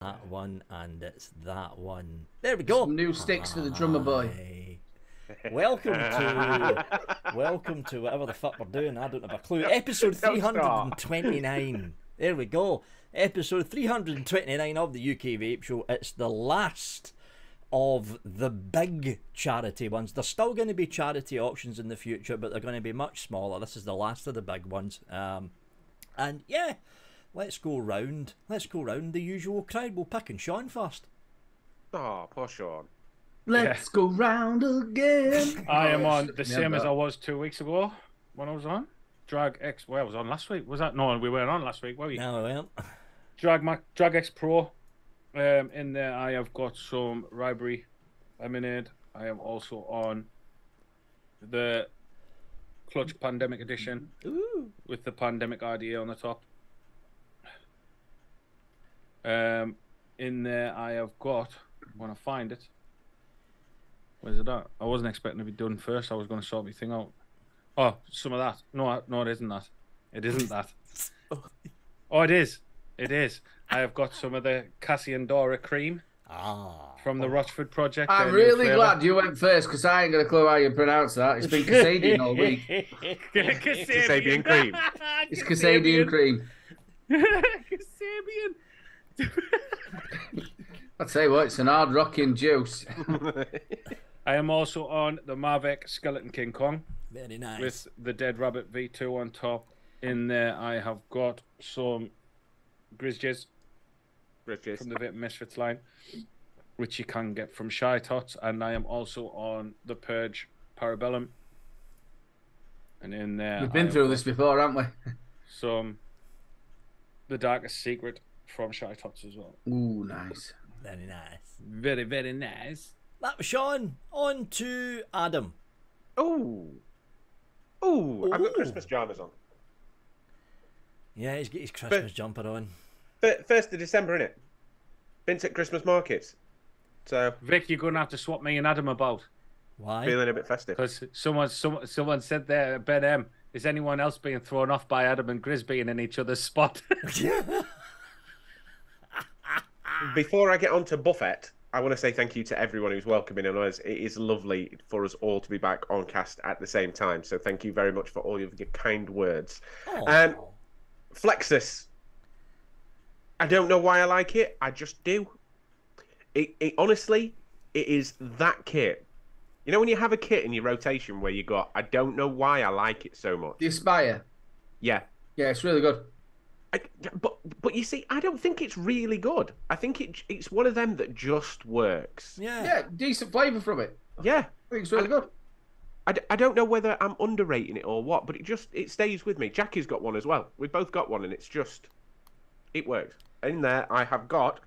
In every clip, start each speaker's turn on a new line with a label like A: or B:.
A: That one, and it's that one. There we go.
B: Some new sticks for the drummer boy.
A: Welcome to whatever the fuck we're doing. I don't have a clue. Episode 329. There we go. Episode 329 of the UK Vape Show. It's the last of the big charity ones. There's still going to be charity auctions in the future, but they're going to be much smaller. This is the last of the big ones. And yeah, let's go round. Let's go round the usual crowd. We'll pick and Sean first.
C: Oh, poor Sean.
B: Let's go round again.
D: I am on the same as I was 2 weeks ago when I was on Drag X. Well, I was on last week. Was that? No, we weren't on last week, were we?
A: No, we weren't.
D: Drag X Pro. In there, I have got some Ribery Lemonade. I am also on the Clutch Pandemic Edition.
A: Ooh.
D: With the Pandemic RDA on the top. In there, I have got, when I find it, where's it at? I wasn't expecting to be done first. I was going to sort my thing out. Oh, some of that. No, it isn't that. It isn't that. Oh, it is. It is. I have got some of the Cassian Dora cream from the Rochford project.
B: I'm really glad you went first because I ain't got a clue how you pronounce that. It's been Casadian all week.
C: Kasabian cream.
B: It's Casadian cream.
D: Kasabian.
B: I'll tell you what, it's an hard rocking juice.
D: I am also on the Mavic Skeleton King Kong.
A: Very nice.
D: With the Dead Rabbit V2 on top. In there, I have got some Grizzlies from the Vape Misfits line, which you can get from Shy Tots. And I am also on the Purge Parabellum. And in there,
B: we've been through this before, haven't we?
D: The Darkest Secret from Shy Tots as well.
B: Ooh, nice.
A: Very nice.
D: Very, very nice.
A: That was Sean. On to Adam.
C: Ooh, I've got Christmas pajamas on.
A: Yeah, he's got his Christmas jumper on.
C: 1st of December, innit? Been to Christmas markets. So
D: Vic, you're going to have to swap me and Adam about.
A: Why?
C: Feeling a bit festive.
D: Because someone said there, Ben M, is anyone else being thrown off by Adam and Grizz being in each other's spot?
C: Before I get on to Buffett, I want to say thank you to everyone who's welcoming us. It is lovely for us all to be back on cast at the same time. So thank you very much for all of your kind words. Flexus. I don't know why I like it. I just do. It honestly, it is that kit. You know when you have a kit in your rotation where you got, I don't know why I like it so much.
B: The Aspire.
C: Yeah.
B: Yeah, it's really good.
C: But you see, I don't think it's really good. I think it's one of them that just works.
B: Yeah, decent flavour from it.
C: Yeah.
B: I think it's really good.
C: I don't know whether I'm underrating it or what, but it stays with me. Jackie's got one as well. We've both got one, and it works. In there, I have got...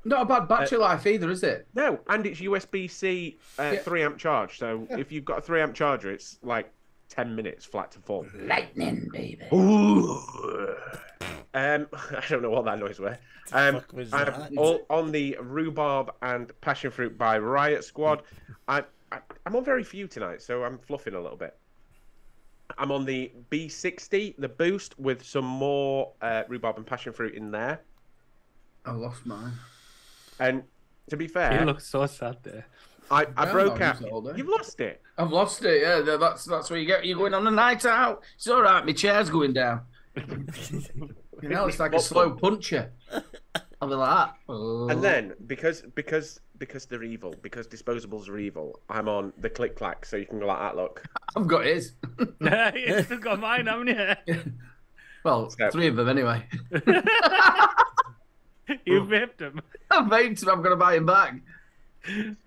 B: Not a bad battery life either, is it?
C: No, and it's USB-C 3-amp charge. So if you've got a 3-amp charger, it's like 10 minutes flat to full.
B: Lightning, baby.
C: Ooh. I don't know what that noise was. I'm all on the Rhubarb and Passion Fruit by Riot Squad. I'm on very few tonight, so I'm fluffing a little bit. I'm on the B60, the Boost, with some more Rhubarb and Passion Fruit in there.
B: I lost mine.
C: And to be fair...
D: You look so sad there.
C: I broke out. You've lost it?
B: I've lost it, yeah. That's what you get. You're going on a night out. It's all right. My chair's going down. You know, it's like a slow puncher. I'll be like that. Oh.
C: And then, because they're evil, because disposables are evil, I'm on the Click Clack, so you can go like that, look.
B: I've got his.
D: You've still got mine, haven't you?
B: Well, 3 of them anyway.
D: You vaped them.
B: I vaped him. I'm going to buy him back.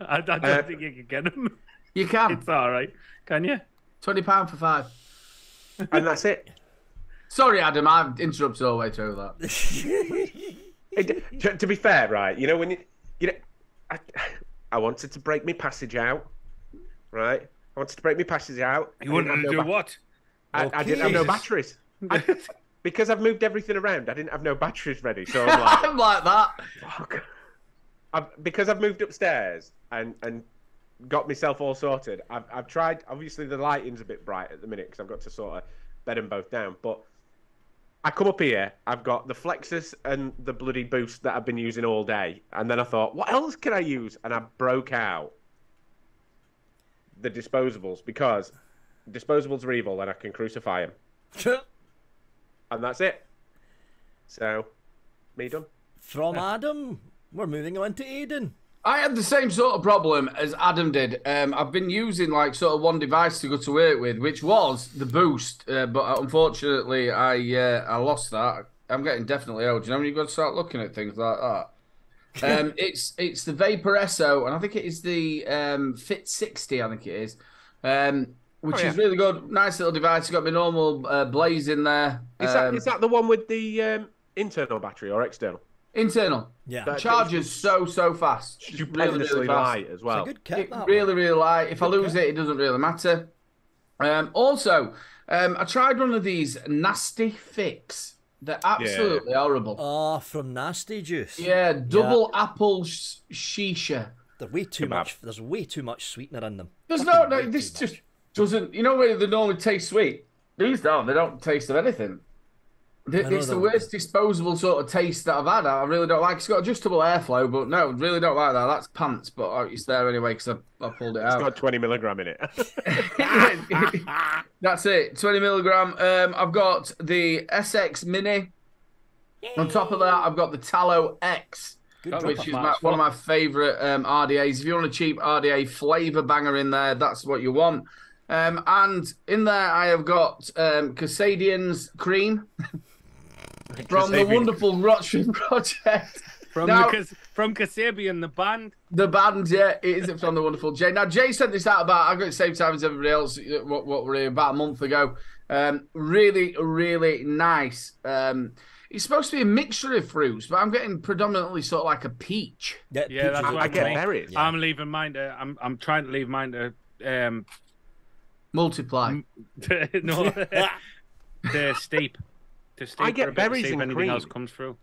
D: I don't think you can get them.
B: You can.
D: It's all right. Can you?
B: £20 for 5.
C: And that's it.
B: Sorry, Adam. I've interrupted all the way through
C: that. To be fair, right? You know when I wanted to break my passage out, right? I wanted to break my passage out.
D: You wanted to do what?
C: I didn't have no batteries. Because I've moved everything around, I didn't have no batteries ready. So I'm like,
B: I'm like that.
C: Fuck. Because I've moved upstairs and got myself all sorted. I've tried. Obviously, the lighting's a bit bright at the minute because I've got to sort of bed them both down. But I come up here, I've got the Flexus and the bloody Boost that I've been using all day. And then I thought, what else can I use? And I broke out the disposables, because disposables are evil and I can crucify them. And that's it. So, me done.
A: From Adam, we're moving on to Aiden.
B: I had the same sort of problem as Adam did. I've been using like sort of one device to go to work with, which was the Boost, but unfortunately I lost that. I'm getting definitely old. You know when you've got to start looking at things like that. It's the Vapor Esso, and I think it is the Fit 60. I think it is, which is really good. Nice little device. It's got my normal blaze in there.
C: Is that the one with the internal battery or external?
B: Internal.
A: Yeah.
B: It charges so fast.
C: Stupendously light as well.
A: It's a good kit, that
B: really light. If I lose it, it doesn't really matter. Also, I tried one of these Nasty Fix. They're absolutely horrible.
A: Oh, from Nasty Juice.
B: Yeah, double apple shisha.
A: They're way too much. There's way too much sweetener in them.
B: There's this just doesn't. You know where they normally taste sweet? These don't. They don't taste of anything. It's the worst disposable sort of taste that I've had. I really don't like. It's got adjustable airflow, but no, really don't like that. That's pants, but it's there anyway because I pulled it out.
C: It's got 20 milligram in it.
B: That's it, 20 milligram. I've got the SX Mini. Yay. On top of that, I've got the Tallow X, which is one of my favourite RDAs. If you want a cheap RDA flavour banger in there, that's what you want. And in there, I have got Casadian's Cream. From the wonderful Rochford Project.
D: From Kasabian, the band.
B: The band, yeah, it is from the wonderful Jay. Now, Jay sent this out I got the same time as everybody else, what were here, about a month ago. Really nice. It's supposed to be a mixture of fruits, but I'm getting predominantly sort of like a peach.
D: Yeah, that's what
C: I get berries.
D: I'm leaving mine to, I'm trying to leave mine to...
B: multiply.
D: No, to steep.
C: I get berries and
D: anything
C: cream.
D: Else comes through.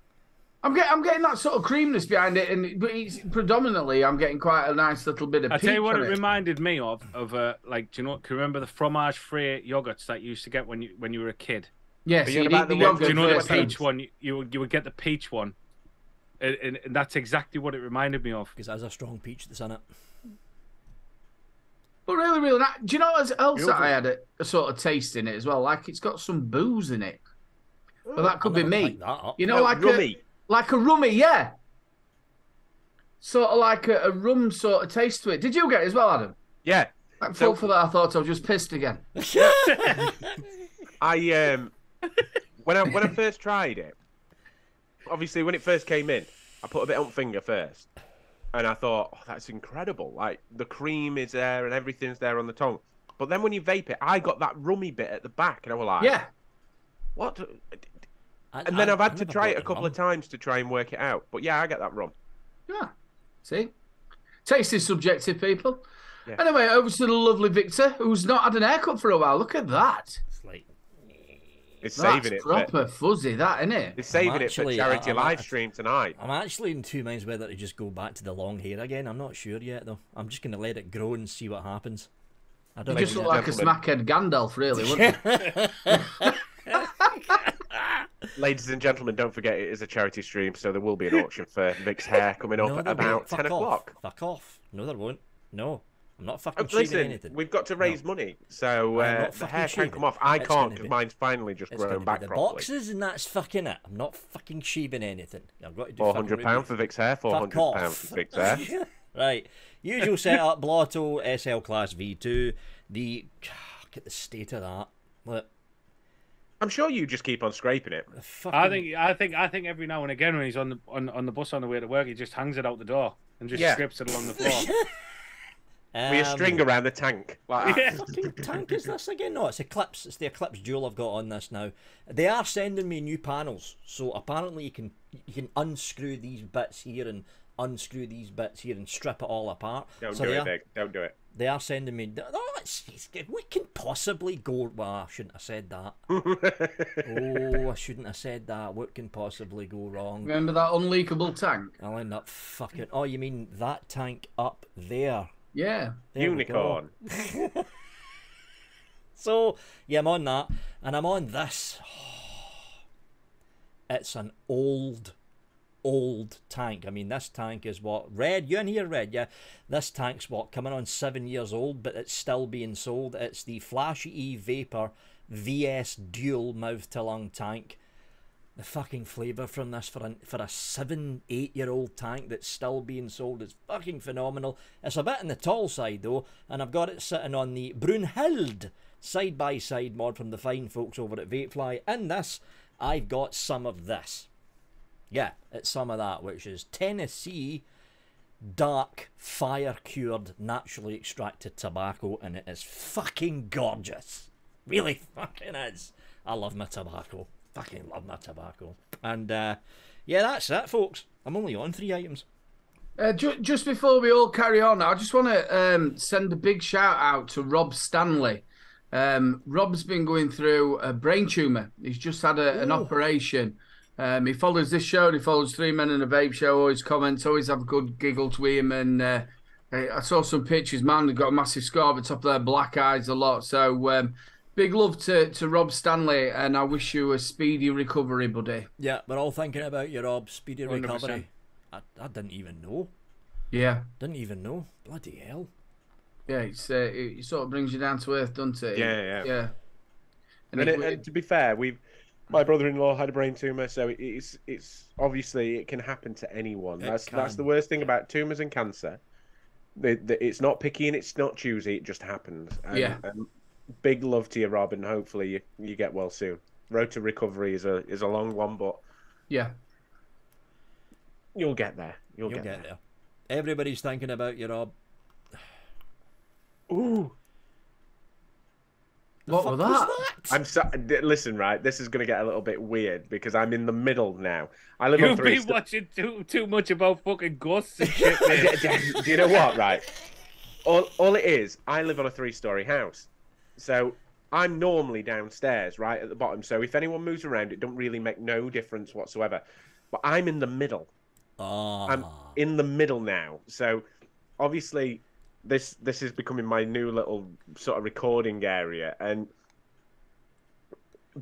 B: I'm getting that sort of creamness behind it, but it's predominantly I'm getting quite a nice little bit of.
D: I tell you what, it reminded me of like, do you know? Can you remember the fromage frais yogurts that you used to get when you were a kid?
B: Yes,
C: you about the yogurt.
D: Do you know the peach one? You would get the peach one, and that's exactly what it reminded me of.
A: Because it has a strong peach that's in it.
B: But really nice. Do you know what else that I had a sort of taste in it as well? Like it's got some booze in it. But that could be me. You know, like
C: rummy.
B: Like a rummy, yeah. Sort of like a rum sort of taste to it. Did you get it as well, Adam?
C: Yeah.
B: For that, I thought I was just pissed again.
C: When I first tried it, obviously when it first came in, I put a bit on my finger first. And I thought, oh, that's incredible. Like, the cream is there and everything's there on the tongue. But then when you vape it, I got that rummy bit at the back. And I was like,
B: yeah.
C: What? And then I've had to try it a couple of times to try and work it out. But yeah, I get that rum.
B: Yeah. See? Taste is subjective, people.
C: Yeah.
B: Anyway, over to the lovely Victor, who's not had an haircut for a while. Look at that.
C: It's saving it.
B: Proper fuzzy, that, isn't it?
C: It's saving it for charity live stream tonight.
A: I'm actually in two minds whether to just go back to the long hair again. I'm not sure yet, though. I'm just going to let it grow and see what happens. I don't
B: you just look like a smackhead Gandalf, really, wouldn't you?
C: Ladies and gentlemen, don't forget it is a charity stream, so there will be an auction for Vic's hair coming up at about 10 o'clock.
A: Fuck off. No, there won't. No. I'm not fucking
C: listen,
A: anything.
C: We've got to raise money, so the hair can come off. I can't because mine's finally just grown back properly.
A: The boxes and that's fucking it. I'm not fucking shaving anything. I've got to do
C: £400 for Vic's hair, £400 for Vic's hair.
A: Right. Usual setup, Blotto, SL Class V2. Look at the state of that. Look.
C: I'm sure you just keep on scraping it.
D: I think every now and again when he's on the bus on the way to work, he just hangs it out the door and just scrapes it along the floor.
C: With a string around the tank. Like
A: what fucking tank is this again? No, it's Eclipse. It's the Eclipse Dual I've got on this now. They are sending me new panels, so apparently you can unscrew these bits here and unscrew these bits here and strip it all apart.
C: Don't do it, Vic. Don't do it.
A: They are sending me. Oh, what can possibly go? Well, I shouldn't have said that. Oh, I shouldn't have said that. What can possibly go wrong?
B: Remember that unleakable tank?
A: I'll end up fucking. Oh, you mean that tank up there?
B: Yeah.
A: There
C: Unicorn.
A: So yeah, I'm on that, and I'm on this. it's an old tank. I mean, this tank is what, Red, you in here, Red? Yeah, this tank's what, coming on 7 years old, but it's still being sold. It's the Flash E Vapor VS dual mouth to lung tank. The fucking flavour from this for a 7-8 year old tank that's still being sold is fucking phenomenal. It's a bit on the tall side though, and I've got it sitting on the Brunhild side-by-side mod from the fine folks over at Vapefly. In this, I've got some of this. Yeah, it's some of that, which is Tennessee dark fire-cured naturally extracted tobacco, and it is fucking gorgeous. Really fucking is. I love my tobacco. Fucking love my tobacco. And yeah, that's it, folks. I'm only on 3 items.
B: Just before we all carry on, I just want to send a big shout out to Rob Stanley. Rob's been going through a brain tumour. He's just had an operation. He follows this show, and he follows 3 Men in a Vape Show, always comments, always have a good giggle to him. And I saw some pictures, man, they've got a massive scar at the top of their black eyes a lot. So big love to Rob Stanley, and I wish you a speedy recovery, buddy.
A: Yeah, we're all thinking about you, Rob. Speedy recovery. I didn't even know.
B: Yeah.
A: Didn't even know. Bloody hell.
B: Yeah, it sort of brings you down to earth, doesn't it?
C: Yeah.
B: And
C: to be fair, my brother-in-law had a brain tumor, so it's obviously it can happen to anyone. That's the worst thing about tumors and cancer. It's not picky and it's not choosy. It just happens. And big love to you, Rob, and hopefully you get well soon. Road to recovery is a long one, but
B: yeah,
C: you'll get there. You'll get there.
A: Everybody's thinking about you, Rob.
C: Ooh.
B: What was that?
C: I'm listen, right? This is going to get a little bit weird because I'm in the middle now. I live on 3.
D: You've been watching too much about fucking ghosts and shit.
C: Do you know what? Right. All it is, I live on a 3-story house, so I'm normally downstairs, right at the bottom. So if anyone moves around, it don't really make no difference whatsoever. But I'm in the middle. I'm in the middle now. So obviously, this is becoming my new little sort of recording area, and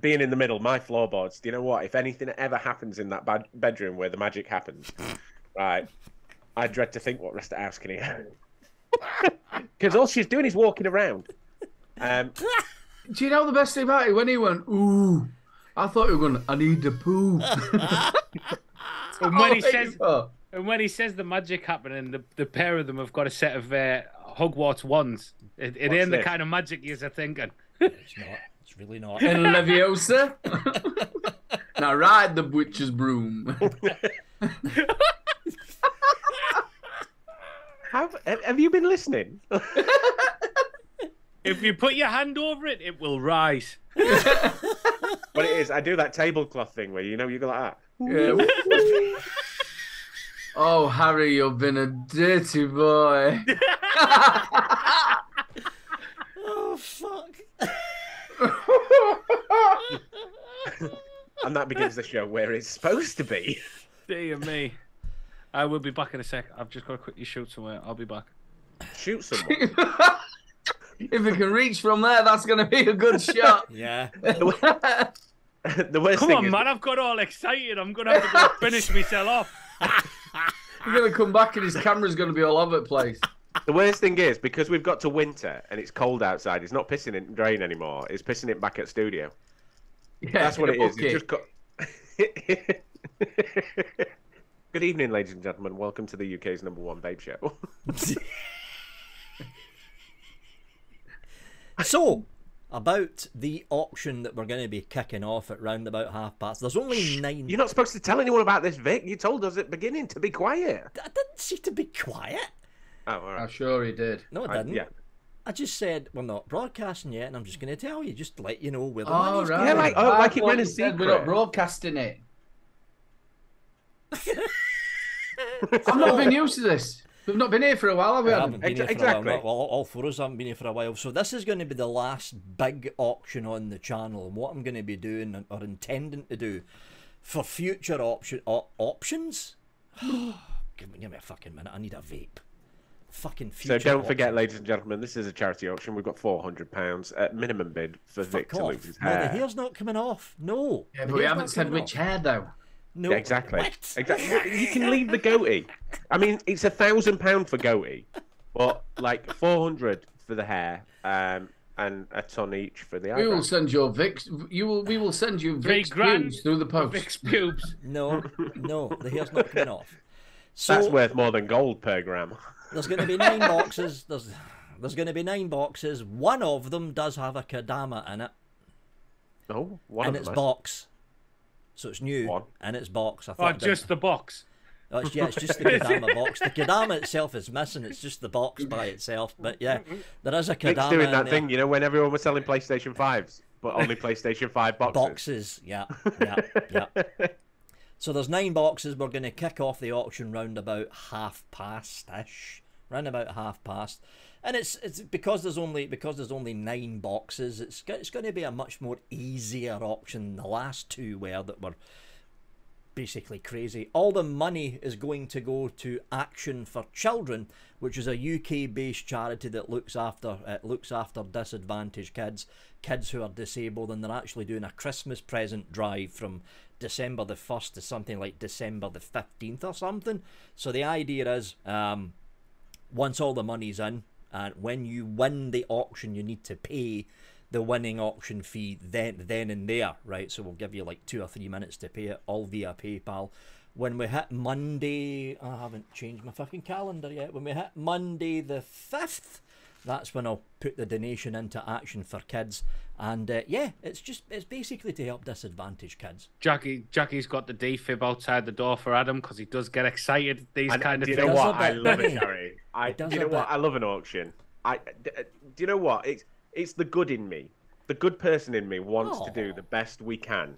C: being in the middle, my floorboards. Do you know what? If anything ever happens in that bedroom where the magic happens, right? I dread to think what rest of the house can hear, because all she's doing is walking around.
B: Do you know the best thing about it? When he went, ooh, I thought he was going, I need the poo.
D: And when he says the magic happening, the pair of them have got a set of Hogwarts wands. It ain't the kind of magic you're thinking.
A: It's not. It's really not.
B: And Leviosa. Now ride the witch's broom.
C: Have you been listening?
D: If you put your hand over it, it will rise.
C: What it is, I do that tablecloth thing where you go like that.
B: Yeah. Oh, Harry, you've been a dirty boy.
A: Oh, fuck.
C: And that begins the show where it's supposed to be.
D: Dear me. I will be back in a sec. I've just got to quickly shoot somewhere. I'll be back.
C: Shoot someone?
B: If it can reach from there, that's going to be a good shot.
A: Yeah.
C: The worst
D: Come
C: thing
D: on,
C: is,
D: man. I've got all excited. I'm going to have to go finish myself off.
B: He's going to come back and his camera's going to be all over the place.
C: the worst thing is, because we've got to winter and it's cold outside, it's not pissing in drain anymore. It's pissing it back at studio.
B: Yeah,
C: that's what it is.
B: Okay.
C: It's just got... Good evening, ladies and gentlemen. Welcome to the UK's #1 vape show.
A: So, about the auction that we're going to be kicking off at round about past. There's only 9.
C: You're not supposed to tell anyone about this, Vic. You told us at the beginning to be quiet.
A: I didn't say to be quiet.
C: Oh, all right.
B: I'm sure he did.
A: No, I didn't.
C: Yeah.
A: I just said we're not broadcasting yet, and I'm just going to tell you, just to let you know where the
B: Oh,
A: money's
B: right.
A: going.
C: Yeah, like it went
B: you
C: a
B: said
C: secret.
B: we're not broadcasting it. I've not been used to this. We've not been here for a while, have we?
A: I
B: Adam?
A: haven't been here for a
C: Exactly.
A: while. Well, all 4 of us haven't been here for a while. So this is going to be the last big auction on the channel. And what I'm going to be doing, or intending to do, for future options... Give me a fucking minute. I need a vape. fucking future.
C: So don't forget,
A: auctions.
C: ladies and gentlemen, this is a charity auction. We've got £400 at minimum bid for Vic to lose his
A: No, the
C: hair.
A: hair's not coming off. No.
B: Yeah,
A: the
B: but we
A: hair's
B: haven't
A: not
B: said
A: coming
B: which
A: off.
B: hair though.
A: No.
C: Yeah, exactly.
A: What?
C: Exactly. You can leave the goatee. I mean, it's £1,000 for goatee, but like 400 for the hair, and a ton each for the eyebrows.
B: We will send your Vic's. We will send you Vic's
D: £3,000
B: pubes through the post.
D: Vic's pubes.
A: No, the hair's not coming off. So
C: That's worth more than gold per gram.
A: there's going to be 9 boxes. There's going to be 9 boxes. One of them does have a Kadama in it,
C: Oh, one
A: and
C: of
A: it's
C: them.
A: box. So it's new,
C: One.
A: and it's box. I
D: Oh,
A: thought
D: just the box.
A: Oh, it's just the Kadama box. The Kadama itself is missing. It's just the box by itself. But yeah, there is a Kadama
C: Vic's doing
A: in
C: that
A: there.
C: thing, you know, when everyone was selling PlayStation 5s, but only PlayStation 5 boxes.
A: Boxes, yeah. So there's 9 boxes. We're going to kick off the auction round about past-ish, round about past, and it's because there's only 9 boxes. It's going to be a much more easier auction than the last 2 were that were basically crazy. All the money is going to go to Action for Children, which is a UK-based charity that looks after disadvantaged kids who are disabled, and they're actually doing a Christmas present drive from December the 1st to something like December the 15th or something. So the idea is, once all the money's in, and when you win the auction, you need to pay the winning auction fee then and there, right? So we'll give you like 2 or 3 minutes to pay it, all via PayPal. When we hit Monday, I haven't changed my fucking calendar yet. When we hit Monday the 5th, that's when I'll put the donation into Action for Kids. And yeah, it's basically to help disadvantaged kids.
D: Jackie's got the defib outside the door for Adam because he does get excited at these kind of
C: do you
D: things.
C: know what? I
A: Does a bit,
C: love
A: doesn't
C: it,
A: he?
C: Harry.
A: It does
C: Do you know
A: a
C: what?
A: bit.
C: I love an auction. Do you know what? It's the good in me. The good person in me wants to do the best we can.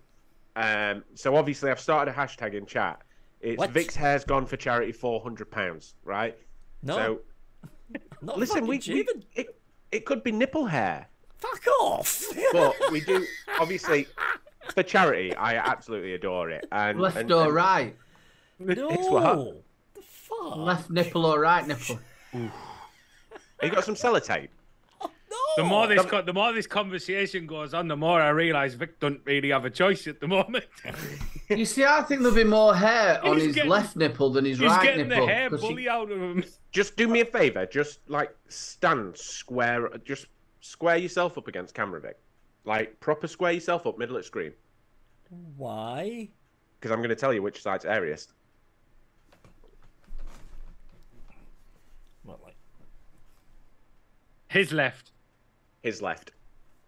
C: So obviously I've started a hashtag in chat. It's
A: What?
C: Vic's hair's gone for charity £400, right?
A: No,
C: So
A: not
C: listen,
A: fucking
C: it could be nipple hair,
A: fuck off.
C: but we do obviously for charity. I absolutely adore it. And
B: Left or right?
A: No,
C: It's what?
A: the fuck.
B: Left nipple or right nipple?
C: You got some sellotape?
D: The more this conversation goes on, the more I realise Vic doesn't really have a choice at the moment.
B: You see, I think there'll be more hair on
D: He's
B: his
D: getting-
B: left nipple than his
D: He's
B: right
D: getting
B: nipple.
D: the hair
B: 'cause
D: bully out of him.
C: Just do me a favour. Just like stand square. Just square yourself up against camera, Vic. Like proper square yourself up, middle of screen.
A: Why?
C: Because I'm going to tell you which side's airiest.
A: What, like?
D: His left.
C: His left.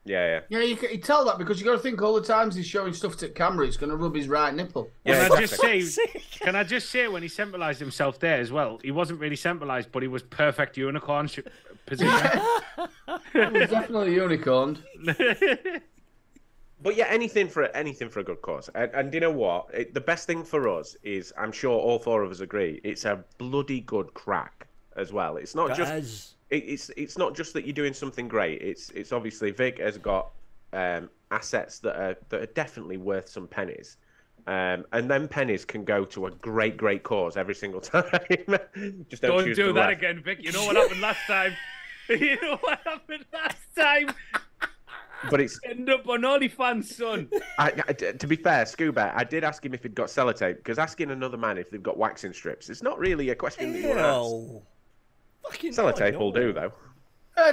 C: Yeah.
B: Yeah, you can tell that because you got to think all the times he's showing stuff to camera, it's going to rub his right nipple.
C: Yeah,
D: Can I just say when he symbolised himself there as well, he wasn't really symbolised, but he was perfect unicorn position.
B: He was definitely unicorned.
C: But yeah, anything for a good cause. And do you know what? The best thing for us is, I'm sure all 4 of us agree, it's a bloody good crack as well. It's not just it's not just that you're doing something great. It's obviously Vic has got assets that are definitely worth some pennies. And then pennies can go to a great cause every single time. Just don't choose
D: do
C: the
D: that
C: left.
D: again, Vic. You know what happened last time? You know what happened last time?
C: But it's
D: End up on OnlyFans, son.
C: to be fair, Scuba, I did ask him if he'd got sellotape, because asking another man if they've got waxing strips, it's not really a question that you want to ask.
A: Fucking
C: Sellotape
A: no.
C: will do, though.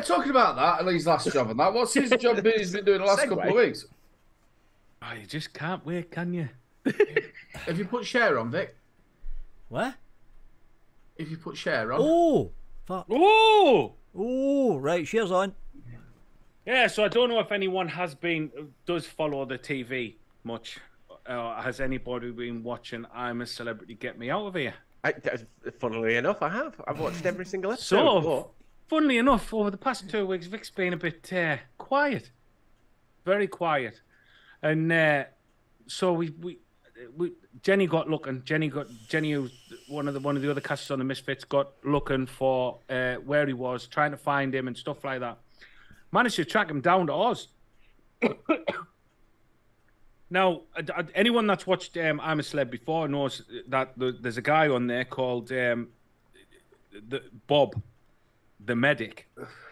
B: Talking about that, and his last job and that, what's his job he's been doing the last couple of weeks?
D: Oh, you just can't wait, can you?
B: Have you put share on, Vic?
A: What?
B: If you put share on.
A: Oh, fuck.
D: Oh!
A: Oh, right, shares on.
D: Yeah, so I don't know if anyone does follow the TV much. Has anybody been watching I'm a Celebrity Get Me Out of Here?
C: Funnily enough, I have. I've watched every single episode.
D: So, funnily enough, over the past 2 weeks, Vic's been a bit quiet. Very quiet. And so we Jenny got looking. Jenny, who's one of the other casters on the Misfits, got looking for where he was, trying to find him and stuff like that. Managed to track him down to Oz. Now, anyone that's watched I'm a Celeb before knows that there's a guy on there called Bob, the medic.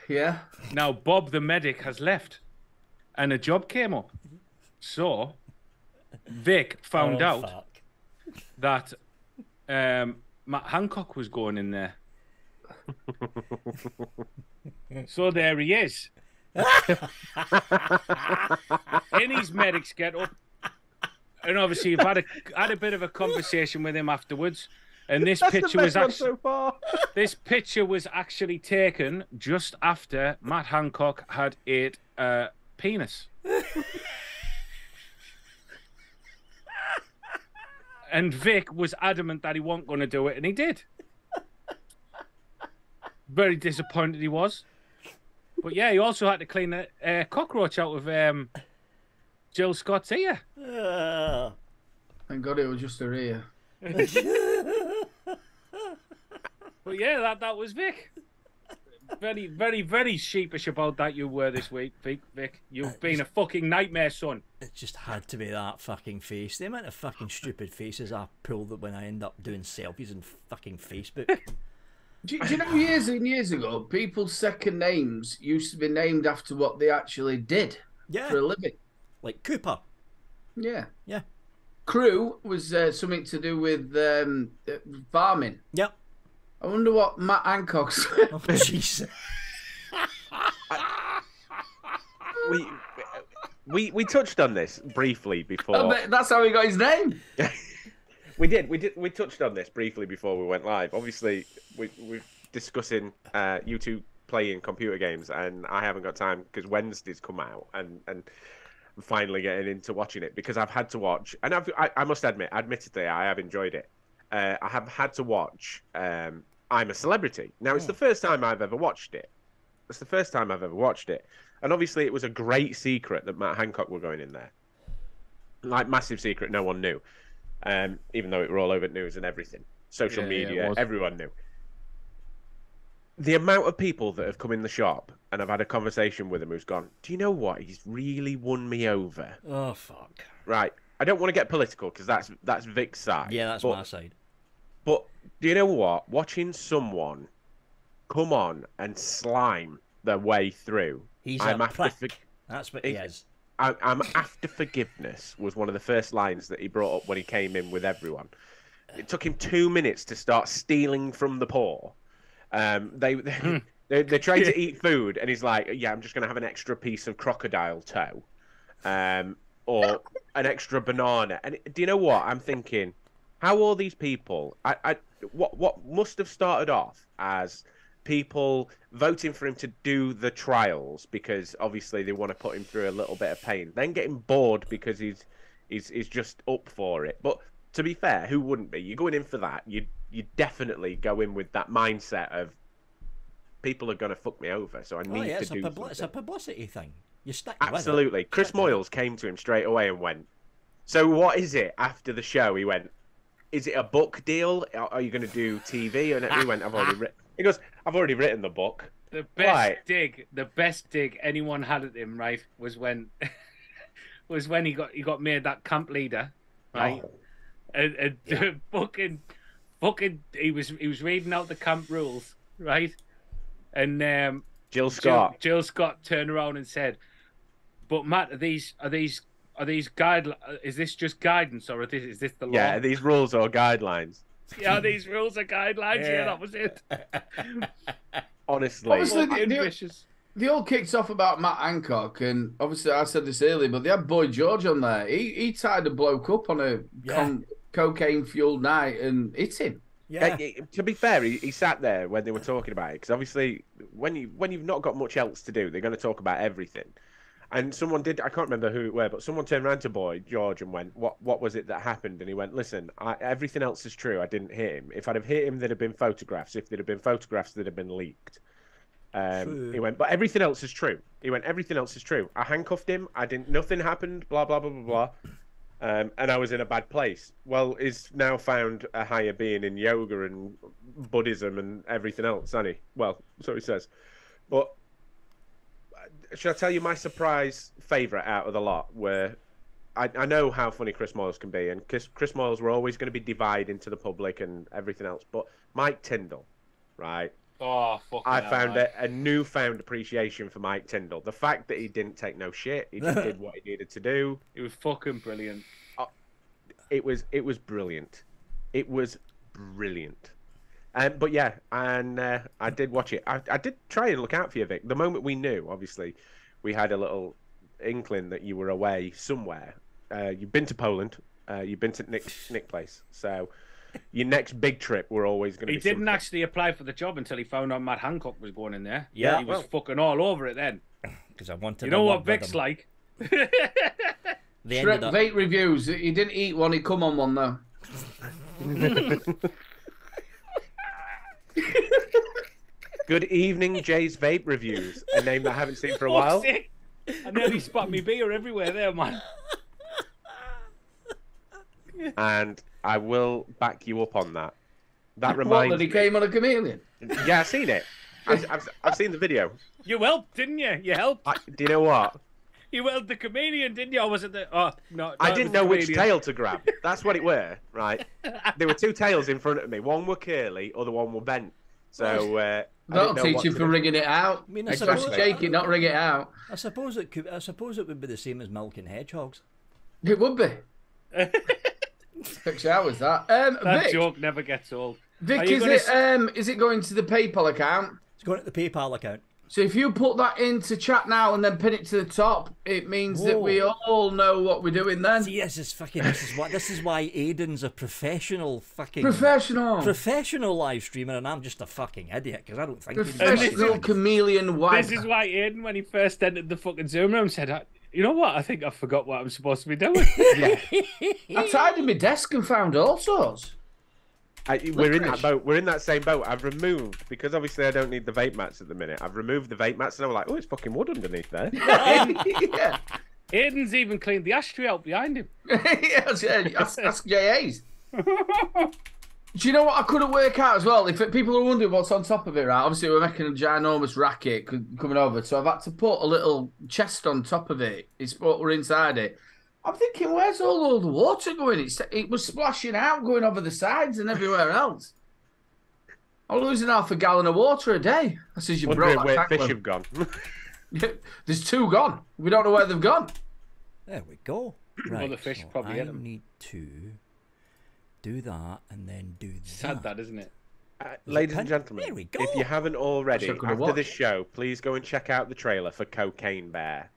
B: Yeah.
D: Now, Bob, the medic, has left, and a job came up. So, Vic found out that Matt Hancock was going in there. So there he is. In his medic's get up. And obviously, you've had a bit of a conversation with him afterwards. And this picture was actually this picture was actually taken just after Matt Hancock had ate a penis. And Vic was adamant that he wasn't going to do it, and he did. Very disappointed he was. But yeah, he also had to clean a cockroach out of Jill Scott's ear.
B: Thank God it was just her ear.
D: But yeah, that was Vic. Very, very, very sheepish about that you were this week, Vic. You've been a fucking nightmare, son.
A: It just had to be that fucking face. The amount of fucking stupid faces I pull that when I end up doing selfies on fucking Facebook.
B: Do you know, years and years ago, people's second names used to be named after what they actually did for a living?
A: Like Cooper.
B: Yeah.
A: Yeah.
B: Crew was something to do with farming.
A: Yep.
B: I wonder what Matt Hancock's.
A: Oh, Jesus.
C: We touched on this briefly before.
B: That's how he got his name.
C: We touched on this briefly before we went live. Obviously, we're discussing you two playing computer games, and I haven't got time because Wednesday's come out, and I'm finally getting into watching it because I've had to watch, and I must admit, admittedly, I have enjoyed it. I have had to watch I'm a Celebrity. Now, it's the first time I've ever watched it. It's the first time I've ever watched it. And obviously, it was a great secret that Matt Hancock were going in there. Like, massive secret, no one knew. Even though it were all over news and everything. Social media, everyone knew. The amount of people that have come in the shop and I've had a conversation with him who's gone, do you know what? He's really won me over.
A: Oh, fuck.
C: Right. I don't want to get political because that's Vic's side.
A: Yeah, that's my side.
C: But do you know what? Watching someone come on and slime their way through.
A: I'm a prick. That's what he is.
C: I'm after forgiveness was one of the first lines that he brought up when he came in with everyone. It took him 2 minutes to start stealing from the poor. They're trying to eat food, and he's like, "Yeah, I'm just going to have an extra piece of crocodile toe, or an extra banana." And do you know what I'm thinking? How all these people, what must have started off as people voting for him to do the trials because obviously they want to put him through a little bit of pain, then getting bored because he's just up for it. But to be fair, who wouldn't be? You're going in for that. You definitely go in with that mindset of people are going to fuck me over, so I need to do something.
A: It's a publicity thing. You stick
C: absolutely.
A: With it.
C: Chris Moyles came to him straight away and went, "So what is it after the show?" He went, "Is it a book deal? Are you going to do TV?" And he went, "I've already written." He goes, "I've already written the book."
D: The best dig anyone had at him, right, was when he got made that camp leader, right? Oh. And fucking he was reading out the camp rules, right? And
C: Jill Scott
D: turned around and said, "But Matt, are these guidelines? Is this just guidance, or is this the law?"
C: Yeah, these rules or guidelines.
D: Yeah, these rules are guidelines. Yeah, that was it.
C: Honestly,
B: they all kicked off about Matt Hancock, and obviously I said this earlier, but they had Boy George on there. He tied a bloke up on a cocaine-fueled night and hit him.
C: Yeah. To be fair, he sat there when they were talking about it, because obviously when you've not got much else to do, they're going to talk about everything. And someone did, I can't remember who it were, but someone turned around to Boy George and went, what was it that happened? And he went, "Listen, everything else is true. I didn't hit him. If I'd have hit him, there'd have been photographs. If there'd have been photographs, they'd have been leaked." He went, "But everything else is true." He went, "Everything else is true. I handcuffed him. Nothing happened, blah, blah, blah, blah, blah. And I was in a bad place." Well, he's now found a higher being in yoga and Buddhism and everything else, hasn't he? Well, so he says. But should I tell you my surprise favourite out of the lot? Where I know how funny Chris Moyles can be, and Chris Moyles were always going to be dividing to the public and everything else. But Mike Tyndall, right?
D: Oh, fuck.
C: I found a newfound appreciation for Mike Tyndall. The fact that he didn't take no shit, he just did what he needed to do.
D: It was fucking brilliant.
C: It was brilliant. It was brilliant. But yeah, and I did watch it. I did try and look out for you, Vic. The moment we knew, obviously, we had a little inkling that you were away somewhere. You've been to Poland. You've been to Nick's place. So your next big trip, we're always going to be...
D: He didn't actually apply for the job until he found out Matt Hancock was going in there.
A: Yeah.
D: He was fucking all over it then.
A: Because I wanted
D: You know what Vic's like?
B: Shrek Vape Reviews. He didn't eat one, he come on one, though.
C: Good evening, Jay's Vape Reviews. A name that I haven't seen for a while.
D: I nearly spat me beer everywhere there, man.
C: And I will back you up on that. That reminds
B: What, that he came on a chameleon?
C: Yeah, I've seen it. I've seen the video.
D: You helped, didn't you? You helped.
C: Do you know what?
D: You held the chameleon, didn't you? Or was it the... Oh, no.
C: I didn't know which tail to grab. That's what it were, right? There were two tails in front of me. One were curly, other one were bent. So...
B: That'll teach you for rigging it out.
A: I mean,
B: I suppose shake it, not ring it out.
A: I suppose it could. I suppose it would be the same as milking hedgehogs.
B: It would be. 6 hours that.
D: That
B: Vic,
D: joke never gets old.
B: Vic, is it going to the PayPal account?
A: It's going to the PayPal account.
B: So if you put that into chat now and then pin it to the top, it means that we all know what we're doing then.
A: See, this is why Aiden's a professional live streamer, and I'm just a fucking idiot because I don't think
B: professional chameleon wipe.
D: This is why Aiden, when he first entered the fucking Zoom room, said, "You know what? I think I forgot what I'm supposed to be doing."
B: Yeah. I tidied my desk and found all sorts.
C: We're in that boat. We're in that same boat. I've removed, because obviously I don't need the vape mats at the minute. I've removed the vape mats and I'm like, oh, it's fucking wood underneath there.
B: Yeah.
D: Aiden's even cleaned the ashtray out behind him.
B: Yes, ask JA's. Do you know what I couldn't work out as well? If people are wondering what's on top of it, right? Obviously, we're making a ginormous racket coming over, so I've had to put a little chest on top of it. It's what we're inside it. I'm thinking, where's all the water going? It was splashing out, going over the sides and everywhere else. I'm losing half a gallon of water a day. I says, you brought
C: where fish have gone.
B: There's 2 gone. We don't know where they've gone.
A: There we go. Right,
D: well, the fish
A: so
D: probably
A: I
D: ate them.
A: need to do that and then do that.
D: Sad that, isn't it?
C: Ladies and gentlemen,
A: there we go.
C: if you haven't already, after this show, please go and check out the trailer for Cocaine Bear.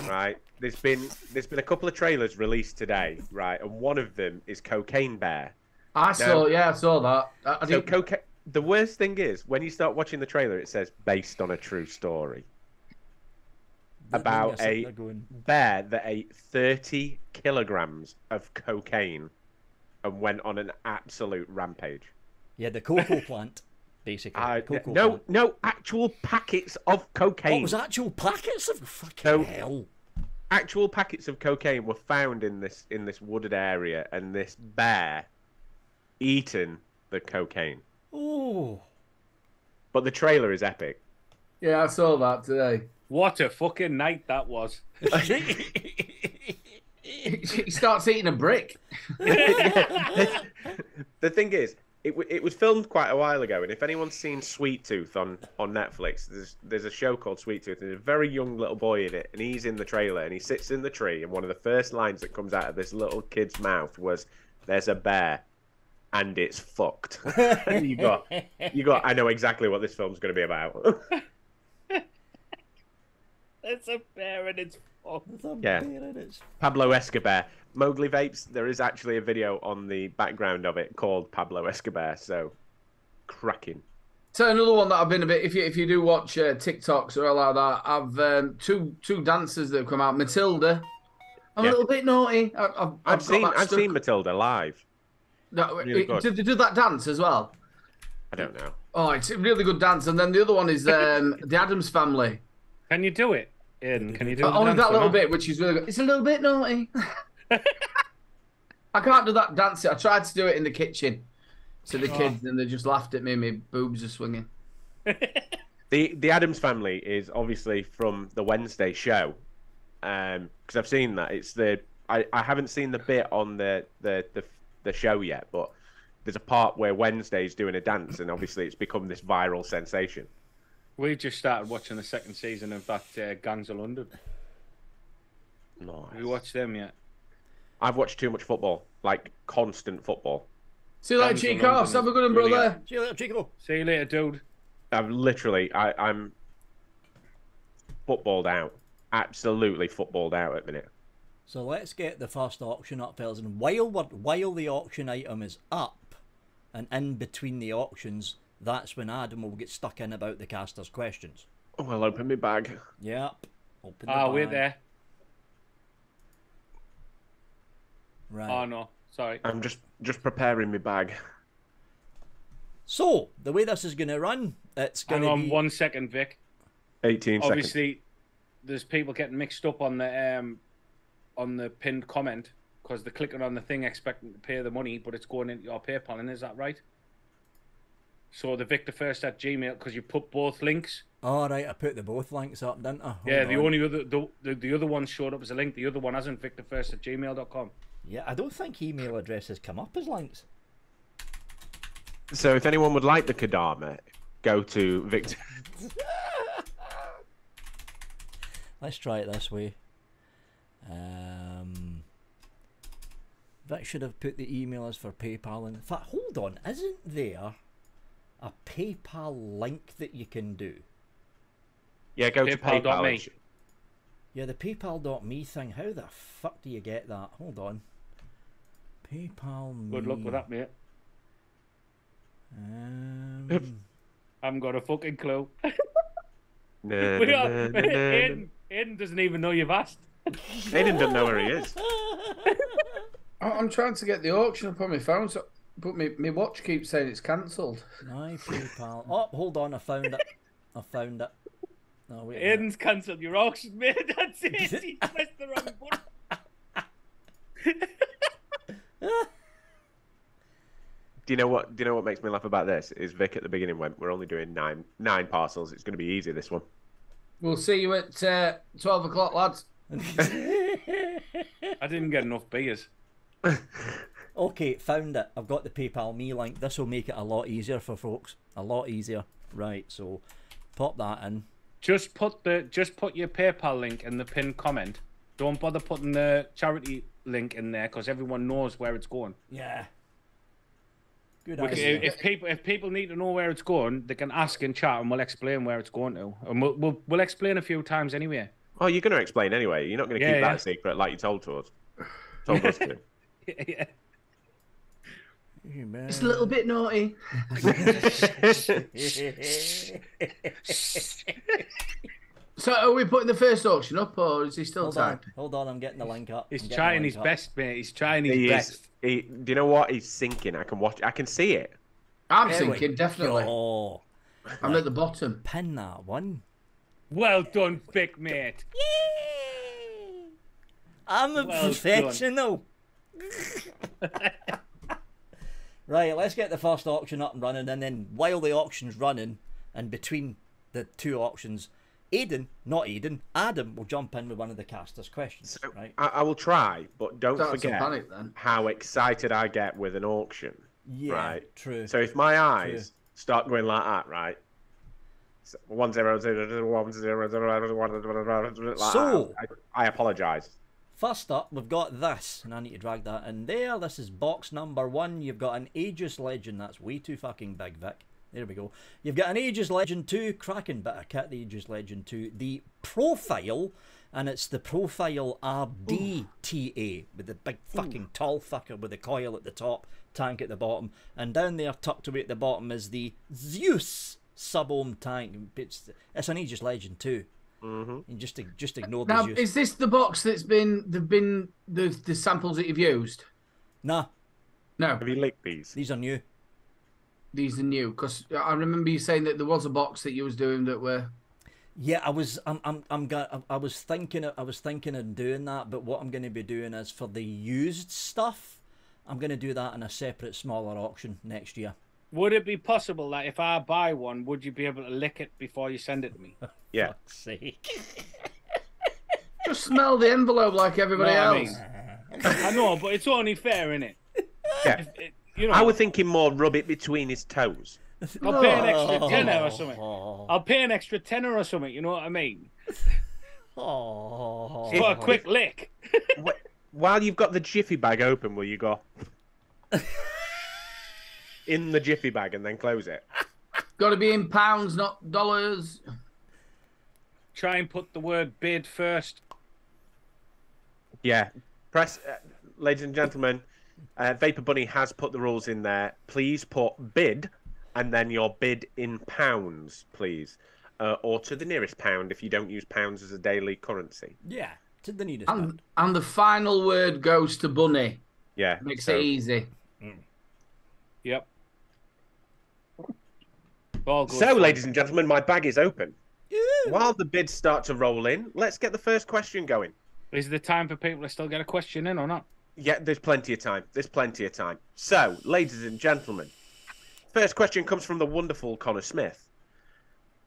C: Right, there's been a couple of trailers released today, right, and one of them is Cocaine Bear.
B: I saw that.
C: The worst thing is when you start watching the trailer, it says based on a true story about a bear that ate 30 kilograms of cocaine and went on an absolute rampage.
A: Yeah, the cocoa plant. Basically,
C: no, actual packets of cocaine.
A: What was actual packets of fucking hell?
C: Actual packets of cocaine were found in this wooded area, and this bear eaten the cocaine.
A: Oh,
C: but the trailer is epic.
B: Yeah, I saw that today.
D: What a fucking night that was.
B: He starts eating a brick.
C: The thing is, it was filmed quite a while ago, and if anyone's seen Sweet Tooth on Netflix, there's a show called Sweet Tooth, and there's a very young little boy in it, and he's in the trailer, and he sits in the tree, and one of the first lines that comes out of this little kid's mouth was, "There's a bear, and it's fucked." And you got. I know exactly what this film's going to be about.
D: It's a bear and it's fucked.
C: Yeah. Pablo Escobar. Mowgli Vapes, there is actually a video on the background of it called Pablo Escobar, so cracking.
B: So another one that I've been a bit, if you do watch TikToks or all like that, I've two dancers that have come out. Matilda, I'm a little bit naughty. I've
C: seen Matilda live.
B: No,
C: really
B: did they do that dance as well?
C: I don't know.
B: Oh, it's a really good dance. And then the other one is the Addams Family.
D: Can you do it, Ian? Can you do it?
B: Only that little bit, which is really good. It's a little bit naughty. I can't do that dance. I tried to do it in the kitchen to the kids, and they just laughed at me. My boobs are swinging.
C: The Addams Family is obviously from the Wednesday show, because I've seen that. It's I haven't seen the bit on the show yet, but there's a part where Wednesday's doing a dance, and obviously it's become this viral sensation.
D: We just started watching the second season of that Gangs of London.
C: Nice.
D: Have you watched them yet?
C: I've watched too much football, like constant football.
B: See you later, Chico. Have a good one, brother.
A: See you later, Chico.
D: See you later, dude.
C: I'm footballed out. Absolutely footballed out at the minute.
A: So let's get the first auction up, fellas. And while the auction item is up, and in between the auctions, that's when Adam will get stuck in about the caster's questions.
C: Oh, I'll open my bag.
A: Yep. Open the bag.
D: We're there.
A: Right.
D: Oh, no. Sorry.
C: I'm just preparing my bag.
A: So, the way this is going to run, it's going to be...
D: 1 second, Vic.
C: 18 seconds.
D: Obviously, there's people getting mixed up on the pinned comment because they're clicking on the thing expecting to pay the money, but it's going into your PayPal, and is that right? So the Victor First at Gmail, because you put both links.
A: Oh, right, I put the both links up, didn't I?
D: Yeah, the only other the other one showed up as a link. The other one hasn't. VictorFirst@gmail.com.
A: Yeah, I don't think email addresses come up as links.
C: So if anyone would like the Kadama, go to Victor.
A: Let's try it this way. Vic should have put the email as for PayPal. In fact, hold on, isn't there a PayPal link that you can do?
C: Yeah, go to PayPal.
A: Yeah, the PayPal.me thing. How the fuck do you get that? Hold on. PayPal me.
D: Good luck with that, mate. I haven't got a fucking clue. Aiden doesn't even know you've asked.
C: Aiden doesn't know where he is.
B: I'm trying to get the auction up on my phone, but my watch keeps saying it's cancelled.
A: My PayPal. Oh, hold on, I found it. Oh, wait.
D: Aiden's cancelled your auction, mate. That's it. He pressed the wrong button.
C: Do you know what makes me laugh about this? Is Vic at the beginning went, we're only doing nine parcels. It's going to be easy, this one.
B: We'll see you at 12 o'clock, lads.
D: I didn't get enough beers.
A: Okay, found it. I've got the PayPal me link. This will make it a lot easier for folks. A lot easier. Right, so pop that in.
D: Just put your PayPal link in the pinned comment. Don't bother putting the charity link in there because everyone knows where it's going.
A: Yeah. Good idea.
D: If people need to know where it's going, they can ask in chat and we'll explain where it's going to. And we'll explain a few times anyway.
C: Oh, you're going to explain anyway. You're not going to keep that secret like you told us to.
D: Yeah.
B: It's a little bit naughty. So are we putting the first auction up, or is he still typing?
A: Hold on, I'm getting the link up.
D: He's trying his best, mate. He's trying his best.
C: Do you know what? He's sinking. I can watch. I can see it.
B: I'm sinking, definitely.
A: Oh,
B: I'm at the bottom.
A: Pin that one.
D: Well done, Vic, mate.
A: Yay! I'm a professional. Right, let's get the first auction up and running, and then while the auction's running, and between the two auctions, Adam will jump in with one of the caster's questions.
C: So
A: right?
C: I will try, but don't forget
B: panic, then.
C: how excited I get with an auction.
A: Yeah,
C: right?
A: True.
C: So if my eyes start going like that, right? 1 0 0 1 0 0
A: So
C: I apologise.
A: First up, we've got this, and I need to drag that in there. This is box number 1. You've got an Aegis Legend. That's way too fucking big, Vic. There we go. You've got an Aegis Legend 2, cracking bit of kit, the Aegis Legend 2. The profile, and it's the profile RDTA, with the big fucking tall fucker with the coil at the top, tank at the bottom. And down there, tucked away at the bottom, is the Zeus sub-ohm tank. It's an Aegis Legend 2. And just ignore the
B: Now,
A: Zeus.
B: is this the box that's been the samples that you've used?
A: Nah.
B: No.
C: Have you licked these?
A: These are new.
B: These are new, because I remember you saying that there was a box that you was doing that were.
A: Yeah, I was thinking of doing that, but what I'm going to be doing is for the used stuff, I'm going to do that in a separate, smaller auction next year.
D: Would it be possible that if I buy one, would you be able to lick it before you send it to me?
C: Yeah.
A: Fuck's sake.
B: Just smell the envelope like everybody else.
D: I know, but it's only fair, innit?
C: Yeah.
D: You know,
C: I was thinking more rub it between his toes.
D: I'll pay an extra tenner or something. I'll pay an extra tenner or something. You know what I mean?
A: Oh,
D: for a quick lick.
C: While you've got the jiffy bag open, will you go in the jiffy bag and then close it?
B: Got to be in pounds, not dollars.
D: Try and put the word bid first.
C: Yeah. Press, ladies and gentlemen, Vapor Bunny has put the rules in there. Please put bid and then your bid in pounds, please. Or to the nearest pound if you don't use pounds as a daily currency.
A: yeah, to the nearest pound.
B: And the final word goes to Bunny.
C: Yeah.
B: Makes it easy.
D: Yep. All good
C: So,
D: fun.
C: ladies and gentlemen, my bag is open. While the bids start to roll in, let's get the first question going.
D: Is there time for people to still get a question in or not?
C: Yeah, there's plenty of time. There's plenty of time. So, ladies and gentlemen, first question comes from the wonderful Connor Smith.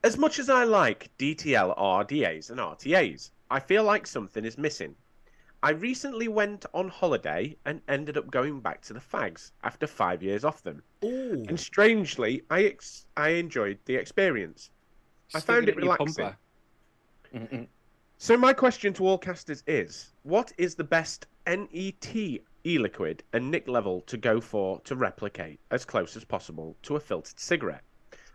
C: As much as I like DTL RDAs and RTAs, I feel like something is missing. I recently went on holiday and ended up going back to the fags after 5 years off them.
A: Ooh.
C: And strangely, I enjoyed the experience. I found it relaxing. So my question to all casters is, what is the best NET e-liquid and nick level to go for to replicate as close as possible to a filtered cigarette?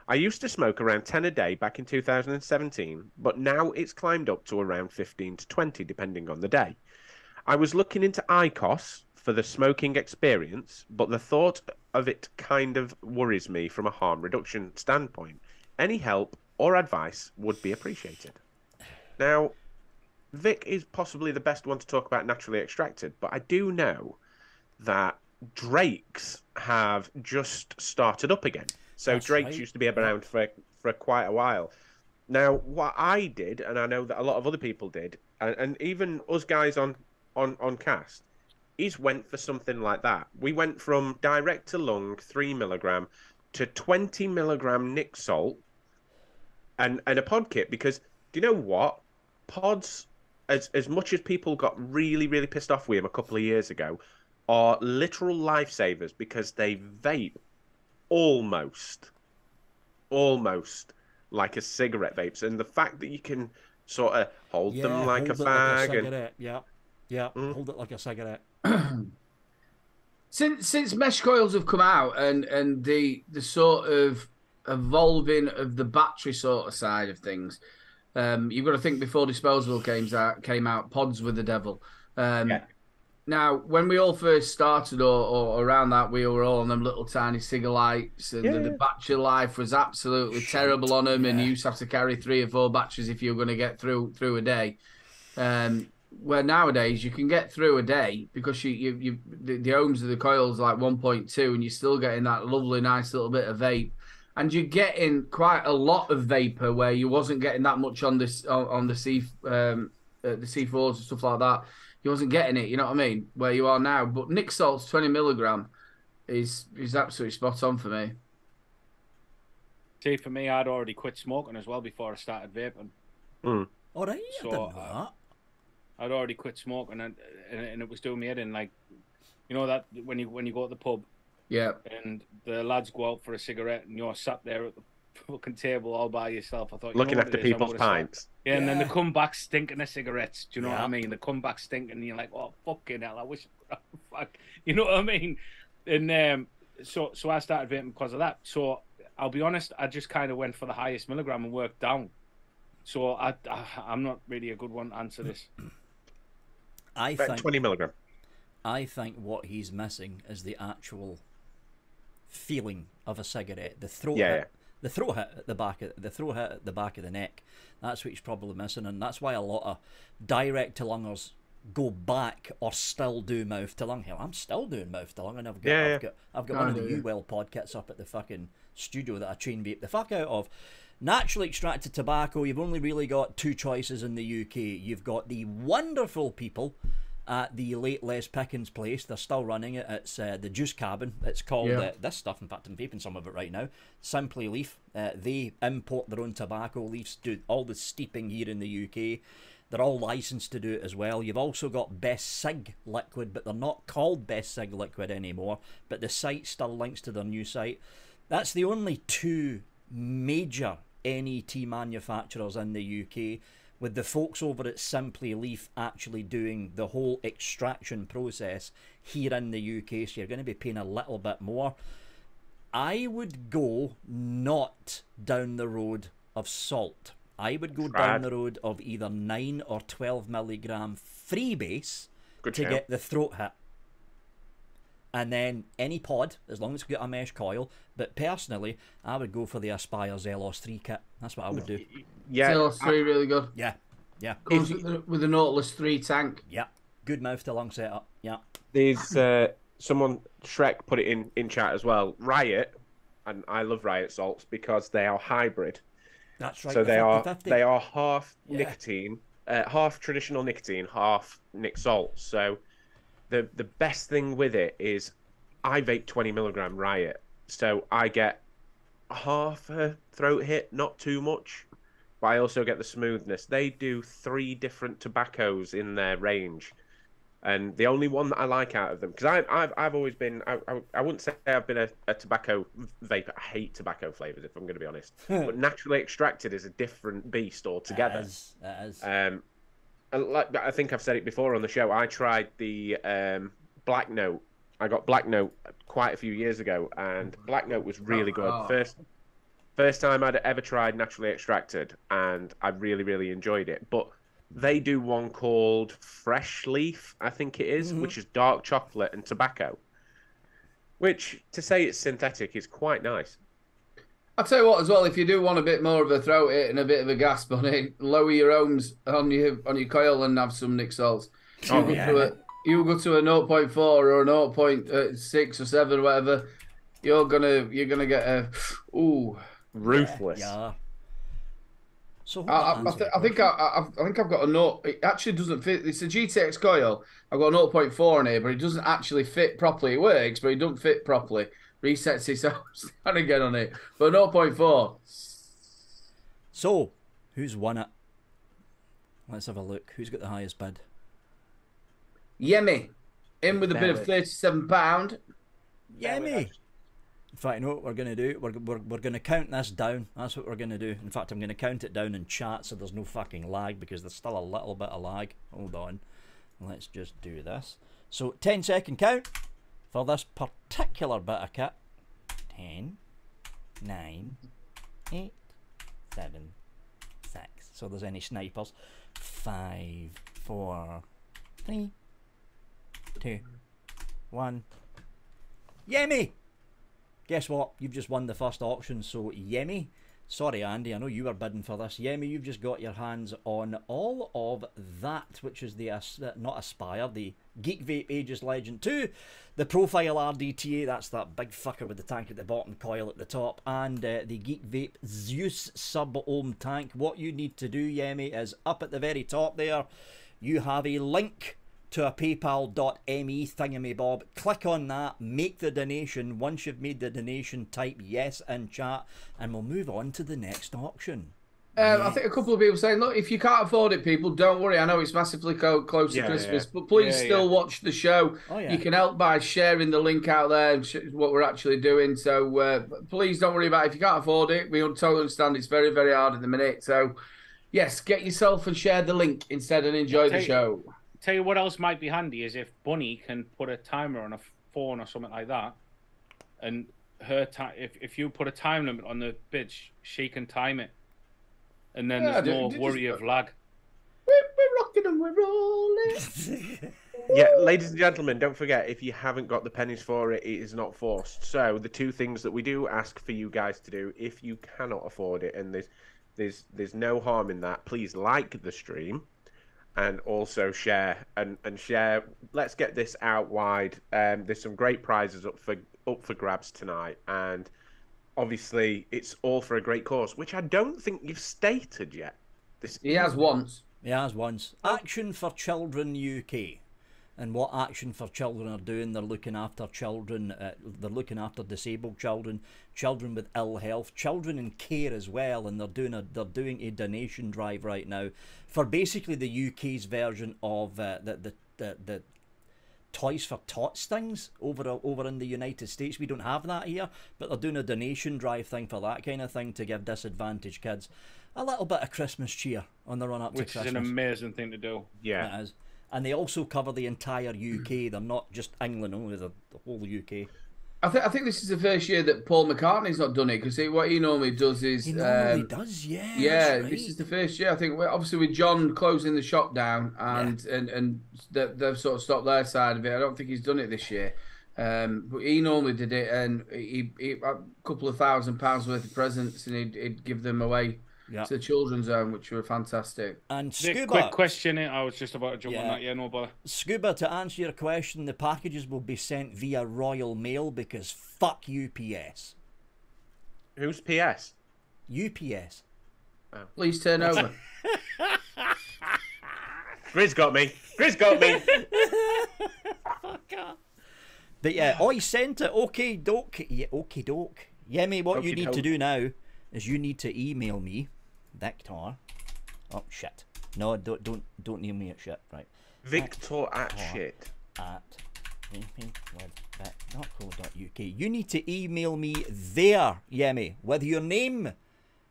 C: I used to smoke around 10 a day back in 2017, but now it's climbed up to around 15 to 20 depending on the day. I was looking into IQOS for the smoking experience, but the thought of it kind of worries me from a harm reduction standpoint. Any help or advice would be appreciated. Now, Vic is possibly the best one to talk about naturally extracted, but I do know that Drake's have just started up again. So
A: That's
C: Drake's
A: right.
C: used to be around for quite a while. Now, what I did, and I know that a lot of other people did, and even us guys on cast, is went for something like that. We went from direct to lung 3 milligram to 20 milligram nick salt and a pod kit, because do you know what? Pods, as much as people got really, really pissed off with them a couple of years ago, are literal lifesavers because they vape almost like a cigarette vapes. And the fact that you can sort of hold them like a fag.
A: Hold it like a cigarette.
B: Since mesh coils have come out and the sort of evolving of the battery sort of side of things, you've got to think before disposable came out, pods were the devil. Now, when we all first started or around that, we were all on them little tiny cigarettes, and the battery life was absolutely terrible on them, and you used to have to carry 3 or 4 batteries if you were going to get through a day. Where nowadays you can get through a day because the ohms of the coils are like 1.2, and you're still getting that lovely, nice little bit of vape, and you're getting quite a lot of vapor where you wasn't getting that much on this on the C4s and stuff like that. You wasn't getting it, you know what I mean? Where you are now, but Nick Salt's 20 milligram is absolutely spot on for me.
D: See, for me, I'd already quit smoking as well before I started vaping.
A: All right,
D: So,
A: I didn't know that.
D: I'd already quit smoking, and it was doing me head in. Like, you know that when you go to the pub, and the lads go out for a cigarette, and you're sat there at the fucking table all by yourself. I thought,
C: looking after people's pints.
D: Yeah, and then they come back stinking of cigarettes. Do you know what I mean? They come back stinking, and you're like, oh fucking hell, I wish, fuck, you know what I mean? And so I started vaping because of that. So I'll be honest, I just kind of went for the highest milligram and worked down. So I'm not really a good one to answer this.
A: I think
C: 20 milligram.
A: I think what he's missing is the actual feeling of a cigarette. The throat hit, the throat hit at the back of the neck. That's what he's probably missing, and that's why a lot of direct to lungers go back or still do mouth to lung. Hell, I'm still doing mouth to lung, and I've got one of the UWell pod kits up at the fucking studio that I chain vape the fuck out of. Naturally extracted tobacco, you've only really got 2 choices in the UK. You've got the wonderful people at the late Les Pickens place. They're still running it. It's the Juice Cabin. It's called this stuff. In fact, I'm vaping some of it right now. Simply Leaf. They import their own tobacco leaves, do all the steeping here in the UK. They're all licensed to do it as well. You've also got ECig Liquid, but they're not called ECig Liquid anymore. But the site still links to their new site. That's the only two major NET manufacturers in the UK, with the folks over at Simply Leaf actually doing the whole extraction process here in the UK, so you're going to be paying a little bit more. I would go not down the road of salt. I would go down the road of either 9 or 12 milligram freebase to get the throat hit. And then any pod, as long as it's got a mesh coil. But personally, I would go for the Aspire Zelos 3 kit. That's what I would do.
B: Yeah, Zelos 3 really good.
A: Yeah, yeah.
B: Comes with the Nautilus 3 tank.
A: Yeah, good mouth to lung setup. Yeah.
C: There's someone, Shrek, put it in chat as well. Riot, and I love Riot salts because they are hybrid.
A: That's right.
C: So they are half nicotine, half traditional nicotine, half nic salt. So the best thing with it is I vape 20 milligram Riot, so I get half a throat hit, not too much, but I also get the smoothness. They do 3 different tobaccos in their range, and the only one that I like out of them, because I've always been, I wouldn't say I've been a tobacco vapor. I hate tobacco flavors, if I'm going to be honest. But naturally extracted is a different beast altogether.
A: It is.
C: Like, I think I've said it before on the show. I tried the Black Note. I got Black Note quite a few years ago, and Black Note was really good. First time I'd ever tried naturally extracted, and I really, really enjoyed it. But they do one called Fresh Leaf, I think it is, which is dark chocolate and tobacco. Which, to say it's synthetic, is quite nice.
B: I'll tell you what, as well, if you do want a bit more of a throat hit and a bit of a gasp on it, lower your ohms on your coil and have some nic salts. You go to a 0.4 or a 0.6 or 7 or whatever, you're gonna get a
C: ruthless.
A: Yeah. So
B: I think I've got a note. It actually doesn't fit. It's a GTX coil. I've got a 0.4 in here, but it doesn't actually fit properly. It works, but it doesn't fit properly. Resets itself down again on it. But 0.4.
A: So, who's won it? Let's have a look. Who's got the highest bid?
B: Yemi. In with a bid of £37.
A: Yemi. In fact, you know what we're going to do? We're going to count this down. That's what we're going to do. In fact, I'm going to count it down in chat so there's no fucking lag, because there's still a little bit of lag. Hold on. Let's just do this. So, 10-second count for this particular bit of kit. 10, 9, 8, 7, 6. So there's any snipers. 5, 4, 3, 2, 1. Yemi! Guess what? You've just won the first auction, so Yemi. Sorry, Andy, I know you were bidding for this. Yemi, you've just got your hands on all of that, which is the, not Aspire, the Geek Vape Aegis Legend 2, the Profile RDTA, that's that big fucker with the tank at the bottom, coil at the top, and the Geek Vape Zeus Sub-Ohm tank. What you need to do, Yemi, is up at the very top there, you have a link to a paypal.me thingamabob. Click on that, make the donation. Once you've made the donation, type yes in chat, and we'll move on to the next auction.
B: I think a couple of people saying, look, if you can't afford it, people, don't worry. I know it's massively close to Christmas, but please still watch the show. You can help by sharing the link out there, what we're actually doing. So please don't worry about it. If you can't afford it, we totally understand it's very, very hard at the minute. So, yes, get yourself and share the link instead and enjoy the show.
D: Tell you what else might be handy is if Bunny can put a timer on a phone or something like that, and her if you put a time limit on the bitch, she can time it, and then there's no worry of lag.
B: We're rocking and we're rolling.
C: Yeah, ladies and gentlemen, don't forget, if you haven't got the pennies for it, it is not forced. So the two things that we do ask for you guys to do, if you cannot afford it, and there's no harm in that, please like the stream. And also share and share. Let's get this out wide. There's some great prizes up for grabs tonight, and obviously it's all for a great cause, which I don't think you've stated yet.
B: He has once.
A: He has once. Action for Children UK. and what Action for Children are doing. They're looking after children, they're looking after disabled children, children with ill health, children in care as well, and they're doing a donation drive right now for basically the UK's version of the Toys for Tots things over in the United States. We don't have that here, but they're doing a donation drive thing for that kind of thing to give disadvantaged kids a little bit of Christmas cheer on the run up to Christmas.
D: Which is an amazing thing to do.
C: Yeah.
A: It is. And they also cover the entire UK. They're not just England only, the whole UK.
B: I think this is the first year that Paul McCartney's not done it, because what he normally does is...
A: He normally does, yeah.
B: Yeah,
A: right.
B: This is the first year. I think, obviously, with John closing the shop down and they've sort of stopped their side of it, I don't think he's done it this year. But he normally did it, and he a couple of £1,000 worth of presents, and he'd give them away to the children's home, which were fantastic.
A: And Scuba,
D: quick question, I was just about to jump on that. Yeah, no bother.
A: Scuba, to answer your question, the packages will be sent via Royal Mail because fuck UPS.
C: Who's PS?
A: UPS.
C: Oh.
B: Please turn over.
C: Grizz got me. Grizz got me.
A: But yeah, I sent it. Okay, doke. Yeah, okay, doke. Yeah, mate, what you need to do now is you need to email me, Victor. Oh shit! No, don't email me at shit. Right.
C: Victor at shit.
A: At vapingwithvic.co.uk. You need to email me there, Yemi, with your name,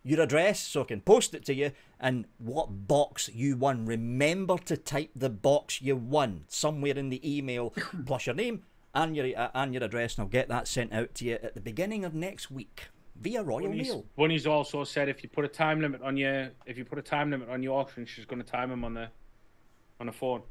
A: your address, so I can post it to you, and what box you won. Remember to type the box you won somewhere in the email, plus your name and your address, and I'll get that sent out to you at the beginning of next week via Royal Mail.
D: Bunny's also said if you put a time limit on your auction, she's going to time them on the phone.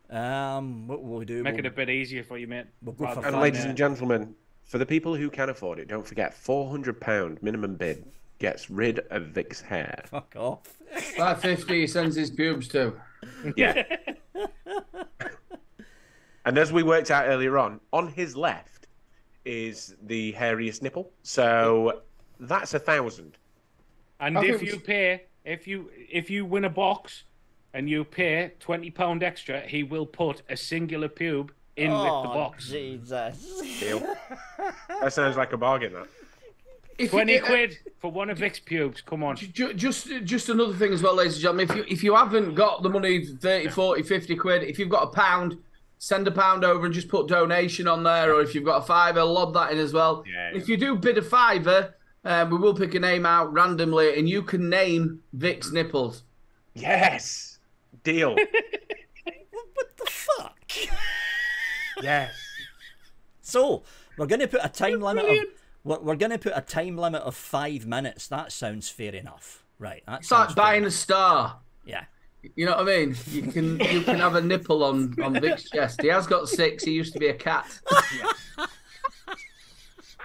A: What will we do?
D: Make it a bit easier for you, mate.
A: We'll go for
C: and ladies and gentlemen, for the people who can afford it, don't forget £400 minimum bid gets rid of Vic's hair.
A: Fuck off.
B: 550 he sends his pubes to.
C: Yeah. And as we worked out earlier on his left is the hairiest nipple. So that's 1,000.
D: And if you win a box and you pay £20 extra, he will put a singular pube in with the box.
A: Jesus.
C: Deal. That sounds like a bargain, that.
D: 20 quid for one of Vic's pubes. Come on.
B: Just another thing as well, ladies and gentlemen. If you haven't got the money, 30, 40, 50 quid, if you've got £1, send £1 over and just put donation on there. Or if you've got a £5, lob that in as well. Yeah. If you do bid a £5, we will pick a name out randomly, and you can name Vic's nipples.
C: Yes. Deal.
A: What the fuck?
C: Yes.
A: So we're going to put a time limit of. We're going to put a time limit of 5 minutes. That sounds fair enough, right?
B: It's like buying a star.
A: Yeah.
B: You know what I mean? You can have a nipple on Vic's chest. He has got 6. He used to be a cat.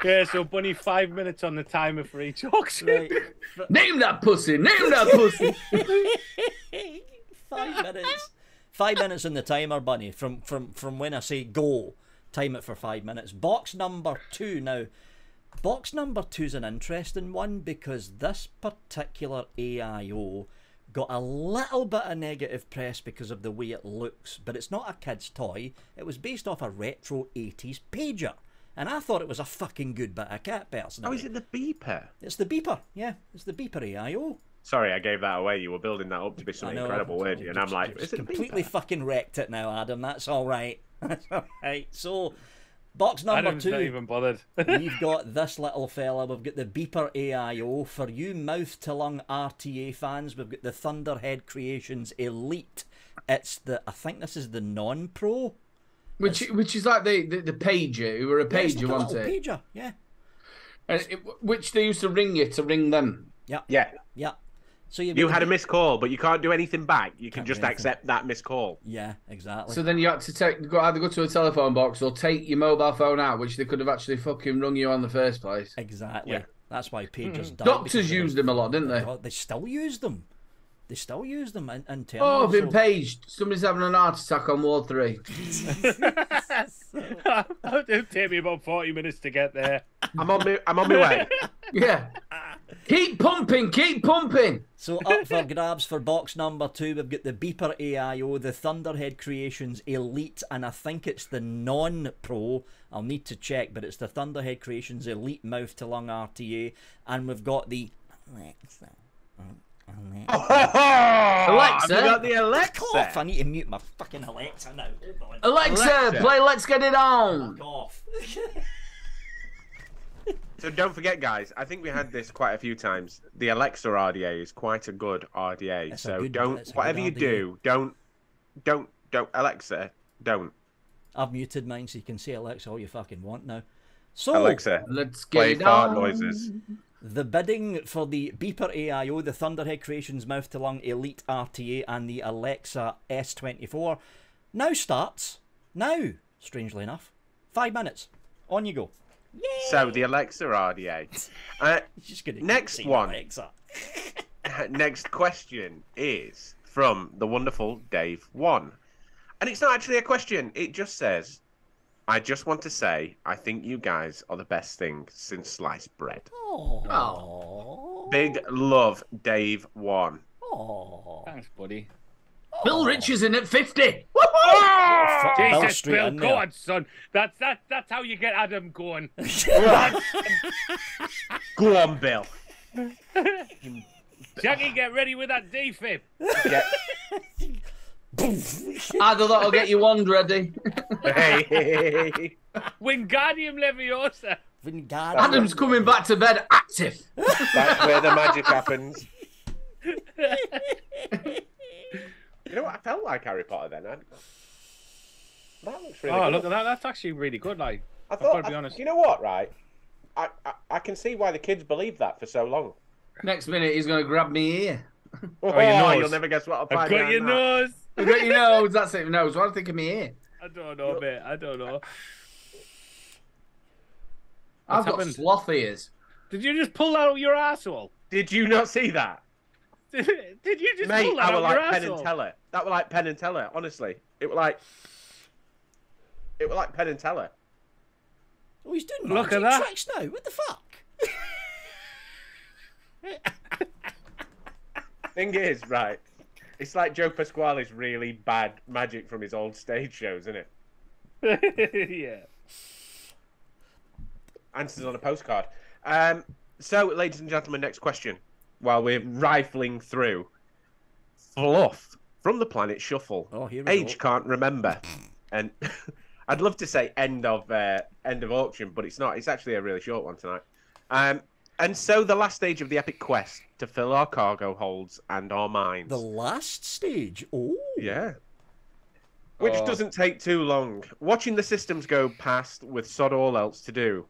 D: Yeah, so Bunny, 5 minutes on the timer for each auction. Right.
B: Name that pussy. Name that pussy.
A: 5 minutes. 5 minutes on the timer, Bunny. From when I say go, time it for 5 minutes. Box number 2 now. Box number 2 is an interesting one because this particular AIO got a little bit of negative press because of the way it looks, but it's not a kid's toy. It was based off a retro 80s pager, and I thought it was a fucking good bit of kit, personally.
C: Oh, is it the beeper?
A: It's the beeper, yeah. It's the beeper AIO.
C: Sorry, I gave that away. You were building that up to be something incredible, weren't you? And I'm like, is it
A: completely fucking wrecked it now, Adam. That's all right. That's all right. So, box number 2.
D: Not even bothered.
A: We've got this little fella. We've got the beeper AIO. For you mouth to lung RTA fans, we've got the Thunderhead Creations Elite. It's the, I think this is the non-pro,
B: which is like the pager. Who were a pager, wasn't it?
A: Pager, yeah.
B: And which they used to ring you to ring them.
A: Yeah,
C: yeah,
A: yeah. So
C: you had a missed call, but you can't do anything back. You can just accept that missed call.
A: Yeah, exactly.
B: So then you had to either go to a telephone box or take your mobile phone out, which they could have actually fucking rung you on the first place.
A: Exactly. Yeah. That's why pagers died.
B: Doctors used them a lot, didn't they?
A: They still use them. They still use them in terminals.
B: Oh, I've been paged. Somebody's having an heart attack on Ward 3.
D: It'll take me about 40 minutes to get there.
C: I'm on my way.
B: Yeah. Keep pumping, keep pumping.
A: So up for grabs for box number 2, we've got the Beeper AIO, the Thunderhead Creations Elite, and I think it's the non-pro. I'll need to check, but it's the Thunderhead Creations Elite Mouth to Lung RTA, and we've got the Alexa.
B: Alexa,
C: have you got the Alexa?
A: Fuck off! I need to mute my fucking Alexa now. Hold on.
B: Alexa, play Let's Get It On.
A: Fuck off.
C: So don't forget, guys. I think we had this quite a few times. The Alexa RDA is quite a good RDA.
A: It's
C: so
A: a good-
C: don't,
A: it's a
C: whatever
A: good
C: you
A: RDA.
C: do, don't Alexa, don't.
A: I've muted mine so you can say Alexa all you fucking want now. So
C: Alexa,
B: Let's get
C: play
B: it
C: fart
B: on.
C: noises.
A: the bidding for the Beeper AIO, the Thunderhead Creations Mouth to Lung Elite RTA, and the Alexa S24 now starts. Now, strangely enough. 5 minutes. On you go.
C: So the Alexa RDA.
A: Just gonna
C: Next
A: say
C: one.
A: Alexa.
C: Next question is from the wonderful Dave 1. And it's not actually a question. It just says, I just want to say, I think you guys are the best thing since sliced bread.
A: Oh.
C: Big love, Dave 1.
A: Oh.
D: Thanks, buddy.
B: Bill Rich is in at 50.
A: Fuck Bill
D: Jesus,
A: straight
D: Bill,
A: in
D: go
A: there.
D: on, son. That's how you get Adam going.
C: Go on, Bill.
D: Jackie, get ready with that defib.
C: Yeah.
B: Either that'll get you one ready.
C: Hey.
D: Wingardium Leviosa.
A: Vingard.
B: Adam's coming back to bed active.
C: That's where the magic happens. You know what? I felt like Harry Potter then. That looks really
D: Oh,
C: good.
D: look at that. That's actually really good. Like,
C: I
D: I've
C: thought,
D: got to be honest.
C: you know what, right? I can see why the kids believed that for so long.
B: Next minute, he's going to grab me ear.
C: Oh,
D: your nose.
C: you'll never guess what I'll
D: I've
C: find
D: got your nose.
B: I got your nose. That's it. Nose. What do I think of me ear?
D: I don't know, mate. I don't know.
B: I've got
D: happened?
B: sloth ears.
D: Did you just pull that out your asshole?
C: Did you not see that?
D: Did you just
C: Mate,
D: pull that
C: I were
D: out your
C: like Penn
D: asshole?
C: and Teller. That were like Penn and Teller, honestly. It were like Penn and Teller.
A: Oh, he's doing
D: Look at
A: magic
D: that.
A: tricks now. What the fuck?
C: Thing is, right, it's like Joe Pasquale's really bad magic from his old stage shows, isn't it?
D: Yeah.
C: Answers on a postcard. So, ladies and gentlemen, next question. While we're rifling through fluff from the planet Shuffle.
A: Oh, here we
C: Age
A: go.
C: can't remember. And I'd love to say end of auction, but it's not. It's actually a really short one tonight. And so the last stage of the epic quest to fill our cargo holds and our minds.
A: The last stage. Oh.
C: Yeah. Which doesn't take too long. Watching the systems go past with sod all else to do.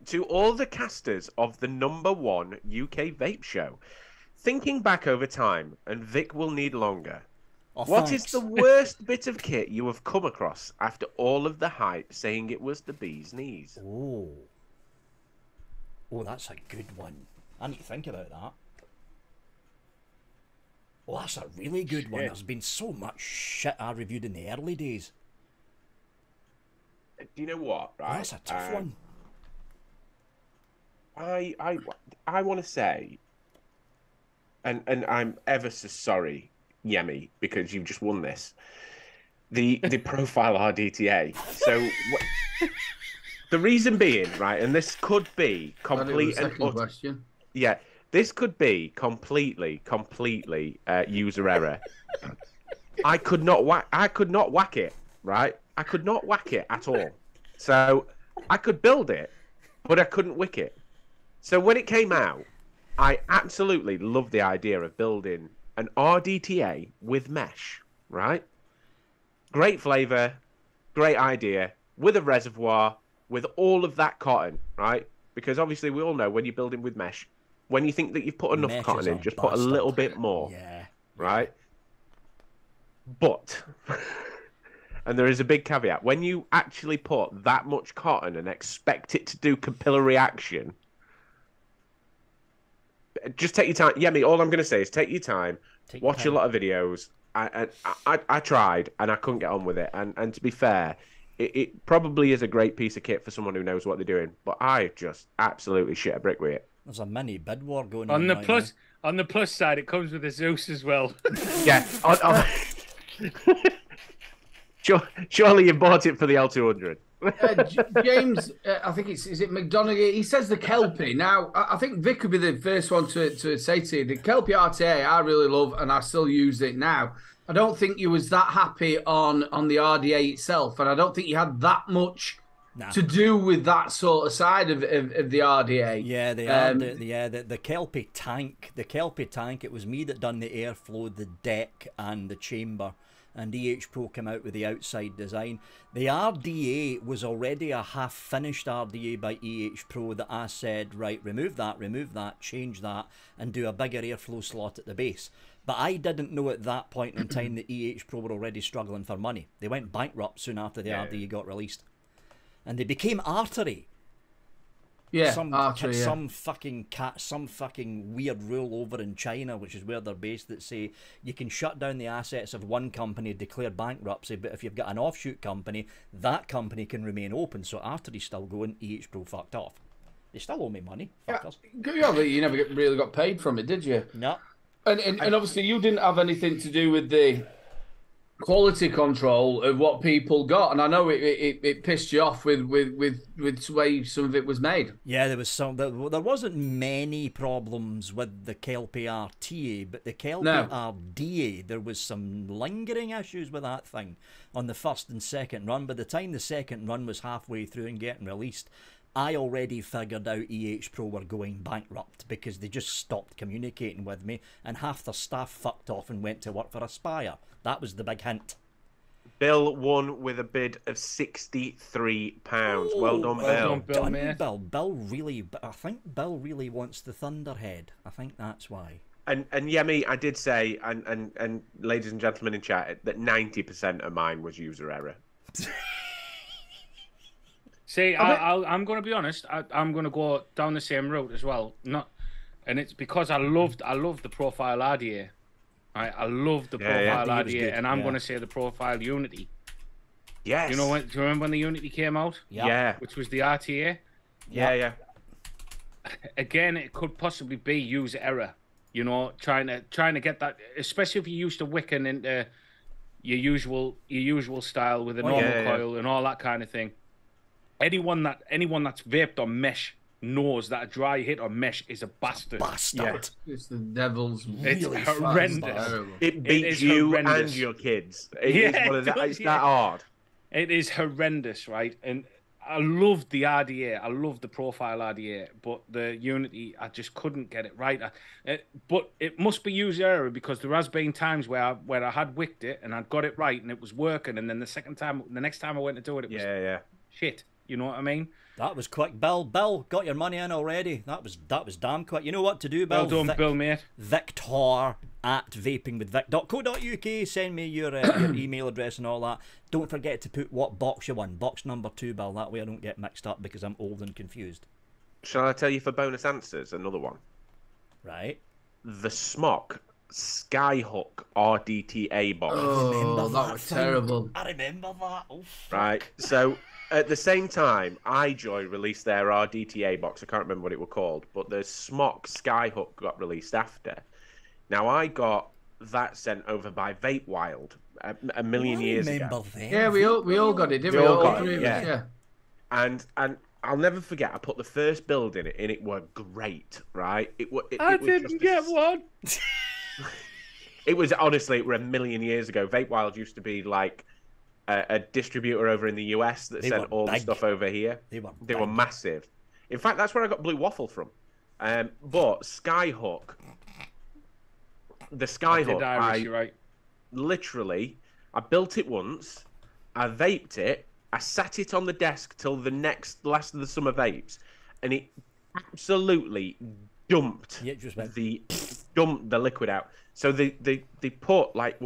C: To all the casters of the #1 UK vape show, thinking back over time, and Vic will need longer.
A: Oh,
C: What is
A: thanks.
C: the worst bit of kit you have come across after all of the hype saying it was the bee's knees?
A: Oh. Oh, that's a good one. I need to think about that. Oh, that's a really good one.
C: Shit.
A: There's been so much shit I reviewed in the early days.
C: Do you know what?
A: Oh,
C: Right.
A: that's a tough one.
C: I want to say, and I'm ever so sorry, Yemi, because you've just won this. The profile RDTA. So the reason being, right, and this could be complete and utter,
B: question.
C: yeah, this could be completely user error. I could not whack it, right? I could not whack it at all. So I could build it, but I couldn't wick it. So when it came out, I absolutely loved the idea of building an RDTA with mesh, right? Great flavor, great idea, with a reservoir, with all of that cotton, right? Because obviously we all know when you're building with mesh, when you think that you've put enough
A: Mesh
C: cotton
A: is
C: in,
A: a
C: just put a
A: bastard.
C: little bit more,
A: Yeah.
C: right? But, and there is a big caveat, when you actually put that much cotton and expect it to do capillary action, just take your time. Yemi, all I'm going to say is take your time,
A: Take your
C: watch a
A: time.
C: lot of videos. I tried and I couldn't get on with it. And to be fair, it probably is a great piece of kit for someone who knows what they're doing. But I just absolutely shit a brick with it.
A: There's a mini bid war going
D: on
A: on
D: the
A: right
D: plus. On the plus side, it comes with a Zeus as well.
C: Yeah. Surely you bought it for the L200.
B: James, I think is it McDonaghy? He says the Kelpie. Now, I think Vic could be the first one to say to you, the Kelpie RTA I really love, and I still use it now. I don't think you was that happy on the RDA itself, and I don't think you had that much to do with that sort of side of the RDA.
A: Yeah, the Kelpie tank. The Kelpie tank, it was me that done the airflow, the deck, and the chamber. And EH Pro came out with the outside design. The RDA was already a half-finished RDA by EH Pro that I said, right, remove that, change that, and do a bigger airflow slot at the base. But I didn't know at that point in time that EH Pro were already struggling for money. They went bankrupt soon after the RDA got released. And they became Artery.
B: Yeah,
A: some fucking weird rule over in China, which is where they're based, that say you can shut down the assets of one company, declare bankruptcy, but if you've got an offshoot company, that company can remain open. So Artery's still going, EH Pro fucked off. They still owe me money. Fuckers.
B: Yeah, but you never really got paid from it, did you?
A: No.
B: And obviously you didn't have anything to do with the quality control of what people got, and I know it pissed you off with the way some of it was made.
A: Yeah, there wasn't many problems with the Kelpie RTA, but the Kelpie RDA, there was some lingering issues with that thing on the first and second run. By the time the second run was halfway through and getting released, I already figured out EH Pro were going bankrupt because they just stopped communicating with me, and half their staff fucked off and went to work for Aspire. That was the big hint.
C: Bill won with a bid of £63. Well done, Bill.
D: Bill, mate.
A: Bill really, I think Bill really wants the Thunderhead. I think that's why.
C: And Yemi, I did say, and ladies and gentlemen in chat, that 90% of mine was user error.
D: See, I'm going to be honest. I'm going to go down the same route as well. And it's because I loved the profile RDA. I love the profile RDA, and I'm going to say the profile Unity.
C: Yes.
D: Do you remember when the Unity came out?
C: Yeah.
D: Which was the RTA?
C: Yeah.
D: Again, it could possibly be user error. You know, trying to get that, especially if you're used to wicking into your usual style with a normal coil and all that kind of thing. Anyone that's vaped on mesh knows that a dry hit on mesh is a bastard.
B: Yeah. It's the devil's.
D: It's horrendous.
C: It beats you and your kids. It's that hard.
D: It is horrendous, right? And I loved the RDA. I loved the profile RDA, but the Unity, I just couldn't get it right. But it must be user error, because there has been times where I had wicked it and I'd got it right and it was working, and then the next time I went to do it, it was shit. You know what I mean?
A: That was quick. Bill, got your money in already. That was damn quick. You know what to do, Bill?
D: Well done, Bill, mate.
A: Victor at vapingwithvic.co.uk. Send me your email address and all that. Don't forget to put what box you won. Box number 2, Bill. That way I don't get mixed up, because I'm old and confused.
C: Shall I tell you for bonus answers another one?
A: Right.
C: The Smock Skyhook RDTA box.
B: Oh, that was terrible.
A: I remember that. Oh,
C: right. So at the same time, iJoy released their RDTA box. I can't remember what it was called, but the Smock Skyhook got released after. Now, I got that sent over by Vape Wild a million years ago.
B: Yeah, we all got it, didn't we?
C: All got it, yeah. And I'll never forget, I put the first build in it, and it were great, right?
D: I didn't get one.
C: It was, honestly, it were a million years ago. Vape Wild used to be like a distributor over in the US that sent all the stuff over here. They were massive. In fact, that's where I got Blue Waffle from. But Skyhook, the Skyhook, literally, I built it once, I vaped it, I sat it on the desk till the last of the summer vapes, and it absolutely dumped the liquid out. So they put like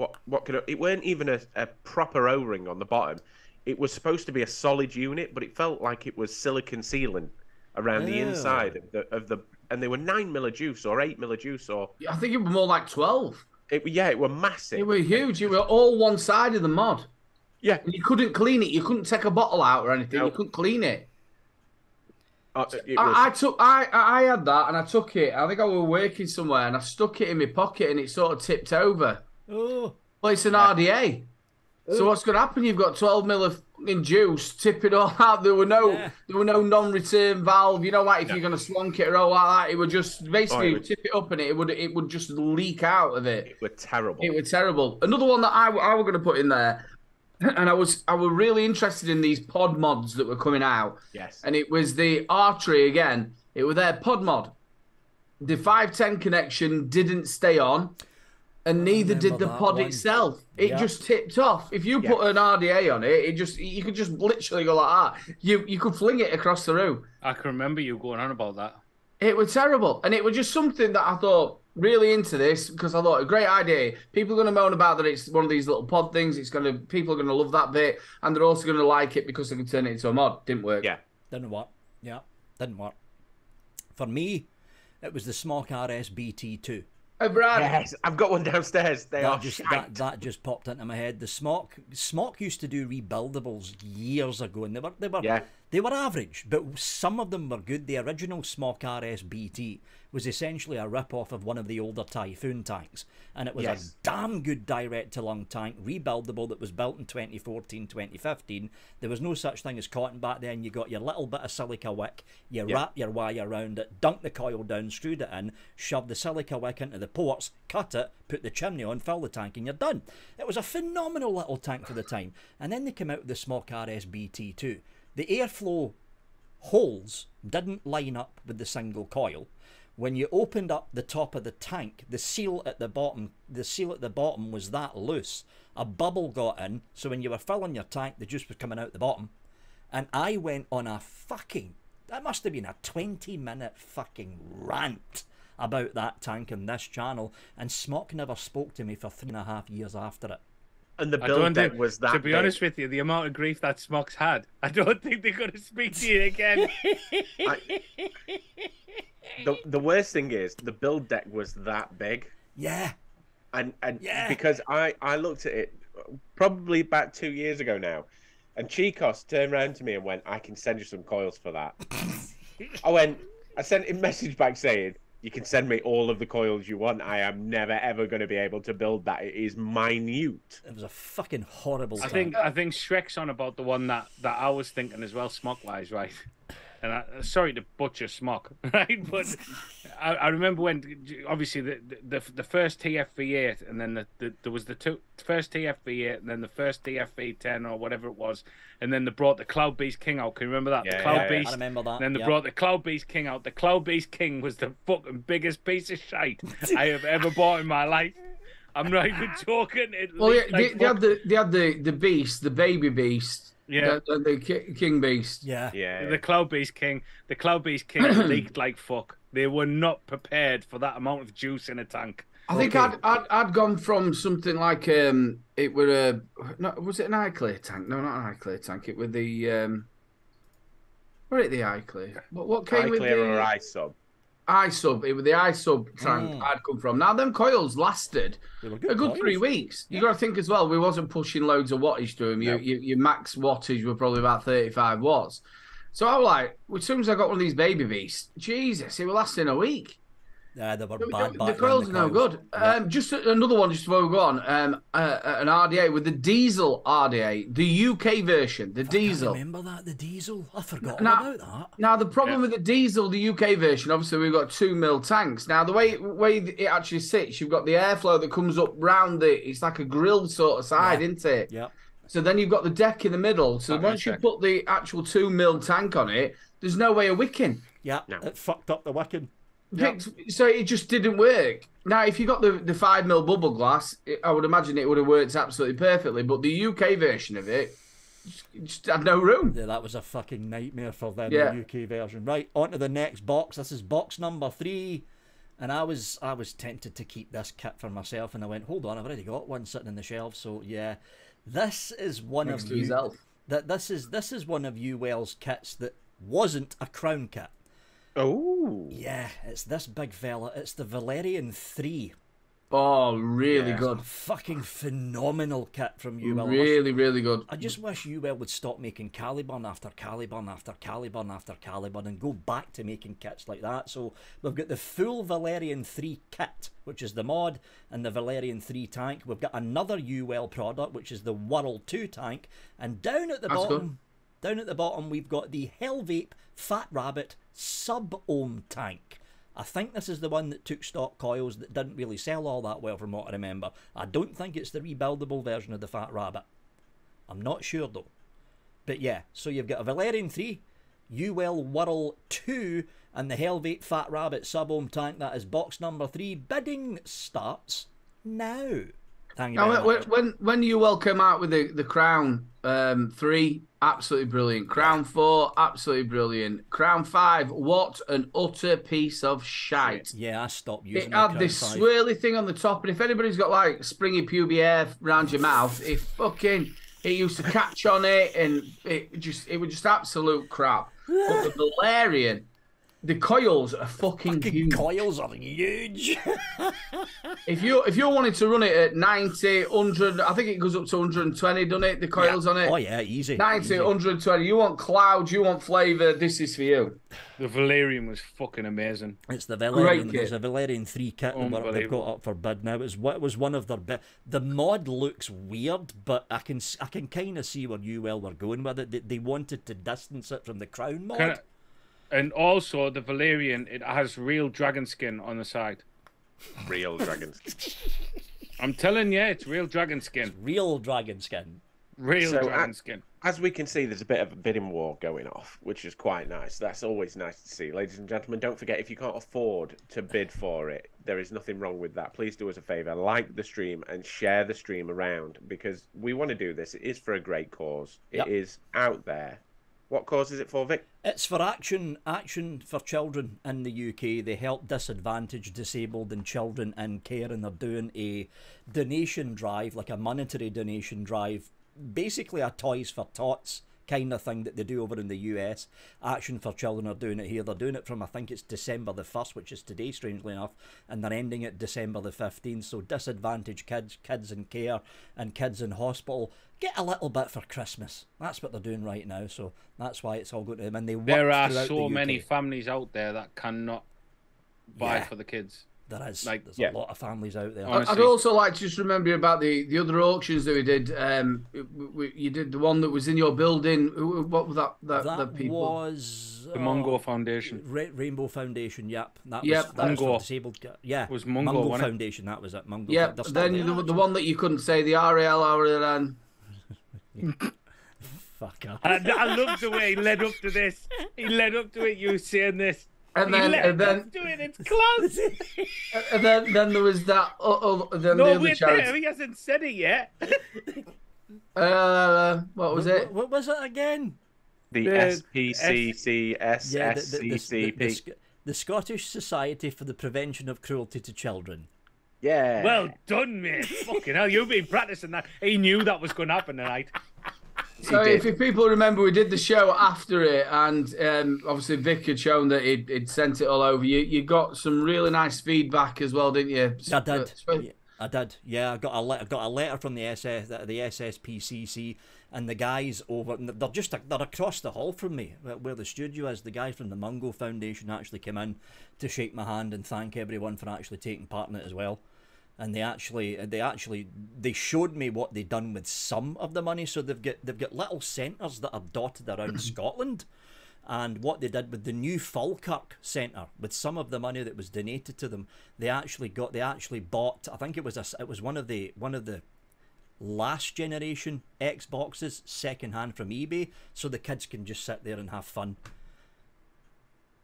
C: it weren't even a proper O-ring on the bottom. It was supposed to be a solid unit, but it felt like it was silicon sealing around the inside of the and they were 9 mil of juice or 8 mil of juice, or
B: I think it was more like 12.
C: It were massive.
B: It were huge. It were all one side of the mod. Yeah, and you couldn't clean it. You couldn't take a bottle out or anything. Nope. You couldn't clean it. I had that and I took it. I think I was working somewhere and I stuck it in my pocket and it sort of tipped over.
A: Oh.
B: Well, it's an RDA. So what's going to happen? You've got 12 mil of fucking juice, tip it all out. There were no non-return valve. You know, like if you're going to slonk it or all like that, it would just basically tip it up and it would just leak out of it.
C: It was terrible.
B: It was terrible. Another one that I was going to put in there, and I was really interested in these pod mods that were coming out.
C: Yes.
B: And it was the Artery again. It was their pod mod. The 510 connection didn't stay on. And neither did the pod itself. It just tipped off. If you put an RDA on it, you could just literally go like that. You could fling it across the room.
D: I can remember you going on about that.
B: It was terrible. And it was just something that I thought really into this because I thought a great idea. People are going to moan about that it's one of these little pod things. People are going to love that bit. And they're also going to like it because they can turn it into a mod. Didn't work.
C: Yeah.
A: Didn't work. Yeah. Didn't work. For me, it was the Smok RS BT2.
B: Oh, Brad.
C: Yes, I've got one downstairs. That
A: just popped into my head. The Smok used to do rebuildables years ago, and they were average, but some of them were good. The original Smok RS BT was essentially a rip-off of one of the older Typhoon tanks, and it was a damn good direct-to-lung tank, rebuildable, that was built in 2014, 2015. There was no such thing as cotton back then. You got your little bit of silica wick, you wrap your wire around it, dunk the coil down, screwed it in, shove the silica wick into the ports, cut it, put the chimney on, fill the tank, and you're done. It was a phenomenal little tank for the time. And then they came out with the Smok RS BT2. The airflow holes didn't line up with the single coil. When you opened up the top of the tank, the seal at the bottom was that loose. A bubble got in, so when you were filling your tank, the juice was coming out the bottom. And I went on that must have been a 20-minute fucking rant about that tank on this channel, and Smok never spoke to me for 3.5 years after it.
C: And the build deck was that.
D: To be honest with you, the amount of grief that Smok's had, I don't think they're going to speak to you again.
C: The worst thing is the build deck was that big.
A: Yeah.
C: And because I looked at it probably about 2 years ago now, and Chicos turned around to me and went, "I can send you some coils for that." I sent him a message back saying, "You can send me all of the coils you want. I am never ever going to be able to build that. It is minute."
A: It was a fucking horrible
D: tank. I think Shrek's on about the one that I was thinking as well, Smok-wise, right? And sorry to butcher Smok, right? But I remember when, obviously, the first TFV8, and then there was the first TFV8, and then the first TFV10 or whatever it was, and then they brought the Cloud Beast King out. Can you remember that?
A: Yeah,
D: the Cloud Beast.
A: I remember that.
D: And then they brought the Cloud Beast King out. The Cloud Beast King was the fucking biggest piece of shite I have ever bought in my life. I'm not even joking.
B: They had the beast, the baby beast.
D: Yeah,
B: the King Beast.
A: Yeah.
D: The Cloud Beast King. The Cloud Beast King leaked like fuck. They were not prepared for that amount of juice in a tank.
B: I think I'd gone from something like it were was it an iClear tank? No, not an iClear tank. It was the where it the iClear? What came with the
C: iClear or iSub?
B: iSub. It was the iSub tank I'd come from. Now them coils lasted a good 3 weeks. You got to think as well. We wasn't pushing loads of wattage to them. Your max wattage were probably about 35 watts. So I was like, as soon as I got one of these baby beasts, Jesus, it will last in a week.
A: Yeah, they were bad.
B: The coils are no good. Yeah. Just another one, just before we go on. An RDA with the diesel RDA, the UK version, the diesel.
A: I remember that, the diesel. I forgot about that.
B: Now the problem with the diesel, the UK version, obviously we've got 2 mil tanks. Now the way it actually sits, you've got the airflow that comes up round it. It's like a grilled sort of side, isn't it?
A: Yeah.
B: So then you've got the deck in the middle. So once you put the actual 2 mil tank on it, there's no way of wicking.
A: Yeah, it fucked up the wicking.
B: Yep. So it just didn't work. Now, if you got the 5 mil bubble glass, I would imagine it would have worked absolutely perfectly. But the UK version of it just had no room.
A: Yeah, that was a fucking nightmare for them. The UK version. Right, on to the next box. This is box number 3, and I was tempted to keep this kit for myself, and I went, hold on, I've already got one sitting in the shelf. So yeah, this is one of you. This is one of you Wells kits that wasn't a crown kit.
C: Oh.
A: Yeah, it's this big fella. It's the Valerian 3.
B: Oh, really good.
A: Fucking phenomenal kit from UL.
B: Really, really good.
A: I just wish UL would stop making Caliburn after Caliburn after Caliburn after Caliburn and go back to making kits like that. So we've got the full Valerian 3 kit, which is the mod, and the Valerian 3 tank. We've got another UL product, which is the Whirl 2 tank. And down at the bottom, we've got the Hellvape Fat Rabbit Sub-Ohm tank. I think this is the one that took stock coils that didn't really sell all that well from what I remember. I don't think it's the rebuildable version of the Fat Rabbit. I'm not sure though. But yeah, so you've got a Valerian 3, UL Whirl 2, and the Hellvape Fat Rabbit Sub-Ohm tank. That is box number 3. Bidding starts now. Thank you very much.
B: When UL came out with the Crown 3, absolutely brilliant. Crown 4, absolutely brilliant. Crown 5, what an utter piece of shite.
A: Yeah, I stopped using
B: it. It had this swirly thing on the top, and if anybody's got like springy pubic hair around your mouth, it used to catch on it, and it was just absolute crap. But the Valerian, the coils are fucking huge.
A: Coils are huge.
B: If you wanted to run it at 90, 100, I think it goes up to 120, doesn't it? The coils on it.
A: Oh yeah, easy.
B: 90,
A: easy.
B: 120. You want cloud, you want flavour. This is for you.
D: The Valerian was fucking amazing.
A: It's the Valerian. There's a Valerian 3 kit that they've got up for bid now. It was one of their the mod looks weird, but I can kind of see where UL were going with it. They wanted to distance it from the Crown mod.
D: And also, the Valerian, it has real dragon skin on the side.
C: Real dragon skin.
D: I'm telling you, it's real dragon skin.
A: Real dragon skin.
D: Real dragon skin.
C: As we can see, there's a bit of a bidding war going off, which is quite nice. That's always nice to see. Ladies and gentlemen, don't forget, if you can't afford to bid for it, there is nothing wrong with that. Please do us a favour, like the stream and share the stream around, because we want to do this. It is for a great cause. It is out there. What cause is it for, Vic?
A: It's for Action for Children in the UK. They help disadvantaged, disabled and children in care, and they're doing a donation drive, like a monetary donation drive, basically a Toys for Tots kind of thing that they do over in the US. Action for Children are doing it here. They're doing it from, I think it's December the 1st, which is today, strangely enough, and they're ending it December the 15th. So disadvantaged kids, kids in care and kids in hospital, get a little bit for Christmas. That's what they're doing right now, so that's why it's all going to them. And
D: there are so many families out there that cannot buy for the kids.
A: There is. There's a lot of families out there.
B: Honestly. I'd also like to just remember you about the other auctions that we did. You did the one that was in your building. What was that?
A: That
B: people?
A: Was
D: the Mungo Foundation.
A: Rainbow Foundation. Yep. That
B: was
A: for disabled. Yeah.
D: It was Mungo
A: Foundation. That was it. Mungo.
B: Yeah. Then the one that you couldn't say, the RL.
A: Fuck up.
D: I love the way he led up to this. He led up to it. You saying this.
B: And then
D: it's close.
B: And then there was that. Then
D: no,
B: the other
D: wait,
B: charity.
D: he hasn't said it yet.
B: What was it?
A: What was it again?
C: The SPCC SSCCP.
A: The Scottish Society for the Prevention of Cruelty to Children.
C: Yeah.
D: Well done, mate. Fucking hell, you've been practicing that. He knew that was going to happen tonight.
B: So if people remember, we did the show after it, and obviously Vic had shown that he'd sent it all over. You got some really nice feedback as well, didn't you?
A: I did. I did. Yeah, I got a letter from the SSPCC, and the guys over. They're across the hall from me, where the studio is. The guys from the Mungo Foundation actually came in to shake my hand and thank everyone for actually taking part in it as well. And they showed me what they'd done with some of the money. So they've got little centres that are dotted around Scotland, and what they did with the new Falkirk Centre, with some of the money that was donated to them, they actually bought. I think it was one of the last generation Xboxes second hand from eBay, so the kids can just sit there and have fun.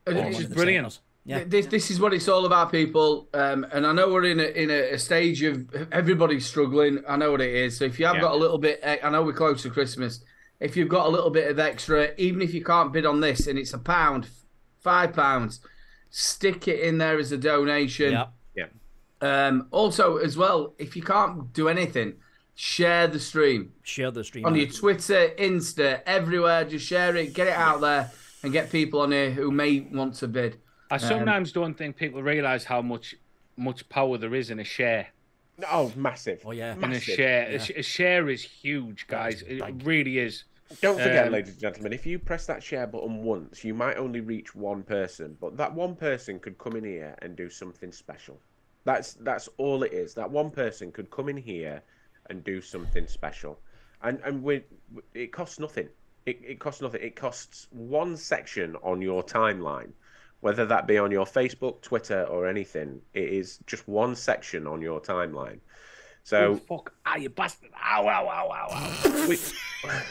D: Which is brilliant.
B: Yeah. This is what it's all about, people. And I know we're in a stage of everybody's struggling. I know what it is. So if you have got a little bit, I know we're close to Christmas. If you've got a little bit of extra, even if you can't bid on this, and it's £1, £5, stick it in there as a donation.
C: Yeah.
B: Also, as well, if you can't do anything, share the stream.
A: Share the stream
B: on your Twitter, Insta, everywhere. Just share it, get it out there, and get people on here who may want to bid.
D: I sometimes don't think people realise how much power there is in a share.
C: Oh, massive.
A: Oh yeah.
D: And a
C: Massive.
D: share.
A: Yeah.
D: A share is huge, guys. It really is.
C: Don't forget, ladies and gentlemen, if you press that share button once, you might only reach one person, but that one person could come in here and do something special. That's all it is. That one person could come in here and do something special, and it costs nothing. It costs nothing. It costs one section on your timeline, whether that be on your Facebook, Twitter, or anything. It is just one section on your timeline. So,
D: oh, fuck! Ah, you bastard! Ow! Ow! Ow! Ow! Ow!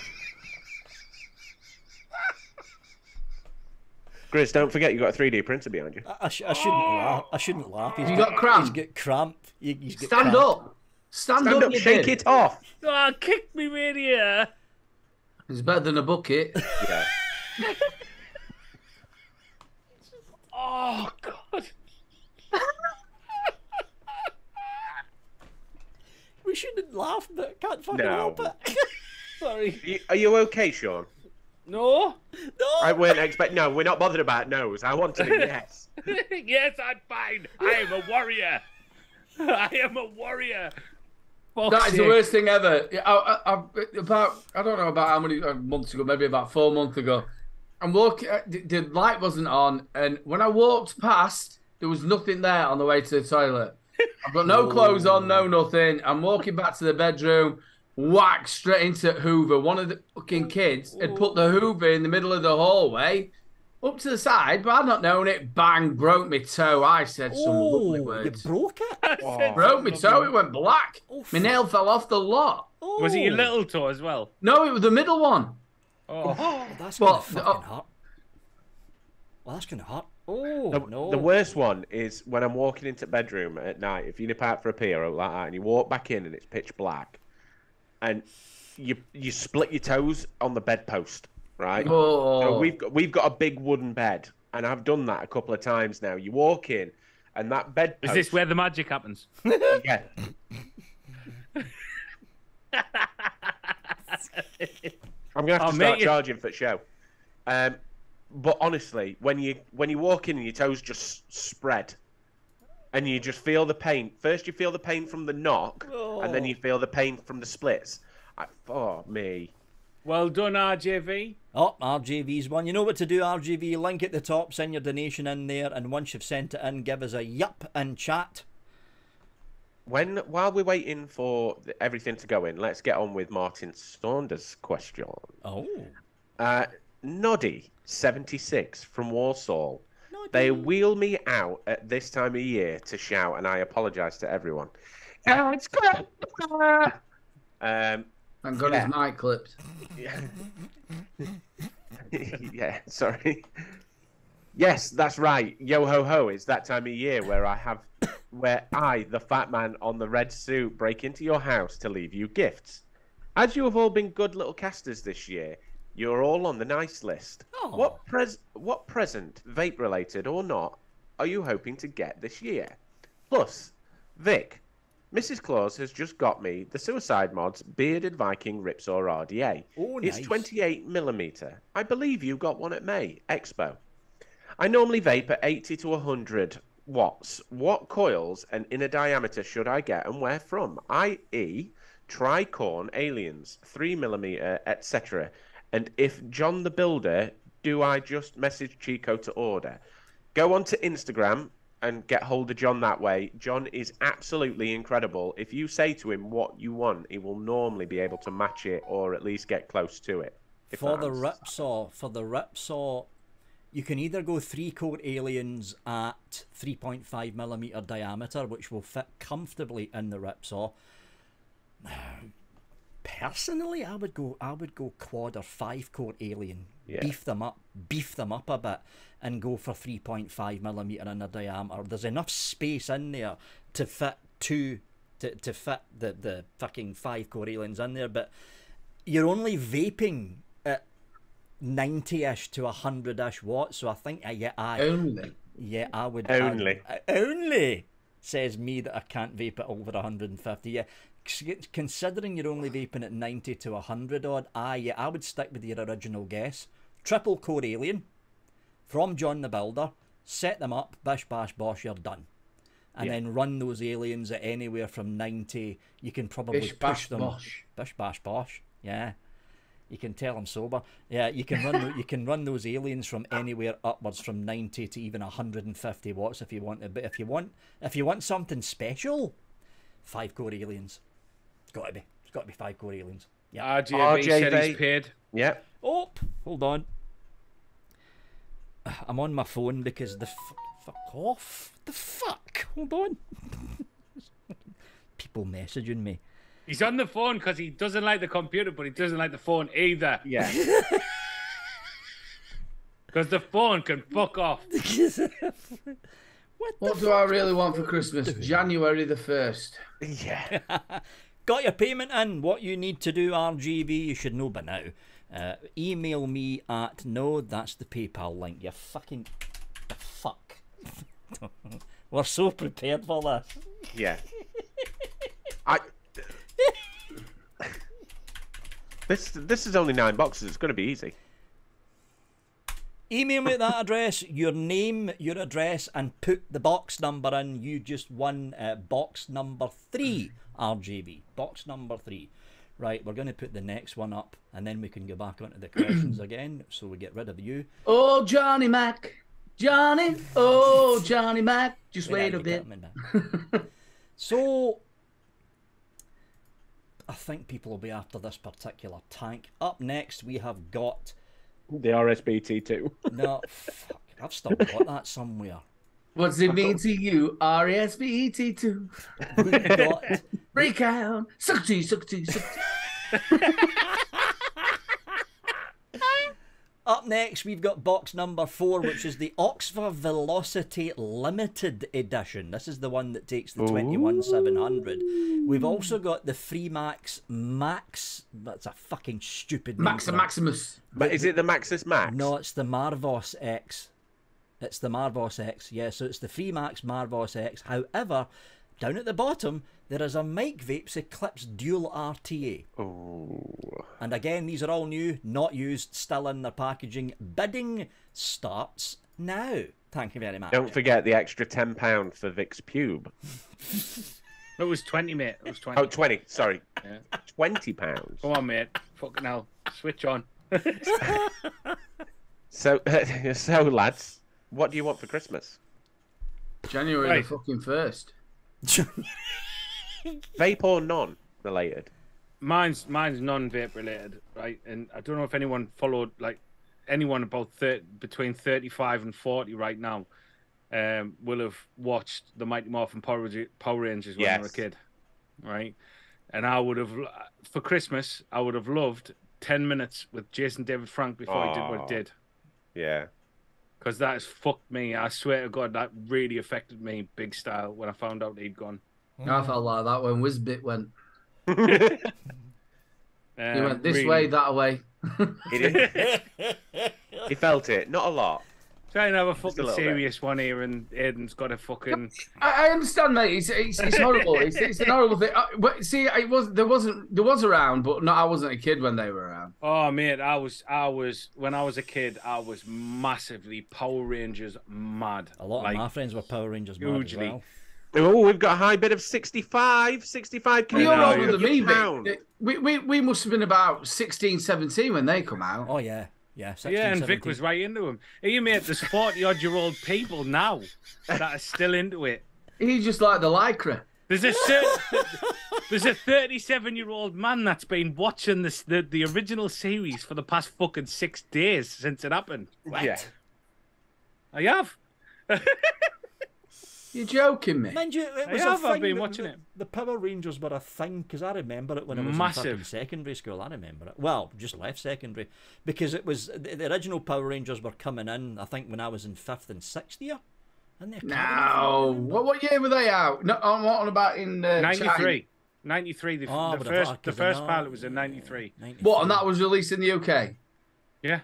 C: Grizz, don't forget you got a 3D printer behind you.
A: I shouldn't laugh. I shouldn't laugh.
B: You got cramp?
A: He's got cramp. He's got
B: Stand
A: cramp.
B: up. Stand up,
C: Shake it off.
D: Oh, kick me right here.
B: It's better than a bucket.
C: Yeah.
D: Oh, God.
A: We shouldn't laugh, but can't fucking help it.
D: Sorry.
C: Are you okay, Sean?
D: No.
A: No.
C: I weren't expecting. No, we're not bothered about no's. I wanted a yes.
D: Yes, I'm fine. I am a warrior. I am a warrior.
B: That is the worst thing ever. I don't know about how many months ago, maybe about 4 months ago. I'm walking. The light wasn't on, and when I walked past, there was nothing there on the way to the toilet. I've got no clothes on, no nothing. I'm walking back to the bedroom. Whack straight into Hoover. One of the fucking kids had put the Hoover in the middle of the hallway, up to the side, but I'd not known it. Bang, broke my toe. I said some lovely words.
A: You broke it?
B: Broke my toe. It went black.
A: Oh,
B: My nail fell off the lot.
A: Oh.
D: Was it your little toe as well?
B: No, it was the middle one.
D: Oh.
A: That's
B: Well,
A: gonna fucking hurt. Well, that's gonna hurt. Oh no.
C: The worst one is when I'm walking into the bedroom at night. If you nip out for a pee or like that, and you walk back in and it's pitch black, and you split your toes on the bedpost, right?
B: Oh.
C: So we've got a big wooden bed, and I've done that a couple of times now. You walk in, and that bedpost.
D: Is this where the magic happens?
C: Yeah. I'm gonna have to start charging for the show. But honestly, when you walk in and your toes just spread, and you just feel the pain. First, you feel the pain from the knock, and then you feel the pain from the splits. Oh me.
D: Well done, RJV.
A: Oh, RJV's one. You know what to do, RJV. Link at the top. Send your donation in there, and once you've sent it in, give us a yup and chat.
C: While we're waiting for everything to go in, let's get on with Martin Saunders' question.
A: Oh.
C: Noddy76 from Warsaw. They wheel me out at this time of year to shout, and I apologise to everyone. Oh, it's good.
B: Thank God his mic clipped.
C: Yeah, sorry. Yes, that's right. Yo ho ho! It's that time of year where I, the fat man on the red suit, break into your house to leave you gifts. As you have all been good little casters this year, you're all on the nice list.
A: Oh.
C: What present, vape related or not, are you hoping to get this year? Plus, Vic, Mrs. Claus has just got me the Suicide Mods Bearded Viking Ripsaw RDA.
A: Oh,
C: It's
A: nice.
C: 28mm. I believe you got one at May Expo. I normally vape at 80 to 100 watts. What coils and inner diameter should I get and where from? I.e. Tricorn Aliens, 3mm, etc. And if John the Builder, do I just message Chico to order? Go on to Instagram and get hold of John that way. John is absolutely incredible. If you say to him what you want, he will normally be able to match it or at least get close to it.
A: For the Ripsaw, you can either go 3-coat Aliens at 3.5mm diameter, which will fit comfortably in the Ripsaw. Personally, I would go quad or 5-coat Alien.
C: Yeah.
A: Beef them up a bit, and go for 3.5mm in a diameter. There's enough space in there to fit to fit the fucking 5-coat Aliens in there, but you're only vaping at 90-ish to 100-ish watts, so I think only says me that I can't vape at over 150. Yeah, considering you're only vaping at 90 to 100 odd, I would stick with your original guess. Triple core Alien from John the Builder. Set them up, bish bash bosh, you're done. and then run those aliens at anywhere from 90. You can probably
B: Bish,
A: push
B: bash,
A: them.
B: bosh.
A: Bish bash bosh. Yeah. You can tell I'm sober. Yeah, you can run you can run those aliens from anywhere upwards from 90 to even 150 watts if you want to. But if you want something special, 5-core aliens. It's got to be 5-core aliens. Yeah.
D: RJ said he's paid.
C: Yep.
A: Oh, hold on. I'm on my phone because the fuck off. The fuck? Hold on. People messaging me.
D: He's on the phone because he doesn't like the computer, but he doesn't like the phone either.
C: Yeah.
A: Because
D: the phone can fuck off.
B: What do I really want for Christmas? January the 1st.
C: Yeah.
A: Got your payment in. What you need to do, RGB, you should know by now. Email me at... No, that's the PayPal link. You fucking... The fuck. We're so prepared for this.
C: Yeah. This is only 9 boxes. It's going to be easy.
A: Email me at that address, your name, your address, and put the box number in. You just won box number 3, RGB. Box number 3. Right, we're going to put the next one up, and then we can go back onto the questions again, so we get rid of you.
B: Oh, Johnny Mac. Johnny. Oh, Johnny Mac. Just wait a bit.
A: So... I think people will be after this particular tank. Up next, we have got...
C: The RSBT2.
A: No, fuck. I've still got that somewhere.
B: What's it mean to you, RSBT2?
A: We've got...
B: Break out. Suck tea, suck tea, suck tea.
A: Up next, we've got box number 4, which is the Oxford Velocity Limited Edition. This is the one that takes the 21700. We've also got the Freemax Max. That's a fucking stupid name.
B: Maximus.
C: But is it the Maxis Max?
A: No, it's the Marvos X. It's the Marvos X. Yeah, so it's the Freemax Marvos X. However, down at the bottom, there is a Mike Vapes Eclipse Dual RTA.
C: Oh.
A: And again, these are all new, not used, still in their packaging. Bidding starts now. Thank you very much.
C: Don't forget the extra £10 for Vic's pube.
D: It was 20, mate. It was 20.
C: Oh, 20. Sorry.
D: Yeah.
C: £20.
D: Come on, mate. Fucking hell. Switch on.
C: So, lads, what do you want for Christmas?
B: January the fucking 1st.
C: Vape or non-related?
D: Mine's non-vape related, right? And I don't know if anyone followed, like, anyone about between 35 and 40 right now will have watched the Mighty Morphin Power Rangers when they were a kid, right? And I would have, for Christmas, I would have loved 10 minutes with Jason David Frank before he did what he did.
C: Yeah.
D: Because that has fucked me. I swear to God, that really affected me big style when I found out he'd gone.
B: I felt like that when Whizbit went. He went this
D: really
B: way, that way.
C: He did. He felt it. Not a lot.
D: Trying to have a fucking serious one here, and Aiden's got a fucking.
B: I understand, mate. It's horrible. It's an horrible thing. But see, there was around, but no, I wasn't a kid when they were around.
D: Oh mate, I was when I was a kid, I was massively Power Rangers mad.
A: A lot of my friends were Power Rangers mad as well.
C: Oh, we've got a high bid of 65. 65.
B: You're older than me, Vic. We must have been about 16, 17 when they come out.
A: Oh yeah. Yeah, 16,
D: yeah, and
A: 17.
D: Vic was right into him. Here, mate, there's 40-odd-year-old people now that are still into it.
B: He's just like the Lycra.
D: There's a 37-year-old man that's been watching the original series for the past fucking 6 days since it happened.
A: What?
C: Yeah.
D: I have.
B: You're joking me.
A: Mind you, it was
D: I've been watching it.
A: The Power Rangers were a thing, because I remember it when I was in fucking secondary school. I remember it. Well, just left secondary. Because it was, the original Power Rangers were coming in, I think, when I was in 5th and 6th year.
B: No. What year were they out? No, I'm on about in...
D: 93. 93. The first pilot was in 93.
B: What, and that was released in the UK?
D: Yeah.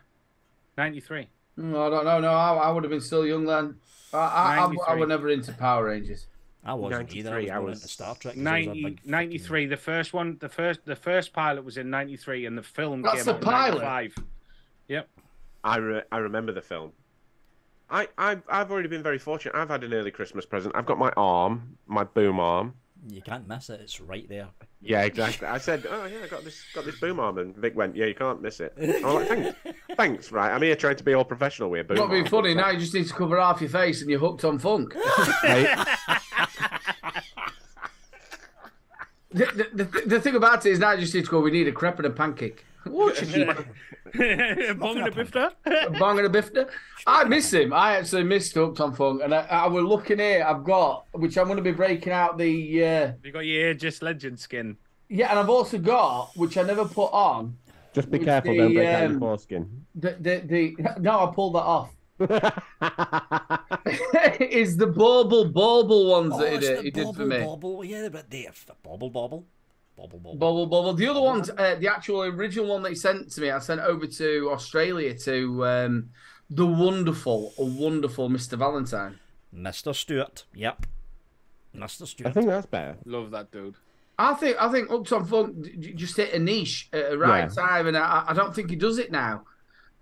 D: 93.
B: I don't know. No, I would have been still young then. I was never into Power Rangers.
A: I wasn't either. I was into Star Trek.
D: 93. The first one, the first pilot was in 93, and the film
B: That's
D: came
B: the
D: out in
B: pilot.
D: 95. Yep.
C: I remember the film. I've already been very fortunate. I've had an early Christmas present. I've got my arm, my boom arm.
A: You can't miss it. It's right there.
C: Yeah, exactly. I said, oh yeah, I got this boom arm, and Vic went, yeah, you can't miss it. I'm like, thanks, right? I'm here trying to be all professional with a boom arm.
B: Not being funny, now you just need to cover half your face and you're hooked on funk. The thing about it is now you just need to go, we need a crepe and a pancake. What?
D: Bong and a bifter?
B: Bong and a bifter. I miss him. I actually missed Hooked on Funk. And I was looking here, I've got, which I'm going to be breaking out the...
D: You got your Aegis Legend skin.
B: Yeah, and I've also got, which I never put on...
C: Just be careful, don't break out your foreskin.
B: No, I pulled that off. Is the bauble ones that he did for me.
A: Bauble, yeah, but they have bauble.
B: Bubble. The other one's the actual original one that he sent to me. I sent over to Australia to the wonderful Mr. Valentine.
A: Mr. Stewart. Yep. Mr. Stewart.
C: I think that's better.
D: Love that dude.
B: I think Hooked on Funk just hit a niche at the right time, and I don't think he does it now.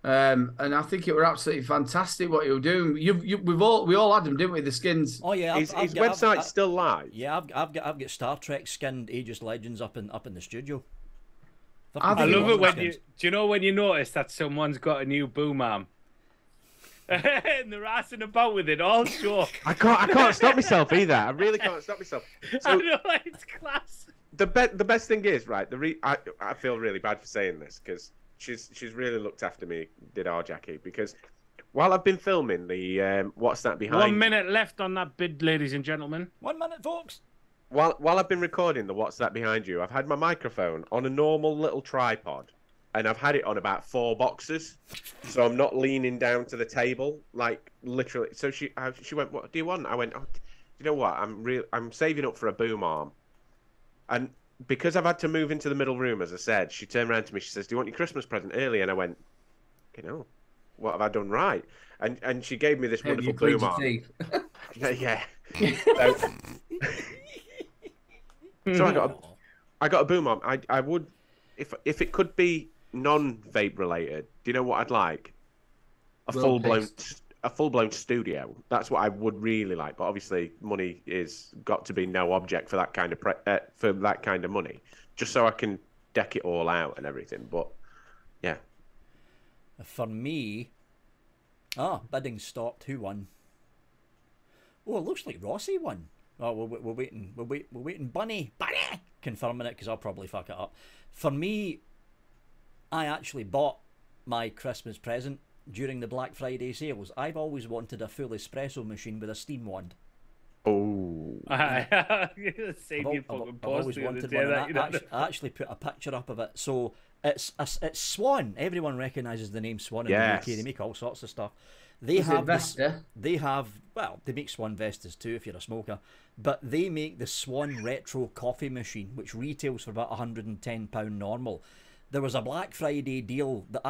B: And I think it were absolutely fantastic what you were doing. We all had them, didn't we? The skins.
A: Oh yeah,
C: his website's still live.
A: Yeah, I've got Star Trek skinned Aegis Legends up in the studio.
D: I love it when you. Do you know when you notice that someone's got a new boom arm? And they're assing about with it all show.
C: I can't stop myself either. I really can't stop myself. So,
D: I know, it's class.
C: The best thing is, right, I feel really bad for saying this because she's really looked after me, did our Jackie, because while I've been filming the What's That Behind...
D: 1 minute left on that bid, ladies and gentlemen.
A: 1 minute, folks.
C: While I've been recording the What's That Behind You, I've had my microphone on a normal little tripod, and I've had it on about 4 boxes, so I'm not leaning down to the table, like literally. So she went, "What do you want?" I went, "Oh, you know what? I'm saving up for a boom arm," and because I've had to move into the middle room, as I said, she turned around to me. She says, "Do you want your Christmas present early?" And I went, "You know, what have I done right?" And she gave me this wonderful boom arm. Yeah. So I got a boom arm. I would, if it could be non-vape related. Do you know what I'd like? A full blown studio. That's what I would really like. But obviously, money is got to be no object for that kind of money. Just so I can deck it all out and everything. But yeah.
A: For me, bidding stopped. Who won? Oh, it looks like Rossi won. Oh, we're waiting. Bunny, confirming it because I'll probably fuck it up. For me, I actually bought my Christmas present during the Black Friday sales. I've always wanted a full espresso machine with a steam wand.
C: Oh,
A: I've always wanted one. I actually put a picture up of it. So it's Swan. Everyone recognises the name Swan in the UK. They make all sorts of stuff. They make Swan Vestas too if you're a smoker, but they make the Swan Retro coffee machine, which retails for about £110 normal. There was a Black Friday deal that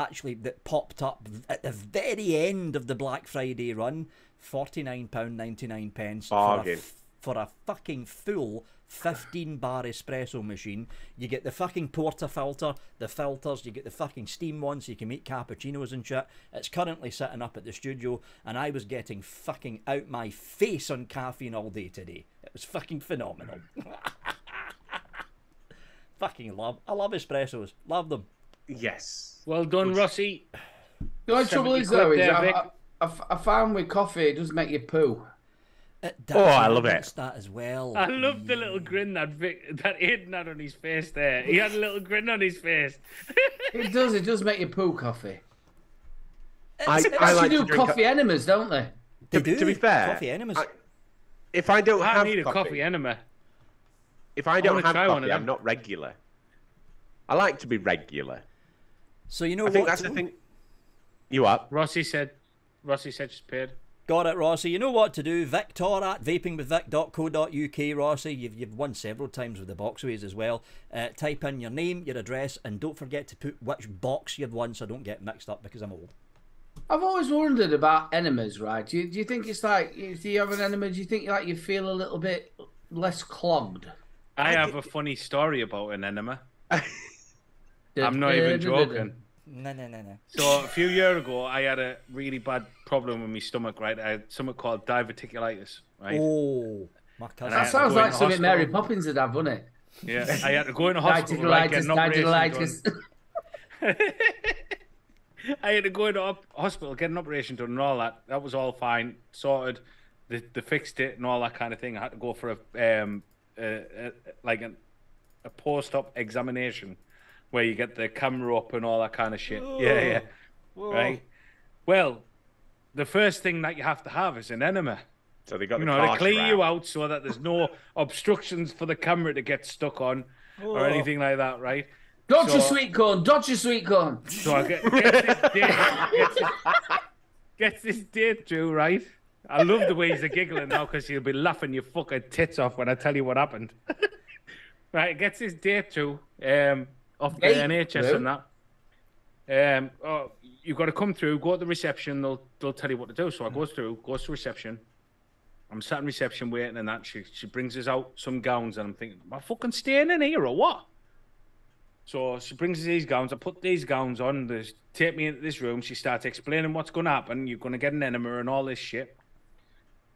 A: popped up at the very end of the Black Friday run, £49.99 for a fucking full 15-bar espresso machine. You get the fucking portafilter, the filters, you get the fucking steam one so you can make cappuccinos and shit. It's currently sitting up at the studio, and I was getting fucking out my face on caffeine all day today. It was fucking phenomenal. Fucking I love espressos. Love them.
C: Yes.
D: Well done, Rossi.
B: The only trouble is, though, I found with coffee, it does make you poo.
A: It does.
C: Oh, I love it.
A: That as well.
D: I love the little grin that Aiden had on his face there. He had a little grin on his face.
B: It does make you poo, coffee.
C: I like
B: to do coffee enemas, don't they?
A: They do.
C: To be fair,
A: coffee enemas.
C: If I don't have
D: need a coffee enema.
C: If I don't have coffee, I'm not regular. I like to be regular.
A: So you know
C: I think that's the thing. You up?
D: Rossi said she's paid.
A: Got it, Rossi. You know what to do. Victor at vapingwithvic.co.uk, Rossi. You've won several times with the boxways as well. Type in your name, your address, and don't forget to put which box you've won so I don't get mixed up because I'm old.
B: I've always wondered about enemas, right? Do you think it's like, if you have an enema, do you think you feel a little bit less clogged?
D: I have a funny story about an enema. I'm not even joking.
A: No.
D: So a few years ago, I had a really bad problem with my stomach, right? I had something called diverticulitis, right?
A: Oh, my cousin.
B: That sounds like something Mary Poppins would have, wouldn't it?
D: Yeah, I had to go into hospital, right, get an operation done. I had to go into hospital, get an operation done and all that. That was all fine, sorted. They fixed it and all that kind of thing. I had to go for a post-op examination where you get the camera up and all that kind of shit.
A: Whoa.
D: Yeah.
A: Whoa.
D: Right? Well, the first thing that you have to have is an enema.
C: So they got
D: to clear you out so that there's no obstructions for the camera to get stuck on or anything like that, right?
B: Dodge your sweet corn. Dodge your sweet corn.
D: So I get this date through, right? I love the way he's giggling now because he'll be laughing your fucking tits off when I tell you what happened. Right, gets his date through off the NHS and that. You've got to come through, go to the reception, they'll tell you what to do. So I goes to reception. I'm sat in reception waiting and that. She brings us out some gowns and I'm thinking, am I fucking staying in here or what? So she brings us these gowns. I put these gowns on. They take me into this room. She starts explaining what's going to happen. You're going to get an enema and all this shit.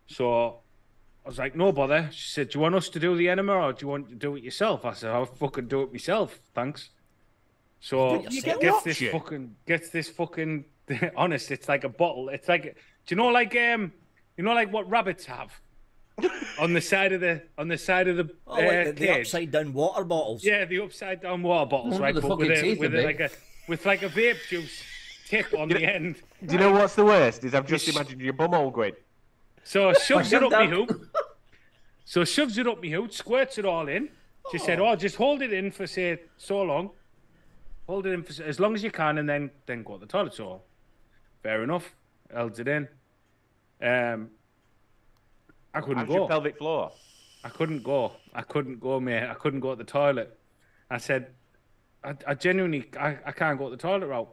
D: So I was like, no bother. She said, do you want us to do the enema or do you want to do it yourself? I said, I'll fucking do it myself. Thanks. So gets this fucking honest, it's like a bottle. It's like, do you know like what rabbits have? on the side of the
A: like the upside down water bottles.
D: Yeah, the upside down water bottles, right? But with like a vape juice tip on the end.
C: Do you know what's the worst? Is I've just imagined your bumhole going.
D: So shoves it up me hoop. Squirts it all in. She said, "Oh, just hold it in for say so long. Hold it in for as long as you can, and then go to the toilet." So fair enough. Held it in. I couldn't go.
C: Your pelvic floor.
D: I couldn't go, mate. I couldn't go to the toilet. I said, I genuinely, I can't go to the toilet route.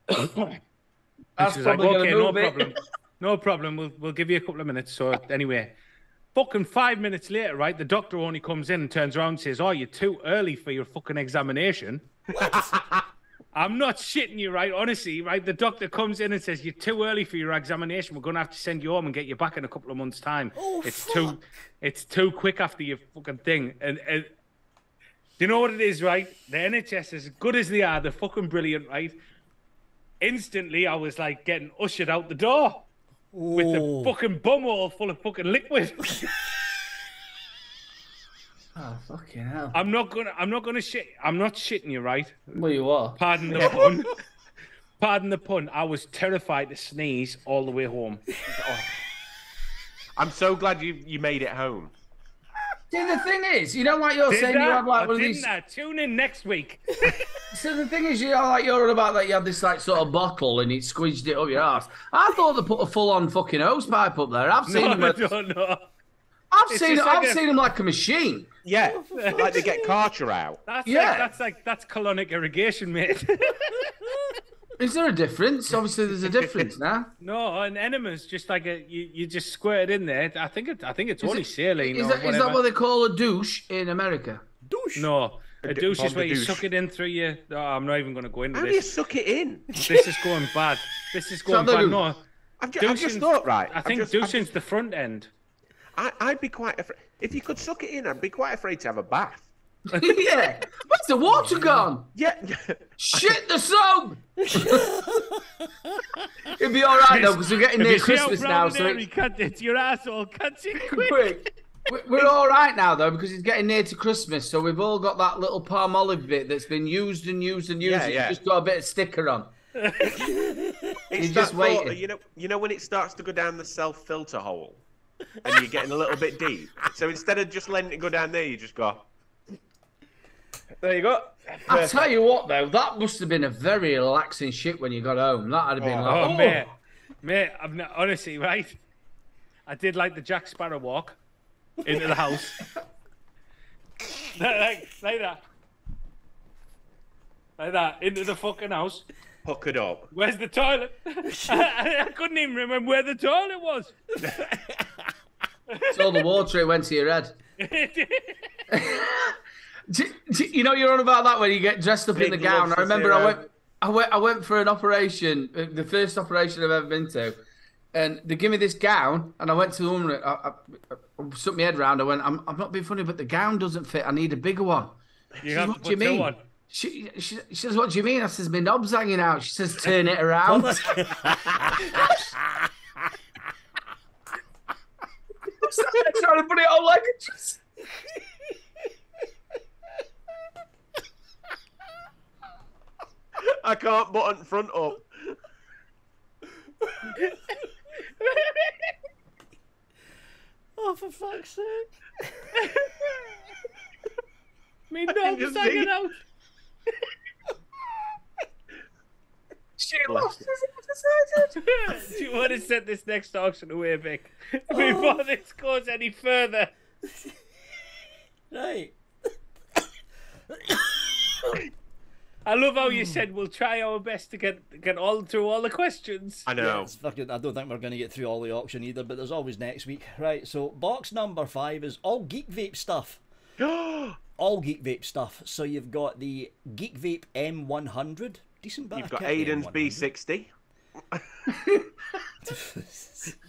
B: That's probably
D: like, okay,
B: no problem.
D: No problem. We'll give you a couple of minutes. So anyway, fucking 5 minutes later, right? The doctor only comes in and turns around and says, "Oh, you're too early for your fucking examination." I'm not shitting you, right? Honestly, right? The doctor comes in and says, "You're too early for your examination. We're going to have to send you home and get you back in a couple of months' time. It's too quick after your fucking thing." And do you know what it is, right? The NHS, as good as they are, they're fucking brilliant, right? Instantly, I was like getting ushered out the door with the fucking bumhole full of fucking liquid.
B: Oh, fucking hell.
D: I'm not gonna shit. I'm not shitting you, right?
B: Well, you are.
D: Pardon the pun. Pardon the pun. I was terrified to sneeze all the way home.
C: Oh. I'm so glad you made it home.
B: See, the thing is, you know, like you're saying, you had like one of these.
D: Tune in next week.
B: So the thing is, you know, like you're on about that you had this like sort of bottle and it squeezed it up your ass. I thought they put a full-on fucking hose pipe up there. I've seen them. I've seen them like a machine.
C: Yeah, like they get Karcher out.
D: That's colonic irrigation, mate.
B: Is there a difference? Obviously, there's a difference now.
D: No, an enemas just like you just squirt it in there. I think it's only saline.
B: Is that what they call a douche in America?
A: Douche?
D: No, a douche is where you suck it in through your. Oh, I'm not even going to go into this.
C: How do you suck it in?
D: This is going bad. This is going bad. No,
C: I've just thought right.
D: I think douching's the front end.
C: I'd be quite afraid. If you could suck it in, I'd be quite afraid to have a bath.
B: Yeah. Where's the water gone?
C: Yeah.
B: Shit the soap! It'd be all right, though, because we're getting near Christmas now. So
D: it's your asshole. Cut it quick.
B: We're all right now, though, because it's getting near to Christmas. So we've all got that little palm olive bit that's been used and used and used. Yeah. It's just got a bit of sticker on.
C: It's just waiting. You know when it starts to go down the self-filter hole? And you're getting a little bit deep. So instead of just letting it go down there, you just go. There you go.
B: I'll tell you what, though, that must have been a very relaxing shit when you got home. That'd have been like,
D: mate, I'm not, honestly, right? I did like the Jack Sparrow walk into the house. like that, into the fucking house.
C: Puckered up.
D: Where's the toilet? I couldn't even remember where the toilet was.
B: It's all the water, it went to your head. You know, you're on about that when you get dressed up in the gown. I remember I went for an operation, the first operation I've ever been to, and they give me this gown, and I went to the woman. I stuck my head round. I went, I'm not being funny, but the gown doesn't fit. I need a bigger one. She says, what do you mean? She says, what do you mean? I says, my knob's hanging out. She says, turn it around. I'm trying to put it on like a just.
C: I can't button front up.
A: Oh, for fuck's sake.
D: Me knob's hanging out.
B: She lost his episode.
D: Do you want to send this next auction away, Vic? Before this goes any further.
A: Right.
D: I love how you said we'll try our best to get all through all the questions.
C: I know.
A: Yeah, it's fucking, I don't think we're going to get through all the auction either, but there's always next week. Right, so box number 5 is all Geek Vape stuff. All Geek Vape stuff. So you've got the Geek Vape M100. Decent bit.
C: You've got Aiden's B60.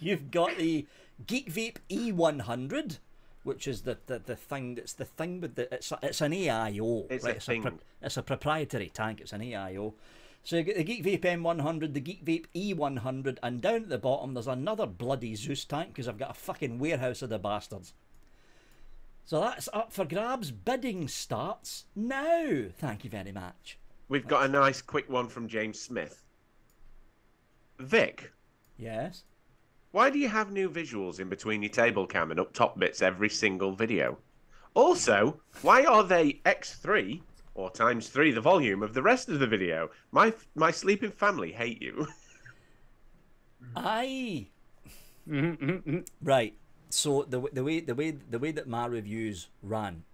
A: You've got the Geek Vape E100, which is the thing that's the thing with the it's an AIO.
C: It's
A: right?
C: a thing.
A: It's a proprietary tank. It's an AIO. So you get the Geek Vape M100, the Geek Vape E100, and down at the bottom there's another bloody Zeus tank because I've got a fucking warehouse of the bastards. So that's up for grabs. Bidding starts now. Thank you very much.
C: We've got a nice quick one from James Smith. Vic,
A: Yes.
C: why do you have new visuals in between your table cam and up top bits every single video? Also, why are they X3 or ×3 the volume of the rest of the video? My sleeping family hate you.
A: Aye. Right. So the way that my reviews runs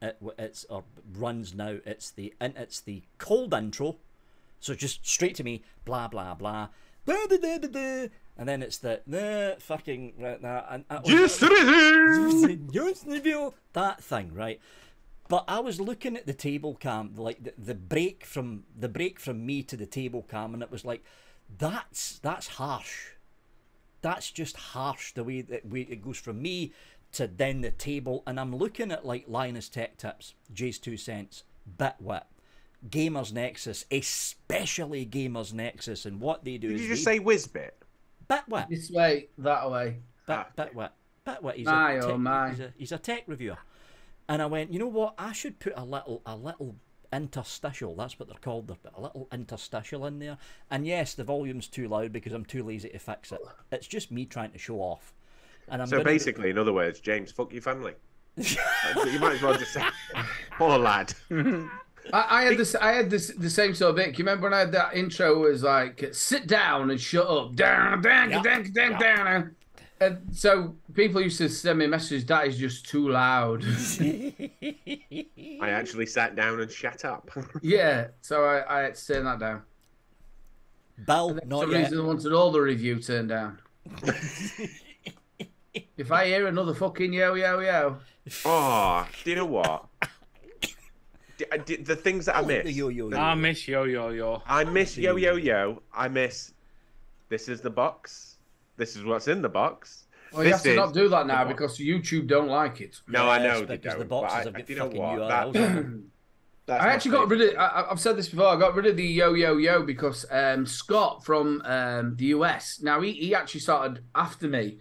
A: now, it's the cold intro, so just straight to me, blah blah blah, blah, blah, blah, blah, blah. And then it's the fucking
C: Just
A: review that thing, right? But I was looking at the table cam, like the break from me to the table cam, and it was like, that's harsh. That's just harsh, the way that it goes from me to then the table. And I'm looking at like Linus Tech Tips, Jay's 2 cents, Bitwit, Gamers Nexus, especially Gamers Nexus, and what they do is...
C: Did you just say Whizbit?
A: Bitwit.
B: This way, that way.
A: Bitwit. Bitwit. He's a tech reviewer. And I went, you know what? I should put a little interstitial, that's what they're called, a little interstitial in there. And yes, the volume's too loud because I'm too lazy to fix it. It's just me trying to show off. And
C: So basically, in other words, James, fuck your family. You might as well just say, poor lad.
B: I had the same sort of bit. You remember when I had that intro was like, sit down and shut up. Down. And so people used to send me a message, that is just too loud.
C: I actually sat down and shut up.
B: Yeah, so I had to turn that down.
A: Bill,
B: For
A: not
B: some
A: yet.
B: reason I wanted all the review turned down. If I hear another fucking yo.
C: Oh, do you know what? The things that I miss.
D: I miss yo.
C: I miss yo. I miss. This is the box. This is what's in the box.
B: Well, you have to not do that now because YouTube don't like it.
C: No, I know they
A: because
C: don't.
A: the boxes
C: But
A: have
C: you
A: got
C: know
A: fucking
C: what?
A: URLs.
C: That's
B: I
C: my
B: actually got
C: favourite.
B: rid of. I've said this before. I got rid of the yo because Scott from the US. Now he actually started after me,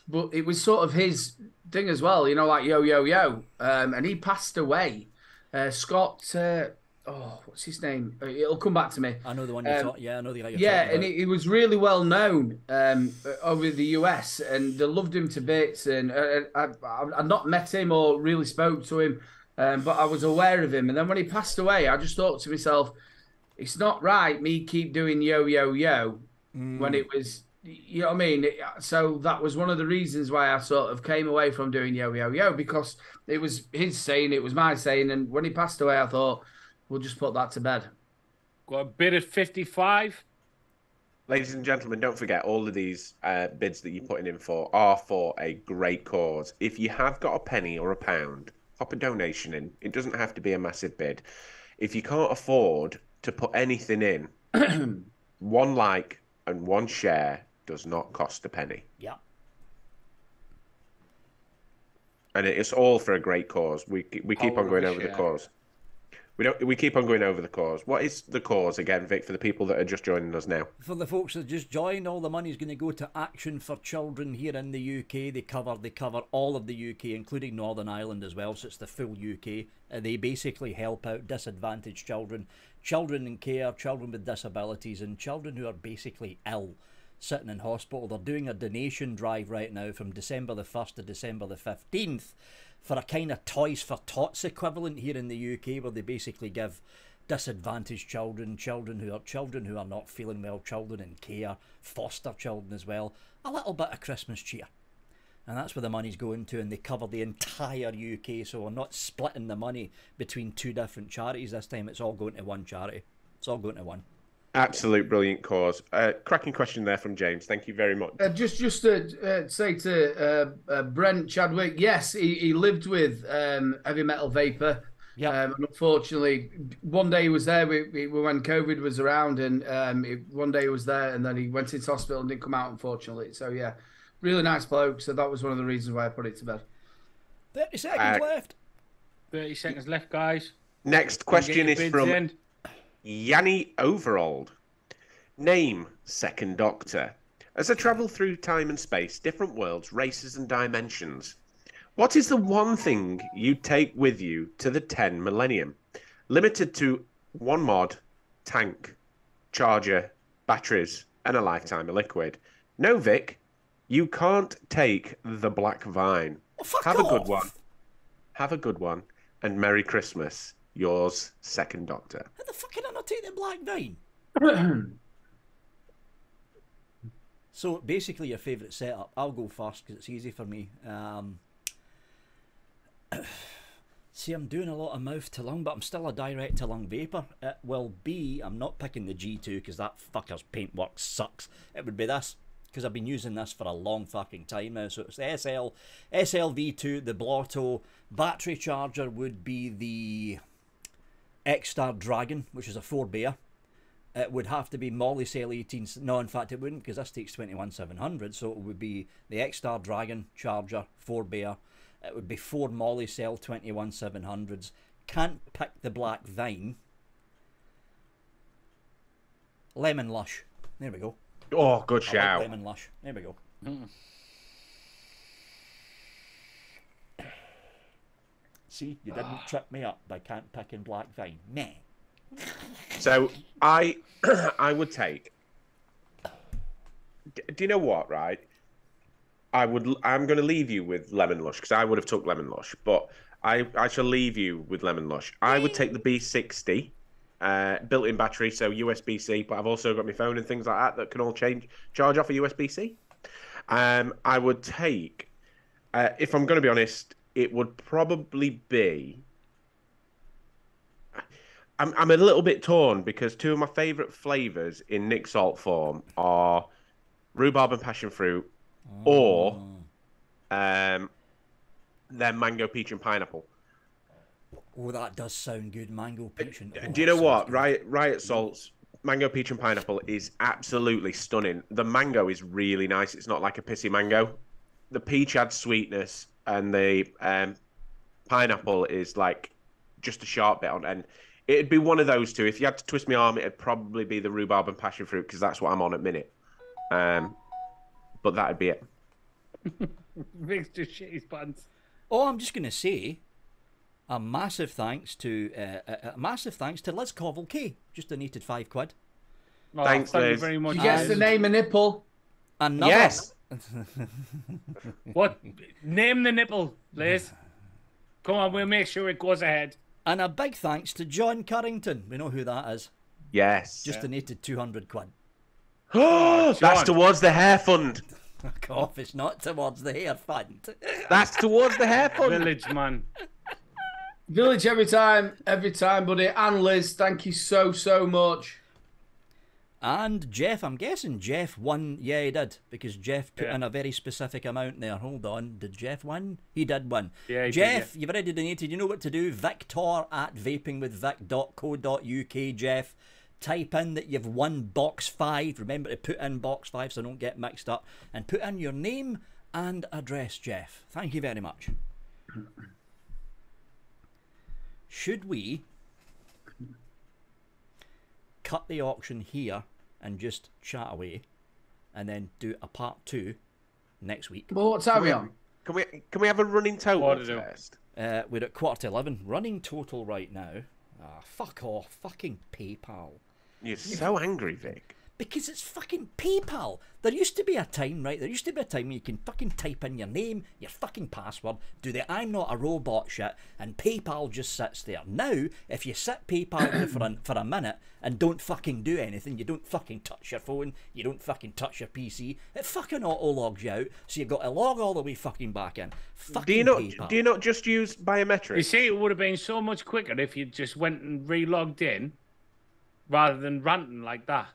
B: but it was sort of his thing as well. You know, like yo, and he passed away. Scott. What's his name? It'll come back to me.
A: I know the one you're talking. Yeah, I know the guy you're
B: Yeah,
A: talking
B: and
A: about.
B: he was really well known over the US, and they loved him to bits. And I'd not met him or really spoke to him, but I was aware of him. And then when he passed away, I just thought to myself, it's not right me keep doing yo when it was, you know what I mean? So that was one of the reasons why I sort of came away from doing yo because it was his saying, it was my saying, and when he passed away, I thought, we'll just put that to bed.
D: Got a bid at 55.
C: Ladies and gentlemen, don't forget all of these bids that you're putting in for are for a great cause. If you have got a penny or a pound, pop a donation in. It doesn't have to be a massive bid. If you can't afford to put anything in, One like and one share does not cost a penny.
A: Yeah.
C: And it's all for a great cause. We keep on going over the cause. We keep on going over the cause. What is the cause again, Vic, for the people that are just joining us now?
A: For the folks that just joined, all the money is going to go to Action for Children here in the UK. They cover all of the UK, including Northern Ireland as well, so it's the full UK. They basically help out disadvantaged children, children in care, children with disabilities, and children who are basically ill, sitting in hospital. They're doing a donation drive right now from December the 1st to December the 15th for a kind of Toys for Tots equivalent here in the UK, where they basically give disadvantaged children, children who are not feeling well, children in care, foster children as well, a little bit of Christmas cheer. And that's where the money's going to, and they cover the entire UK, so we're not splitting the money between two different charities this time. It's all going to one charity. It's all going to one.
C: Absolute brilliant cause. Cracking question there from James. Thank you very much.
B: Just to say to Brent Chadwick, yes, he lived with Heavy Metal Vapor. Yeah. And unfortunately, one day he was there when COVID was around, and one day he was there, and then he went into hospital and didn't come out, unfortunately. So yeah, really nice bloke. So that was one of the reasons why I put it to bed.
A: 30 seconds left.
D: 30 seconds left, guys.
C: Next question is from Yanni Overold. Name Second Doctor. As I travel through time and space, different worlds, races and dimensions, what is the one thing you take with you to the 10 millennium? Limited to one mod, tank, charger, batteries, and a lifetime of liquid. No, Vic, you can't take the black vine. Have a good one. Have a good one. And Merry Christmas. Yours, Second Doctor.
A: How the fuck can I not take the black vine? So basically your favourite setup. I'll go first because it's easy for me. See, I'm doing a lot of mouth to lung, but I'm still a direct to lung vapor. It will be, I'm not picking the G2 because that fucker's paintwork sucks. It would be this, because I've been using this for a long fucking time now. So it's the SLV2, the Blotto. Battery charger would be the X-Star Dragon, which is a 4-bear. It would have to be Molly Cell 18. No, in fact, it wouldn't, because this takes 21700. So it would be the X-Star Dragon charger, 4-bear. It would be 4 Molly Cell 21700s. Can't pick the black vine. Lemon Lush. There we go.
C: Oh, good shout.
A: Lemon Lush. There we go. See, you didn't trip me up by can't picking black vine. Meh.
C: So I would take. Do you know what? Right. I'm going to leave you with Lemon Lush because I would have took Lemon Lush, but I shall leave you with Lemon Lush. I would take the B60 built-in battery, so USB-C, but I've also got my phone and things like that can all charge off a USB-C. I would take, if I'm going to be honest, it would probably be. I'm a little bit torn because two of my favourite flavours in Nick Salt form are rhubarb and passion fruit, or then mango, peach, and pineapple.
A: Oh, that does sound good. Mango, peach, and...
C: Do you know what? Riot Salt's mango, peach, and pineapple is absolutely stunning. The mango is really nice. It's not like a pissy mango. The peach adds sweetness, and the pineapple is like just a sharp bit on. And it'd be one of those two. If you had to twist my arm, it'd probably be the rhubarb and passion fruit because that's what I'm on at minute. But that'd be it.
D: Vic's just shit his pants.
A: Oh, I'm just going to say a massive thanks to Liz Covell K. Just donated £5.
C: Oh, thank
D: you
C: Liz.
D: very much.
B: You get to name a nipple.
A: Another...
C: Yes.
D: What? Name the nipple, Liz. Come on, we'll make sure it goes ahead.
A: And a big thanks to John Currington. We know who that is.
C: Yes.
A: Just donated £200.
C: Oh, that's towards the hair fund.
A: Fuck off, it's not towards the hair fund.
C: That's towards the hair fund.
D: Village, man.
B: Village every time, buddy. And Liz, thank you so much.
A: And Jeff, I'm guessing Jeff won. Yeah, he did, because Jeff put in a very specific amount there. Hold on, did Jeff win? He did win.
D: Yeah,
A: Jeff, you've already donated. You know what to do. Victor at vapingwithvic.co.uk, Jeff. type in that you've won box 5. Remember to put in box 5 so don't get mixed up. And put in your name and address, Jeff. Thank you very much. Should we cut the auction here and just chat away and then do a part 2 next week?
B: Well, what time are we on?
C: Can we have a running total first?
A: We're at 11:15. Running total right now. Ah, fuck off. Fucking PayPal.
C: You're so angry, Vic.
A: Because it's fucking PayPal. There used to be a time, right? There used to be a time when you can fucking type in your name, your fucking password, do the I'm not a robot shit, and PayPal just sits there. Now, if you sit PayPal for a minute and don't fucking do anything, you don't fucking touch your phone, you don't fucking touch your PC, it fucking auto-logs you out, so you've got to log all the way fucking back in. Fucking PayPal.
C: Do you not just use biometrics?
D: You see, it would have been so much quicker if you just went and re-logged in rather than ranting like that.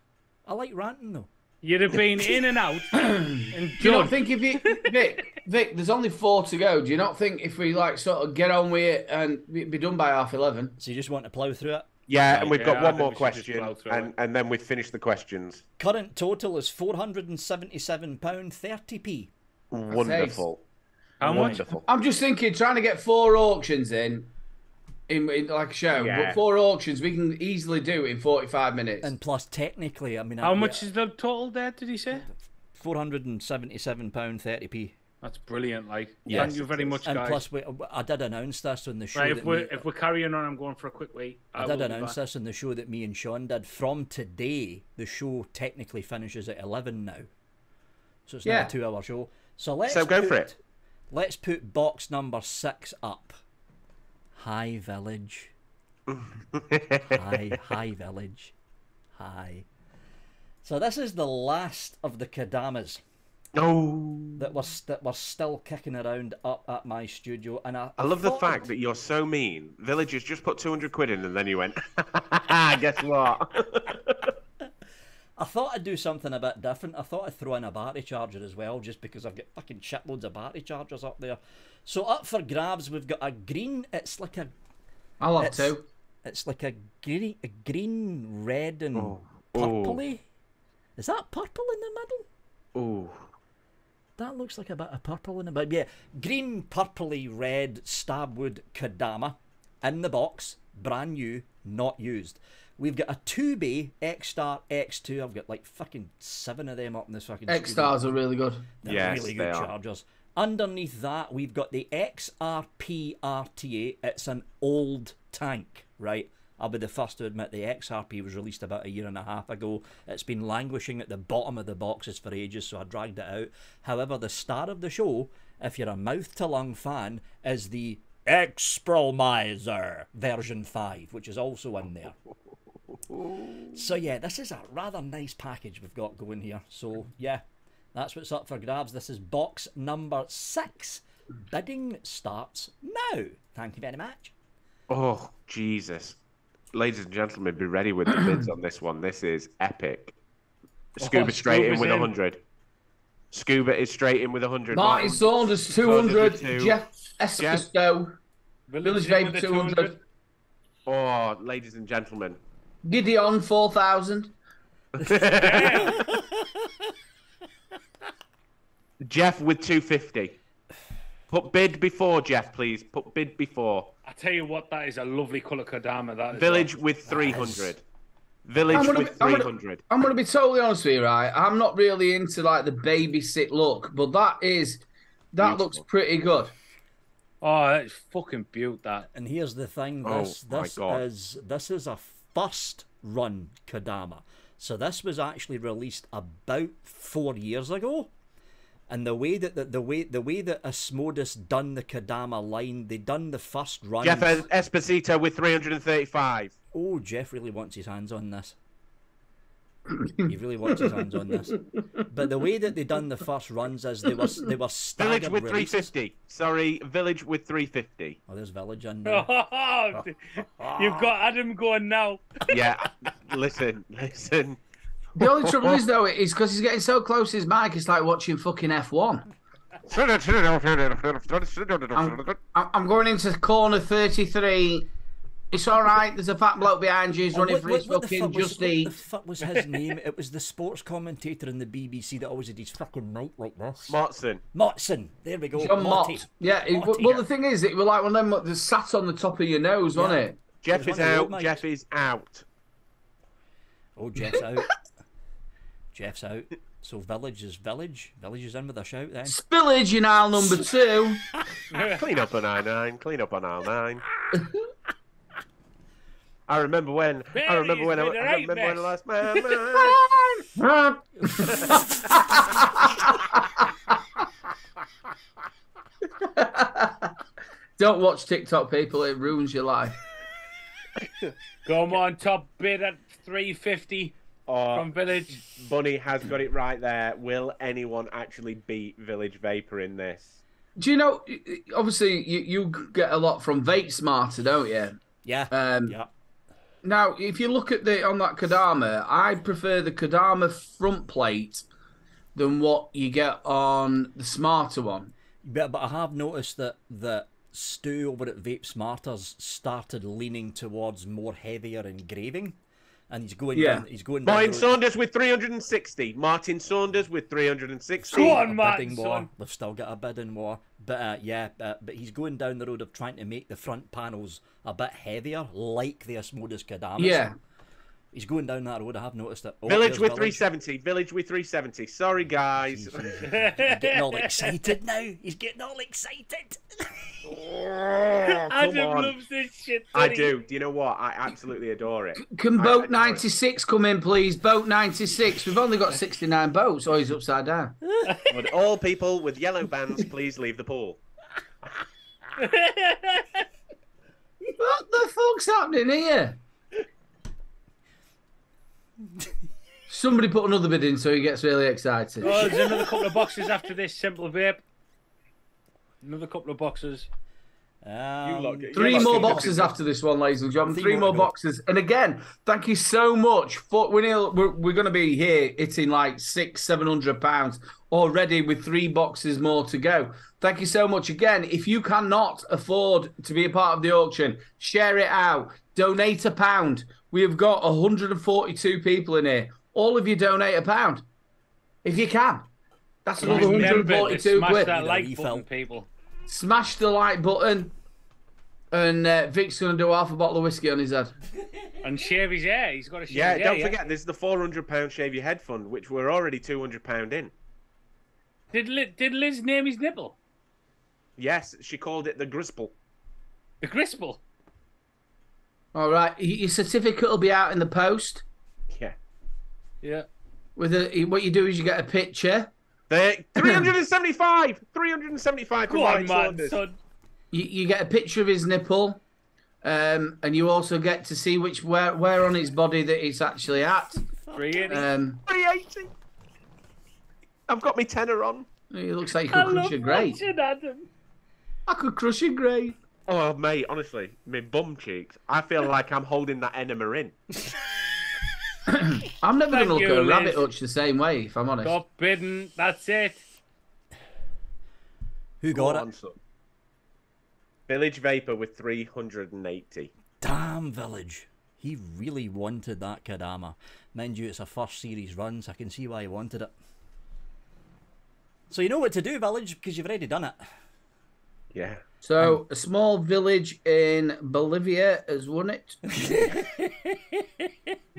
A: I like ranting though.
D: You'd have been in and out. And
B: do you not think if you, Vic, there's only 4 to go. Do you not think if we like sort of get on with it and be done by 11:30?
A: So you just want to plough through it?
C: Yeah, and we've got one more question, and then we've finished the questions.
A: Current total is £477.30p.
C: Wonderful.
D: How much?
B: I'm just thinking, trying to get 4 auctions in like a show.
C: Yeah.
B: But 4 auctions, we can easily do in 45 minutes.
A: And plus, technically, I mean...
D: How much is the total there, did he say?
A: £477.30p.
D: That's brilliant, like.
A: Yes,
D: thank you very much, guys.
A: And plus, I did announce this on the show.
D: Right, if we're carrying on, I'm going for a quick wait.
A: I did announce this on the show that me and Sean did. From today, the show technically finishes at 11 now. So it's not a 2-hour show. So
C: go for it.
A: Let's put box number 6 up. Hi, Village. Hi, Village. Hi. So this is the last of the Kadamas.
C: Oh.
A: That was still kicking around up at my studio, and I
C: love the fact that you're so mean. Villagers just put 200 quid in, and then you went, guess what?
A: I thought I'd do something a bit different. I thought I'd throw in a battery charger as well, just because I've got fucking shitloads of battery chargers up there. So up for grabs, we've got a green. It's like a.
B: I love 2.
A: It's like a green, red, and purpley. Is that purple in the middle?
C: Oh.
A: That looks like a bit of purple in the middle. Yeah, green, purpley, red Stabwood Kadama in the box, brand new, not used. We've got a 2-bay X-Star X2. I've got like fucking 7 of them up in this fucking
B: X-Stars are really good.
A: They're really good chargers. Underneath that, we've got the XRP RTA. It's an old tank, right? I'll be the first to admit the XRP was released about 1.5 years ago. It's been languishing at the bottom of the boxes for ages, so I dragged it out. However, the star of the show, if you're a mouth-to-lung fan, is the Expromiser version 5, which is also in there. So yeah, this is a rather nice package we've got going here. So yeah, that's what's up for grabs. This is box number 6. Bidding starts now. Thank you very much.
C: Oh, Jesus. Ladies and gentlemen, be ready with the bids on this one. This is epic. Scuba straight in with 100. Scuba is straight in with 100.
B: Martin Saunders 200. Jeff Esposito. Village Vape 200.
C: Oh, ladies and gentlemen.
B: Gideon 4,000.
C: Jeff with 250. Put bid before, Jeff, please. Put bid before.
D: I tell you what, that is a lovely colour Kodama. That is
C: Village with 300. Village with 300.
B: I'm going to be totally honest with you, right? I'm not really into like the babysit look, but that looks pretty good.
D: Oh, that's fucking beaut, that.
A: And here's the thing: this is a first run Kodama. So this was actually released about 4 years ago. And the way that the way that Asmodus done the Kodama line, they done the first run.
C: Jeff Esposito with 335.
A: Oh, Jeff really wants his hands on this. He really wants his hands on this. But the way that they done the first runs is they were staggered.
C: Village with
A: releases.
C: 350. Sorry, Village with 350.
A: Oh, there's Village in there.
D: You've got Adam going now.
C: Yeah, listen.
B: The only trouble is, though, is because he's getting so close to his mic, it's like watching fucking F1. I'm going into corner 33. It's all right. There's a fat bloke behind you. He's running for his fucking Just Eat.
A: What the fuck was his name? It was the sports commentator in the BBC that always had his fucking night like this. Motson. There we go.
B: John Mott. Yeah. Well, the thing is, it was like one of them that sat on the top of your nose, wasn't it?
C: Jeff is out. Jeff is out.
A: Oh, Jeff's out. Jeff's out. So Village is in with a shout then.
B: Spillage in aisle number 2.
C: Clean up on aisle 9. Clean up on aisle 9. I remember when I lost my mind.
B: Don't watch TikTok, people. It ruins your life.
D: Come on, top bid at 350 from Village.
C: Bunny has got it right there. Will anyone actually beat Village Vapor in this?
B: Do you know, obviously, you get a lot from Vape Smarter, don't you?
A: Yeah.
B: Yeah. Now, if you look at on that Kodama, I prefer the Kodama front plate than what you get on the Smarter one.
A: But I have noticed that Stu over at Vape Smarters started leaning towards more heavier engraving, and he's going down. He's going down.
C: Martin Saunders with 360. Martin Saunders with 360.
D: Go on, Martin.
A: They've still got a bidding war, but but he's going down the road of trying to make the front panels a bit heavier, like the Asmodeus Kodama.
B: Yeah.
A: He's going down that road. I have noticed it. Oh,
C: Village with 370. Village with 370. Sorry, guys.
A: He's getting all excited now. He's getting all excited.
D: Adam loves this shit.
C: I do. Do you know what? I absolutely adore it.
B: Can Boat 96 come in, please? Boat 96. We've only got 69 boats. Oh, he's upside down.
C: Would all people with yellow bands please leave the pool?
B: What the fuck's happening here? Somebody put another bid in so he gets really excited.
D: Oh, there's another couple of boxes after this. Simple Vape. Another couple of boxes.
B: 3 more boxes after this one, ladies and gentlemen. 3 more boxes. And again, thank you so much. We're going to be here hitting like £600-700 already with 3 boxes more to go. Thank you so much again. If you cannot afford to be a part of the auction, share it out. Donate £1. We have got 142 people in here. All of you donate £1 if you can. That's another 142
D: smash
B: quid.
D: That like button, people.
B: Smash the like button, and Vic's going to do half a bottle of whiskey on his head.
D: And shave his hair. He's got to shave his hair.
C: Don't forget, there's the £400 Shave Your Head Fund, which we're already £200 in.
D: Did Liz name his nipple?
C: Yes, she called it the Grisple.
D: The Grisple?
B: All right, your certificate will be out in the post.
C: Yeah.
B: Yeah. With what you do is you get a picture.
C: 375. 375.
D: Go on, man, son.
B: You get a picture of his nipple, and you also get to see where on his body that it's actually at.
D: 380.
C: 380. I've got my tenner on.
B: It looks like you could crush a grape. I could crush a grape.
C: Oh, mate, honestly, my bum cheeks. I feel like I'm holding that enema in.
B: I'm never going to look at a rabbit hutch the same way, if I'm honest.
D: Stop bidding. That's it.
A: Who got it?
C: Village Vapor with 380.
A: Damn, Village. He really wanted that Kodama. Mind you, it's a first series run, so I can see why he wanted it. So you know what to do, Village, because you've already done it.
C: Yeah.
B: So, a small village in Bolivia has won it.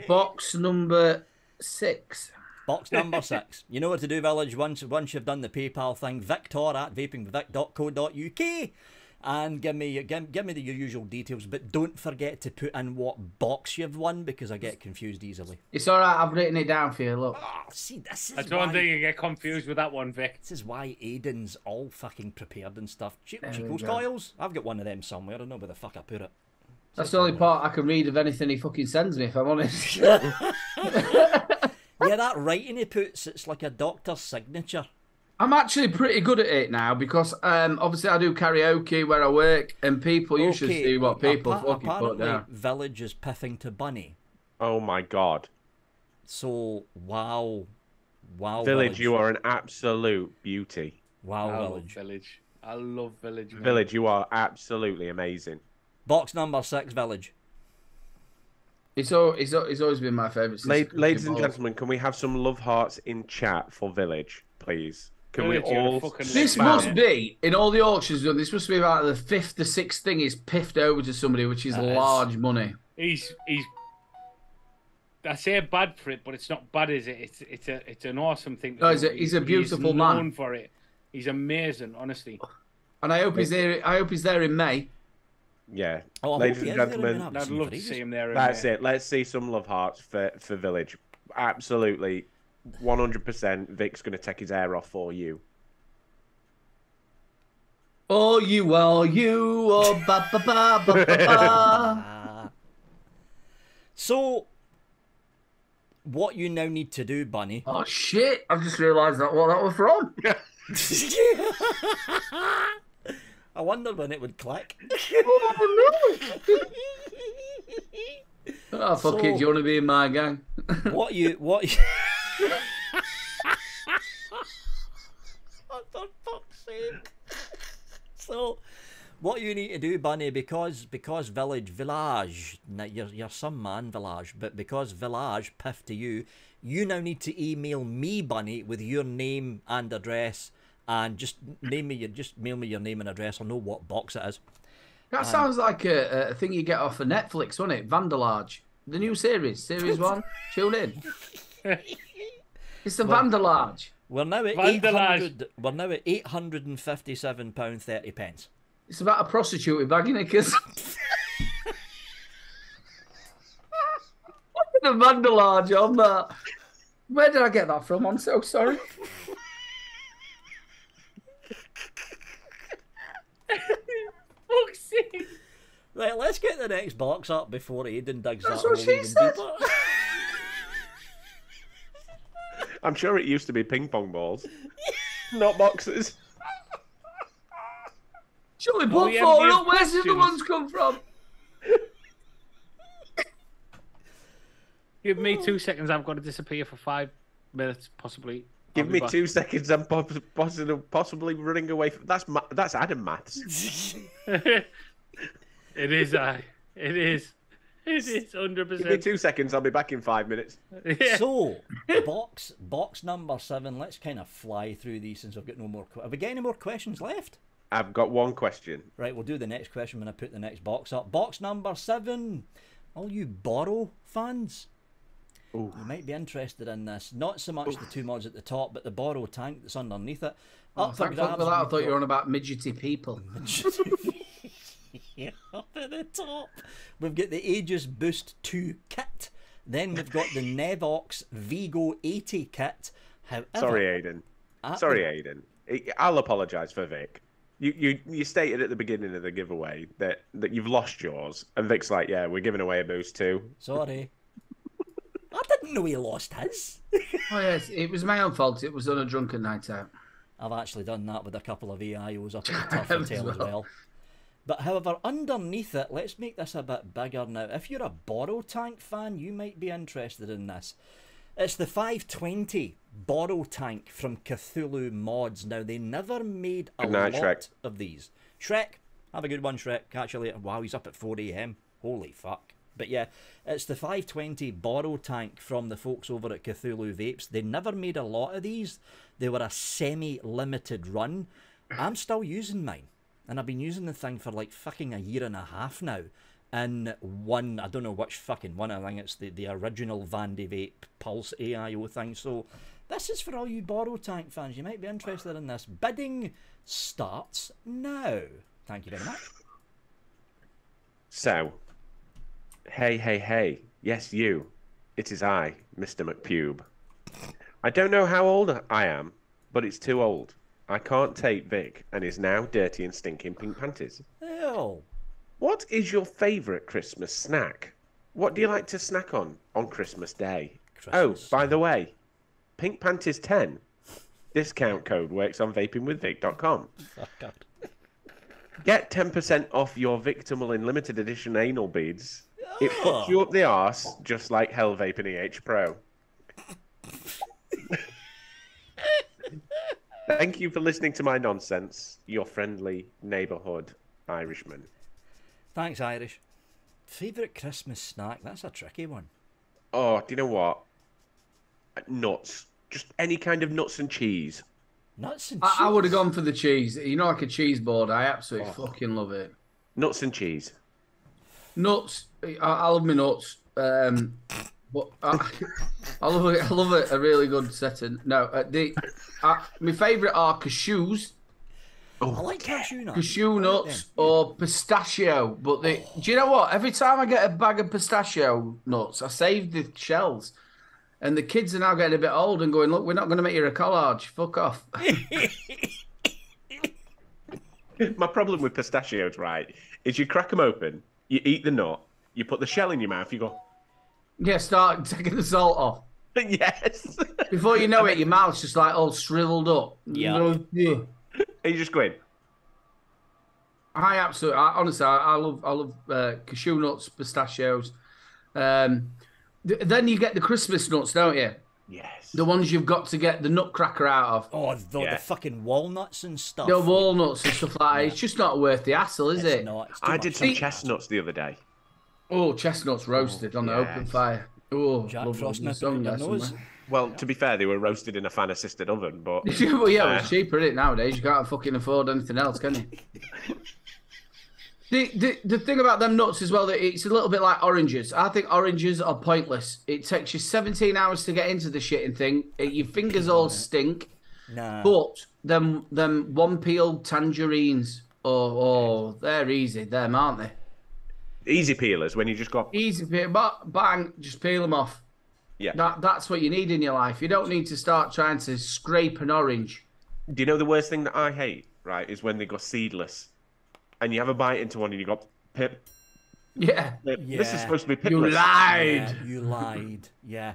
B: Box number 6.
A: Box number 6. You know what to do, Village, once you've done the PayPal thing. victor@vapingwithvic.co.uk, and give me the usual details, but don't forget to put in what box you've won, because I get confused easily.
B: It's alright, I've written it down for you, look.
A: Oh, see, this is
D: I don't think you get confused with that one, Vic.
A: This is why Aiden's all fucking prepared and stuff. Chico's coils? I've got one of them somewhere. I don't know where the fuck I put it.
B: That's the only part I can read of anything he fucking sends me, if I'm honest.
A: Yeah, that writing he puts, it's like a doctor's signature.
B: I'm actually pretty good at it now because obviously I do karaoke where I work, and people, you should see what people fucking put down.
A: Village is piffing to Bunny.
C: Oh my god.
A: So, wow,
C: Village, you are an absolute beauty.
A: Wow,
D: Village. I love Village. Man.
C: Village, you are absolutely amazing.
A: Box number 6, Village.
B: It's always been my favourite.
C: Ladies and gentlemen, can we have some love hearts in chat for Village, please? Can we all?
B: This must be in all the auctions done. This must be about the 5th or 6th thing he's piffed over to somebody, which is large money.
D: He's. I say bad for it, but it's not bad, is it? It's an awesome thing.
B: No, he's a beautiful man.
D: Known for it. He's amazing, honestly.
B: And I hope he's there. I hope he's there in May.
C: Yeah,
A: ladies and
C: gentlemen,
D: I'd love to see him there.
C: That's it. Let's see some love hearts for Village. Absolutely, 100%. Vic's going to take his hair off for you.
B: Oh, you, oh, ba ba ba ba ba.
A: So, what you now need to do, Bunny?
B: Oh shit! I've just realised what that was from.
A: I wonder when it would click.
B: Oh no! Oh fuck it! Do you want to be in my gang?
A: what you? Oh, for fuck's sake! So, what you need to do, Bunny, because Village, now you're some man, Village, but because Village piffed to you, you now need to email me, Bunny, with your name and address. And just mail me your name and address. I'll know what box it is.
B: That sounds like a thing you get off of Netflix, doesn't it? Vandalage, the new series 1. Tune in. It's the Vandalage.
A: We're now at £800. We're now at £857.30.
B: It's about a prostitute with baggy knickers. The Vandalage on that. Where did I get that from? I'm so sorry.
A: Right, let's get the next box up before Aiden digs
B: That's
A: that
B: what
A: hole
B: she
A: even
B: said.
A: deeper.
C: I'm sure it used to be ping pong balls, not boxes.
B: Surely put 4 up. Where's the other ones come from?
D: Give me 2 seconds. I've got to disappear for 5 minutes, possibly.
C: Give me 2 seconds. I'm possibly running away from. That's Adam maths.
D: It is. It is 100%.
C: Give me 2 seconds. I'll be back in 5 minutes.
D: Yeah.
A: So, box number 7. Let's kind of fly through these since I've got no more. Have we got any more questions left?
C: I've got one question.
A: Right, we'll do the next question when I put the next box up. Box number 7. All you Borrow fans,
C: Ooh.
A: you might be interested in this. Not so much the 2 mods at the top, but the Borrow tank that's underneath it.
B: Thank fuck for that. I thought you were on about midgety people.
A: Yeah, up at the top. We've got the Aegis Boost 2 kit. Then we've got the Nevox Vigo 80 kit. However,
C: Sorry, Aiden. Aiden. I'll apologise for Vic. You stated at the beginning of the giveaway that you've lost yours, and Vic's like, yeah, we're giving away a Boost too.
A: Sorry. I didn't know he lost his.
B: Oh yes, it was my own fault. It was on a drunken night out.
A: I've actually done that with a couple of AIOs up at the Tough Hotel as well. But however, underneath it, let's make this a bit bigger now. If you're a Borrow tank fan, you might be interested in this. It's the 520 Borrow tank from Cthulhu Mods. Now, they never made a lot
C: Shrek.
A: of these. Shrek, have a good one, Shrek. Catch you later. Wow, he's up at 4 AM. Holy fuck. But yeah, it's the 520 Borrow tank from the folks over at Cthulhu Vapes. They never made a lot of these. They were a semi-limited run. I'm still using mine. And I've been using the thing for like fucking a year and a half now. And one, I don't know which fucking one, I think it's the original Vandy Vape Pulse AIO thing. So this is for all you Borrow tank fans. You might be interested in this. Bidding starts now. Thank you very much.
C: So, hey. Yes, you. It is I, Mr. McPube. I don't know how old I am, but it's too old. I can't take Vic and is now dirty and stinking pink panties.
A: Ew.
C: What is your favourite Christmas snack? What do you like to snack on Christmas Day? Oh, by the way, Pink Panties 10. Discount code works on vapingwithvic.com.
A: Oh, God.
C: Get 10% off your Victimolin limited edition anal beads. It puts you up the arse just like Hell Vaping EH Pro. Thank you for listening to my nonsense, your friendly neighbourhood Irishman.
A: Thanks, Irish. Favourite Christmas snack? That's a tricky one.
C: Oh, do you know what? Nuts. Just any kind of nuts and cheese.
A: Nuts and cheese?
B: I would have gone for the cheese. You know, like a cheese board. I absolutely fucking love it.
C: Nuts and cheese.
B: Nuts. I love my nuts. But I love a really good setting. No, my favourite are cashews.
A: I like cashew nuts.
B: Cashew nuts or pistachio. But do you know what? Every time I get a bag of pistachio nuts, I save the shells. And the kids are now getting a bit old and going, look, we're not going to make you a collage. Fuck off.
C: My problem with pistachios, right, is you crack them open, you eat the nut, you put the shell in your mouth, you go...
B: Yeah, start taking the salt off.
C: Yes.
B: Before you know it, your mouth's just like all shriveled up.
A: Yeah.
B: Yeah.
C: And you just go in.
B: Honestly, I love cashew nuts, pistachios. Then you get the Christmas nuts, don't you?
C: Yes.
B: The ones you've got to get the nutcracker out of.
A: Oh, the fucking walnuts and stuff.
B: The walnuts and stuff like that. It's just not worth the hassle, is it?
A: Not.
C: I did some chestnuts the other day.
B: Oh, chestnuts roasted on the open fire. Oh,
A: Jack Frost nipping in your nose.
C: Well, to be fair, they were roasted in a fan-assisted oven, but...
B: Well, yeah, it's cheaper, isn't it, nowadays? You can't fucking afford anything else, can you? The thing about them nuts as well, that it's a little bit like oranges. I think oranges are pointless. It takes you 17 hours to get into the shitting thing. Your fingers all stink.
A: Nah.
B: But them one-peeled tangerines, they're easy, them, aren't they?
C: Easy peelers, when you just got...
B: Easy peel, bang, just peel them off.
C: Yeah.
B: That's what you need in your life. You don't need to start trying to scrape an orange.
C: Do you know the worst thing that I hate, right, is when they go seedless. And you have a bite into one and you go, pip.
B: Yeah.
C: This is supposed to be pipless.
B: You lied.
A: Yeah, you lied. Yeah.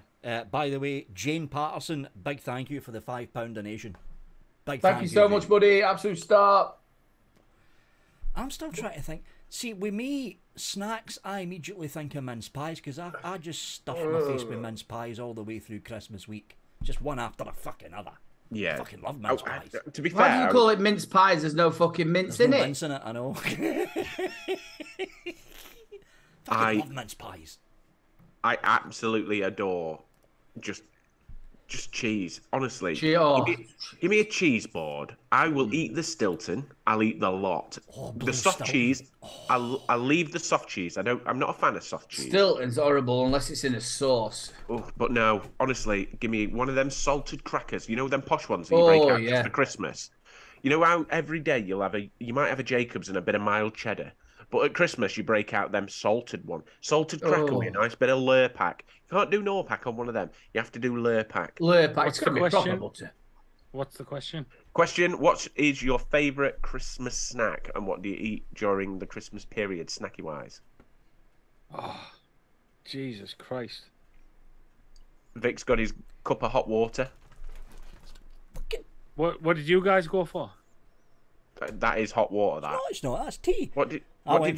A: By the way, Jane Patterson, big thank you for the £5 donation.
B: Thank you so much, buddy. Absolute star.
A: I'm still trying to think. See, with me, snacks, I immediately think of mince pies because I just stuff my face with mince pies all the way through Christmas week. Just one after the fucking other.
C: Yeah.
A: I fucking love mince pies.
C: To be fair...
B: Why do you call it mince pies? There's no fucking mince in it.
A: Mince in it, I know. I love mince pies.
C: I absolutely adore just cheese, honestly. Give me a cheese board. I will eat the Stilton. I'll eat the lot. The soft cheese, I'll leave the soft cheese. I'm not a fan of soft cheese.
B: Stilton's horrible unless it's in a sauce.
C: Oh, but no, honestly, give me one of them salted crackers. You know them posh ones that you break out just for Christmas. You know how every day you might have a Jacobs and a bit of mild cheddar. But at Christmas, you break out them salted one. Salted cracker with a nice bit of Lurpak. You can't do Norpak on one of them. You have to do Lurpak.
B: It's going to be proper butter.
D: What's the question?
C: What is your favourite Christmas snack and what do you eat during the Christmas period, snacky-wise?
D: Oh, Jesus Christ.
C: Vic's got his cup of hot water.
D: What did you guys go for?
C: That is hot water, that.
A: No, it's not. That's tea.
C: What did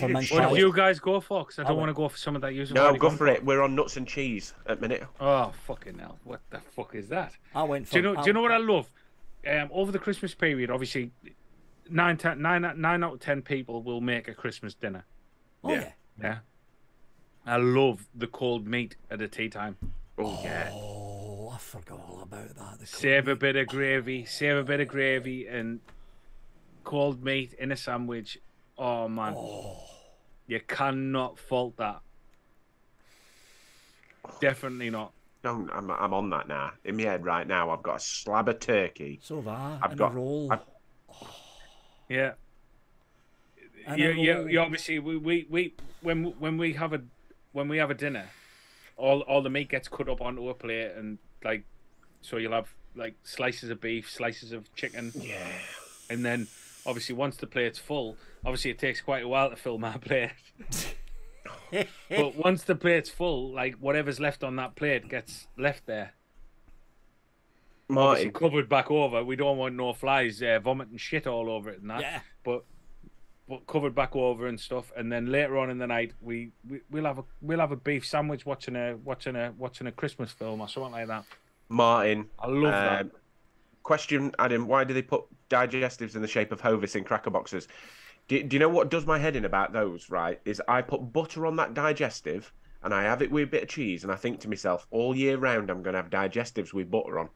D: you guys go for? Because I don't want to go for some of that usually.
C: No, go for it. We're on nuts and cheese at minute.
D: Oh, fucking hell. What the fuck is that?
A: I went for...
D: Do you know what I love? Over the Christmas period, obviously, 9 out of 10 people will make a Christmas dinner.
A: Oh, yeah.
D: Yeah. I love the cold meat at a tea time.
C: Oh, yeah.
A: Oh, I forgot all about that.
D: Save a bit of gravy, and cold meat in a sandwich. Oh, man. You cannot fault that. Definitely not.
C: No, I'm on that now. In my head right now, I've got a slab of turkey.
A: So have I.
C: I've got a roll.
D: Yeah. You obviously we when we have a dinner, all the meat gets cut up onto a plate, and like, so you'll have like slices of beef, slices of chicken.
C: Yeah.
D: And then obviously once the plate's full, obviously it takes quite a while to fill my plate. But once the plate's full, like whatever's left on that plate gets left there. Obviously covered back over. We don't want no flies vomiting shit all over it and that.
A: Yeah.
D: But covered back over and stuff. And then later on in the night, we'll have a beef sandwich watching a Christmas film or something like that.
C: Martin,
D: I love that.
C: Question, Adam: why do they put digestives in the shape of Hovis in cracker boxes? Do you know what does my head in about those, right? Is I put butter on that digestive and I have it with a bit of cheese and I think to myself, all year round I'm going to have digestives with butter on.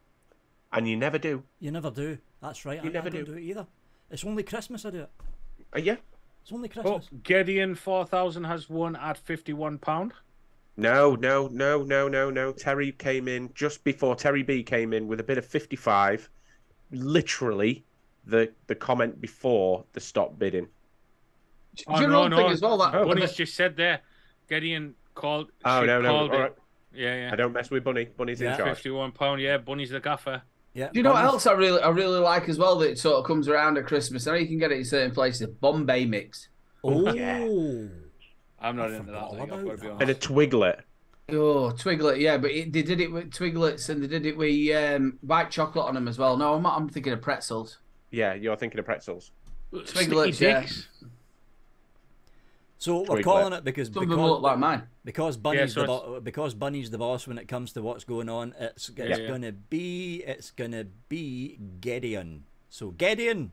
C: And you never do.
A: You never do. That's right.
C: You never
A: I don't do it either. It's only Christmas I do it.
C: Yeah.
A: It's only
D: Oh,
A: Christmas.
D: Gideon 4000 has one at £51.
C: No. Terry came in just before Terry B came in with a bid of 55. Literally the comment before the stop bidding.
B: Do you know thing as well? That
D: Bunny's just said there. Gideon called.
C: Oh, no. All right.
D: Yeah.
C: I don't mess with Bunny. Bunny's in charge.
D: £51. Yeah, Bunny's the gaffer.
A: Yeah.
B: Do you know what else I really like as well that it sort of comes around at Christmas? I know you can get it in certain places. Bombay mix.
A: Oh.
C: Yeah.
D: I'm not into that. I've got to be honest.
C: And a Twiglet.
B: Oh, Twiglet, yeah, but they did it with Twiglets and they did it with white chocolate on them as well. No, I'm thinking of pretzels.
C: Yeah, you're thinking of pretzels.
B: Twiglets, yeah.
A: So we're calling it because
B: Some of them look like mine.
A: Because Bunny's because Bunny's the boss when it comes to what's going on. It's gonna be Gideon. So Gideon,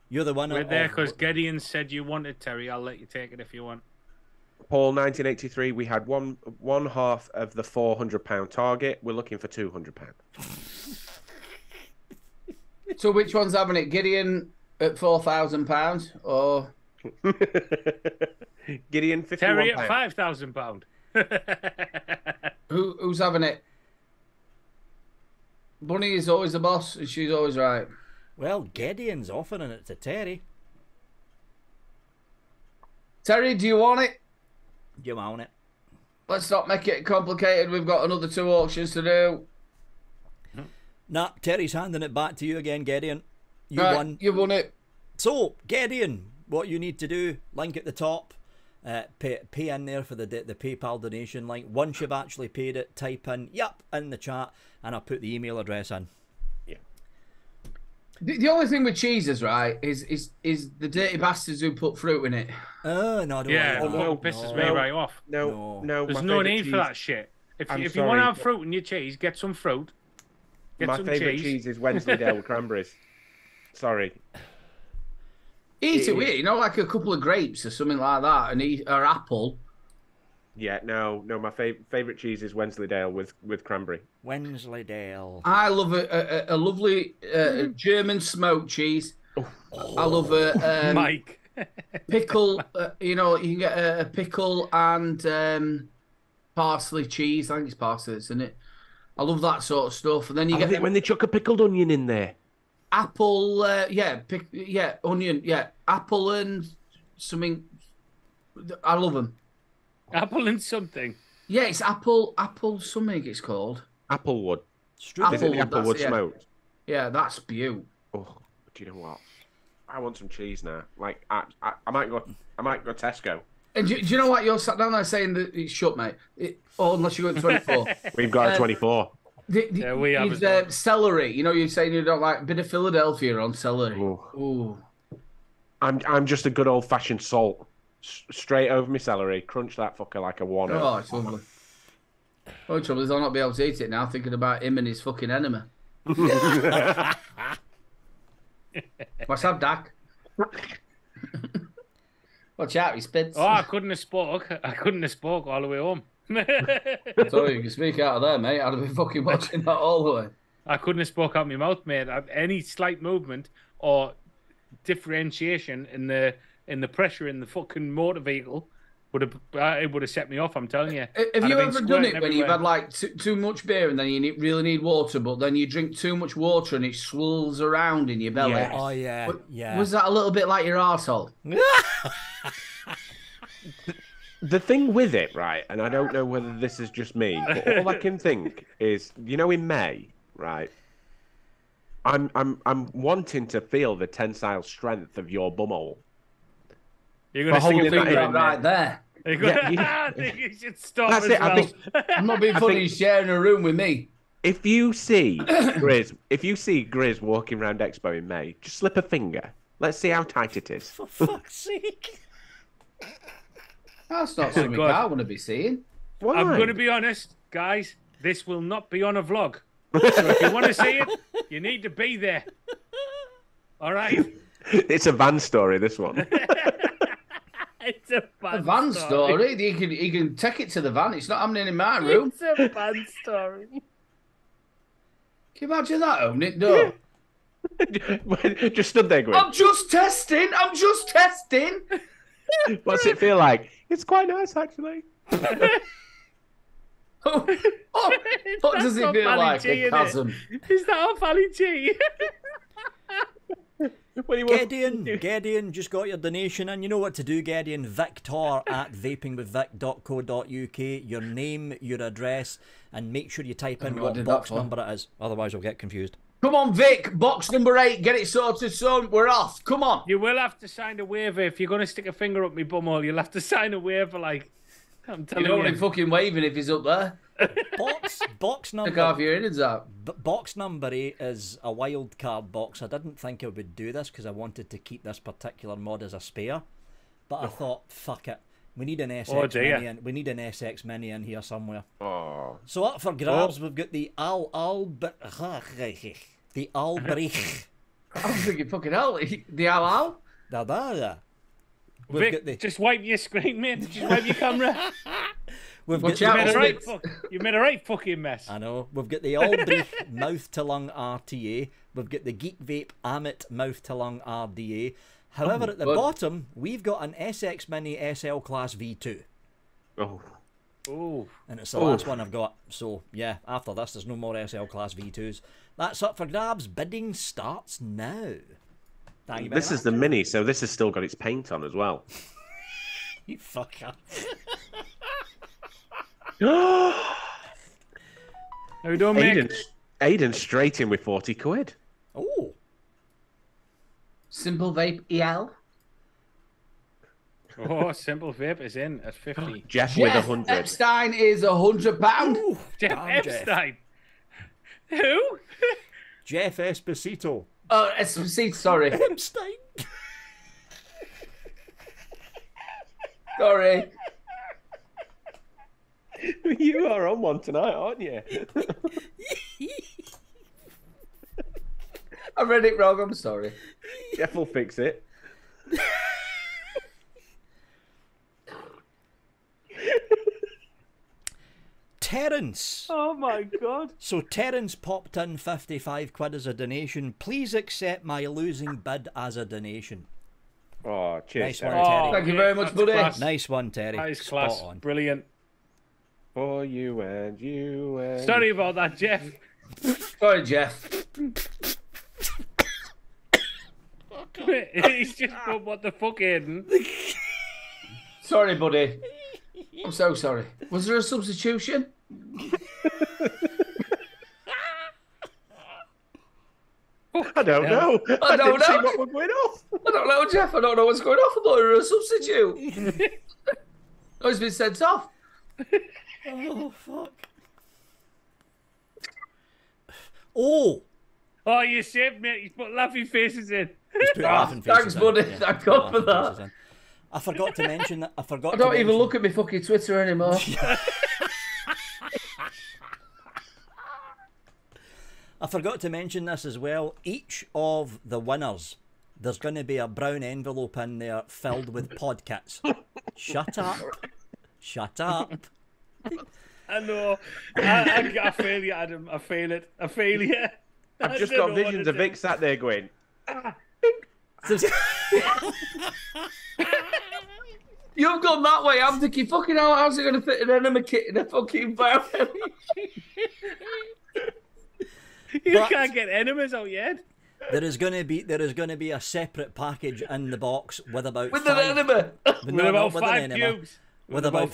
A: you're the winner.
D: We're there because Gideon said you wanted, Terry. I'll let you take it if you want.
C: Paul, 1983. We had one half of the £400 target. We're looking for £200.
B: So which one's having it? Gideon at £4,000 or
C: Gideon 51
D: Terry at £5,000.
B: who's having it? Bunny is always the boss and she's always right.
A: Well, Gideon's offering it to Terry.
B: Terry, do you want it?
A: You want it?
B: Let's not make it complicated. We've got another 2 auctions to do.
A: Nah, Terry's handing it back to you again, Gideon. You
B: Right,
A: won.
B: You won it.
A: So, Gideon, what you need to do, link at the top, pay in there for the PayPal donation link. Once you've actually paid it, type in, "Yup," in the chat, and I'll put the email address in.
C: Yeah.
B: The only thing with cheeses, right, is the dirty bastards who put fruit in it.
A: Oh, no, I don't
D: Yeah,
A: like that.
C: no,
D: pisses me right off.
C: No.
D: There's no need for that shit. If you want to have fruit in your cheese, get some fruit.
C: My favourite cheese is Wensleydale with cranberries. Sorry.
B: Eat it with, like a couple of grapes or something like that, or apple.
C: Yeah, no. My favourite cheese is Wensleydale with cranberry.
A: Wensleydale.
B: I love a lovely German smoked cheese. I love a
D: Mike.
B: pickle. You can get a pickle and parsley cheese. I think it's parsley, isn't it? I love that sort of stuff. And then you get
C: it when they chuck a pickled onion in there.
B: Apple, onion, apple and something. I love them.
D: Apple and something.
B: Yeah, it's apple something. It's called
C: Applewood.
A: Applewood,
C: Is it the Applewood smoked?
B: Yeah, that's beaut.
C: Oh, do you know what? I want some cheese now. Like I might go Tesco.
B: And do you know what? You're sat down there saying that it's shut, mate. Unless you go to 24.
C: We've got a 24.
D: Yeah, we have as well.
B: Celery. You're saying you don't like a bit of Philadelphia on celery. Ooh.
C: I'm just a good old fashioned salt. Straight over my celery. Crunch that fucker like a one.
B: Oh, it's lovely. Only trouble is I'll not be able to eat it now, thinking about him and his fucking enema. What's up, Dak? Watch out, he spits.
D: Oh, I couldn't have spoke all the way home.
B: Sorry, you can speak out of there, mate. I'd have been fucking watching that all the way.
D: I couldn't have spoke out my mouth, mate. Any slight movement or differentiation in the pressure in the fucking motor vehicle would have set me off. I'm telling you.
B: Have you ever done it when you've had like too much beer and then you really need water, but then you drink too much water and it swirls around in your belly?
C: Yes.
A: Oh yeah, yeah.
B: Was that a little bit like your arsehole?
C: The thing with it, right, and I don't know whether this is just me, but all I can think is, in May, right, I'm wanting to feel the tensile strength of your bumhole.
D: You're going to sing it
B: right there.
D: I think you should stop.
C: That's
D: as
C: it.
D: well.
B: I'm not being funny. He's sharing a room with me.
C: If you see Grizz walking around Expo in May, just slip a finger. Let's see how tight it is.
A: For fuck's sake.
B: That's not something I want to be seeing.
C: Why?
D: I'm going to be honest, guys. This will not be on a vlog. So if you want to see it, you need to be there. All right.
C: It's a van story, this one.
D: It's a
B: van story. He can take it to the van. It's not happening in my room.
D: It's a van story.
B: Can you imagine that, own it? No.
C: Just stood there going,
B: I'm just testing.
C: what's it feel like? It's quite nice, actually.
B: What does it feel like? A chasm.
D: Is that a Valley G?
A: Gideon just got your donation, and you know what to do, Gideon. Victor at vapingwithvic.co.uk. Your name, your address, and make sure you type in what box number it is. Otherwise, we'll get confused.
B: Come on, Vic. Box number 8. Get it sorted, son. We're off. Come on.
D: You will have to sign a waiver if you're going to stick a finger up me bumhole. You'll have to sign a waiver, like I'm telling you.
B: You don't want him fucking waving if he's up there.
A: Box number.
B: Took half your innards out.
A: Box number 8 is a wild card box. I didn't think I would do this because I wanted to keep this particular mod as a spare, but I thought, fuck it, we need an SX Mini. We need an SX Mini in here somewhere.
C: Oh.
A: So up for grabs, we've got the Albrecht.
B: I'm thinking, fucking hell, the Al.
D: Vic, just wipe your screen, mate. Just wipe your camera. You made a right fucking mess.
A: I know. We've got the Albrecht mouth to lung RTA. We've got the Geek Vape Amit mouth to lung RDA. However, at the bottom, we've got an SX Mini SL Class V2.
C: Oh.
D: Oh.
A: And it's the last one I've got. So, yeah, after this, there's no more SL Class V2s. That's up for grabs. Bidding starts now. Thank you very
C: much. Is the Mini, so this has still got its paint on as well.
A: You fucker.
D: No, don't make...
C: Aiden straight in with 40 quid.
A: Oh.
B: Simple Vape EL.
D: Oh, Simple Vape is in at 50.
C: Jeff with 100.
B: Epstein is £100.
D: Jeff Epstein. Who?
A: Jeff Esposito.
B: Oh, Esposito, sorry.
A: Epstein.
B: Sorry.
C: You are on one tonight, aren't you?
B: I read it wrong, I'm sorry.
C: Jeff will fix it.
A: Terence.
D: Oh my god.
A: So Terence popped in 55 quid as a donation. Please accept my losing bid as a donation.
C: Oh, cheers.
A: Nice one, Terry.
B: Thank you very much, buddy.
D: Class.
A: Nice one, Terry.
D: Nice class.
A: On.
D: Brilliant.
C: For you and you and...
D: Sorry about that, Jeff.
B: Sorry, Jeff.
D: He's just put what the fuck in.
B: Sorry, buddy. I'm so sorry. Was there a substitution?
C: I don't know. I didn't see what was going off.
B: I don't know, Jeff. I don't know what's going off. I thought you were a substitute. Oh, he's been sent off.
A: Oh, fuck. Oh,
D: you saved me. He's put laughing faces in.
B: Thanks, buddy. Thank God for that.
A: I forgot to mention that. I
B: don't even look at my fucking Twitter anymore.
A: I forgot to mention this as well. Each of the winners, there's going to be a brown envelope in there filled with pod kits. Shut up. Shut up.
D: I know. I fail you, Adam. I fail it. I fail you.
C: I've just got visions of Vic sat there going...
B: You've gone that way. I'm thinking, fucking hell, how's it going to fit an enema kit in a fucking barrel?
D: You can't get enemas out yet.
A: There is going to be a separate package in the box with about
B: an enema.
D: With about 5 cubes.
A: With about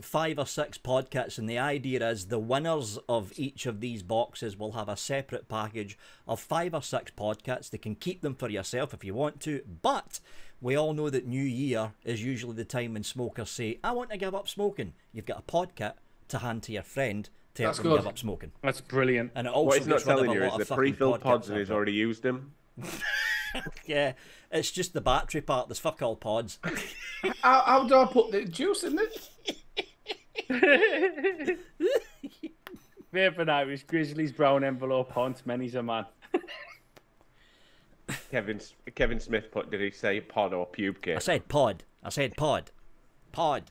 A: 5 or 6 pod kits, and the idea is the winners of each of these boxes will have a separate package of 5 or 6 pod kits. They can keep them for yourself if you want to, but we all know that New Year is usually the time when smokers say, I want to give up smoking. You've got a pod kit to hand to your friend to help them give up smoking.
D: That's brilliant.
A: And it also
C: what he's not
A: gets rid of
C: telling
A: a
C: you
A: lot
C: is
A: of
C: the
A: fucking
C: pre-filled pods and
A: kits.
C: he's already used them.
A: Yeah, it's just the battery part. There's fuck all pods.
B: How do I put the juice in it?
D: Vaping Irish, Grizzly's brown envelope, hunt, many's a man.
C: Kevin Smith put, did he say pod or pube kit?
A: I said pod. I said pod. Pod.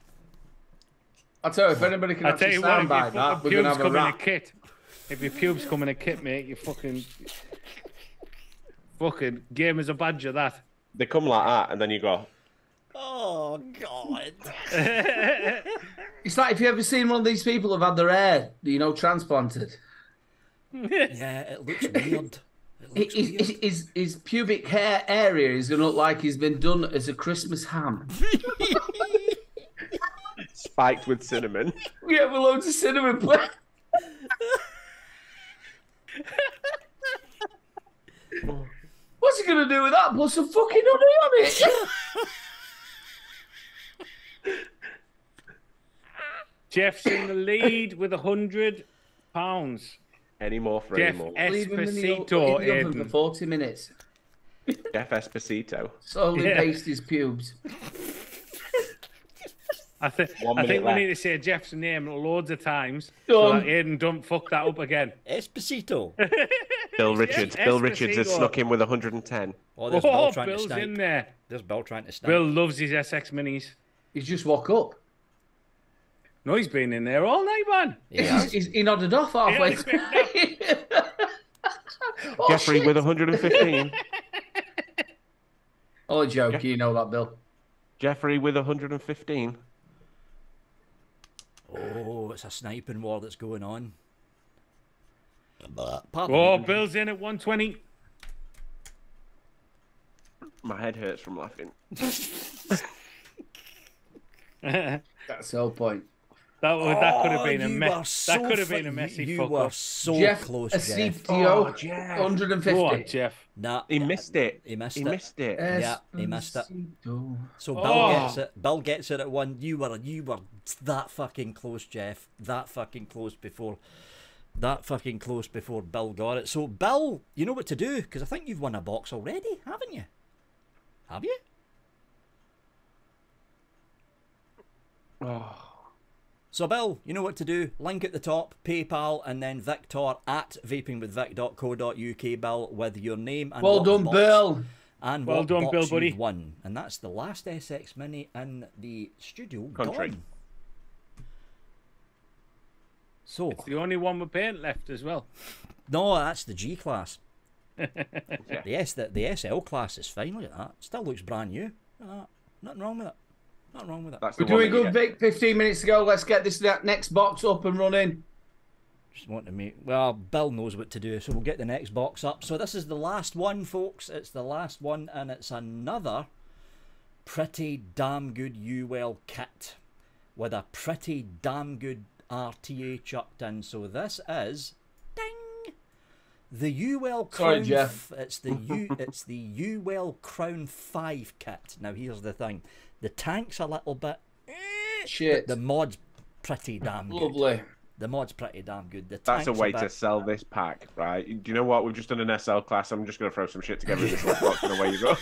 B: I'll tell you, if anybody can actually sound by that, we're going to have a rap.
D: Kit. If your pubes come in a kit, mate, you fucking game as a badger, that.
C: They come like that, and then you go,
A: oh, God.
B: It's like, if you ever seen one of these people who've had their hair, you know, transplanted.
A: Yeah, it looks weird.
B: His pubic hair area is going to look like he's been done as a Christmas ham.
C: spiked with cinnamon.
B: Yeah, with loads of cinnamon. What's he going to do with that? Put some fucking honey on it.
D: Jeff's in the lead with £100.
C: Any more for
D: Jeff
C: any more?
D: Esposito
B: in the oven for 40 minutes.
C: Jeff Esposito.
B: Slowly baste his pubes.
D: I think we need to say Jeff's name loads of times
B: Done.
D: so that Aidan don't fuck that up again.
A: Esposito.
C: Bill Richards. Bill Richards has snuck in with 110.
A: Oh, there's Bill trying
D: Bill's
A: to snipe.
D: in there.
A: There's Bill trying to snipe.
D: Bill loves his SX Minis.
B: He's just woke up.
D: No, he's been in there all night, man.
A: Yeah.
B: He nodded off halfway through. Oh,
C: Jeffrey
B: shit.
C: with 115.
B: Oh, joke. You know that, Bill.
C: Jeffrey with 115.
A: Oh, it's a sniping war that's going on.
D: Oh, Bill's in at 120.
C: My head hurts from laughing.
B: That's the whole point.
D: That could have been a mess. That could have been a messy fuck
A: You were
D: up.
A: so
B: Jeff,
A: close,
B: a
A: Jeff.
B: CPO,
C: Jeff.
B: 150.
D: Go on, Jeff.
A: Nah,
C: He missed it.
A: He missed
C: He
A: it.
C: missed it.
A: Yeah, he missed it.
B: Esposito.
A: So Bill gets it. Bill gets it at one. You were that fucking close, Jeff. That fucking close before Bill got it. So Bill, you know what to do, because I think you've won a box already, haven't you? Have you?
C: Oh.
A: So Bill, you know what to do. Link at the top, PayPal, and then Victor at vapingwithvic.co.uk, Bill, with your name and
B: Well
A: what
B: done,
A: box
B: Bill.
A: and
D: Well
A: what
D: done,
A: box
D: Bill,
A: you've
D: buddy.
A: won. And that's the last SX Mini in the studio
C: Country.
A: gone. So
D: It's the only one with paint left as well.
A: no, that's the G class. The SL class is fine. Look at that. Still looks brand new. Look at that. Nothing wrong with it. Nothing wrong with it.
C: That's
B: We're
C: the one
B: doing
C: that
B: good,
C: you get.
B: Vic. 15 minutes ago. Let's get that next box up and running.
A: Just want to make. Well, Bill knows what to do, so we'll get the next box up. So this is the last one, folks. It's the last one, and it's another pretty damn good UL kit with a pretty damn good RTA chucked in. So this is ding the UL
B: Sorry,
A: Crown.
B: Jeff.
A: It's the UL Crown 5 kit. Now here's the thing: the tank's a little bit.
B: Shit.
A: The mod's pretty damn good.
B: Lovely.
A: The mod's pretty damn good. The
C: That's a
A: tank's
C: way
A: bit...
C: to sell this pack, right? Do you know what? We've just done an SL class. I'm just going to throw some shit together in this little box and away you go.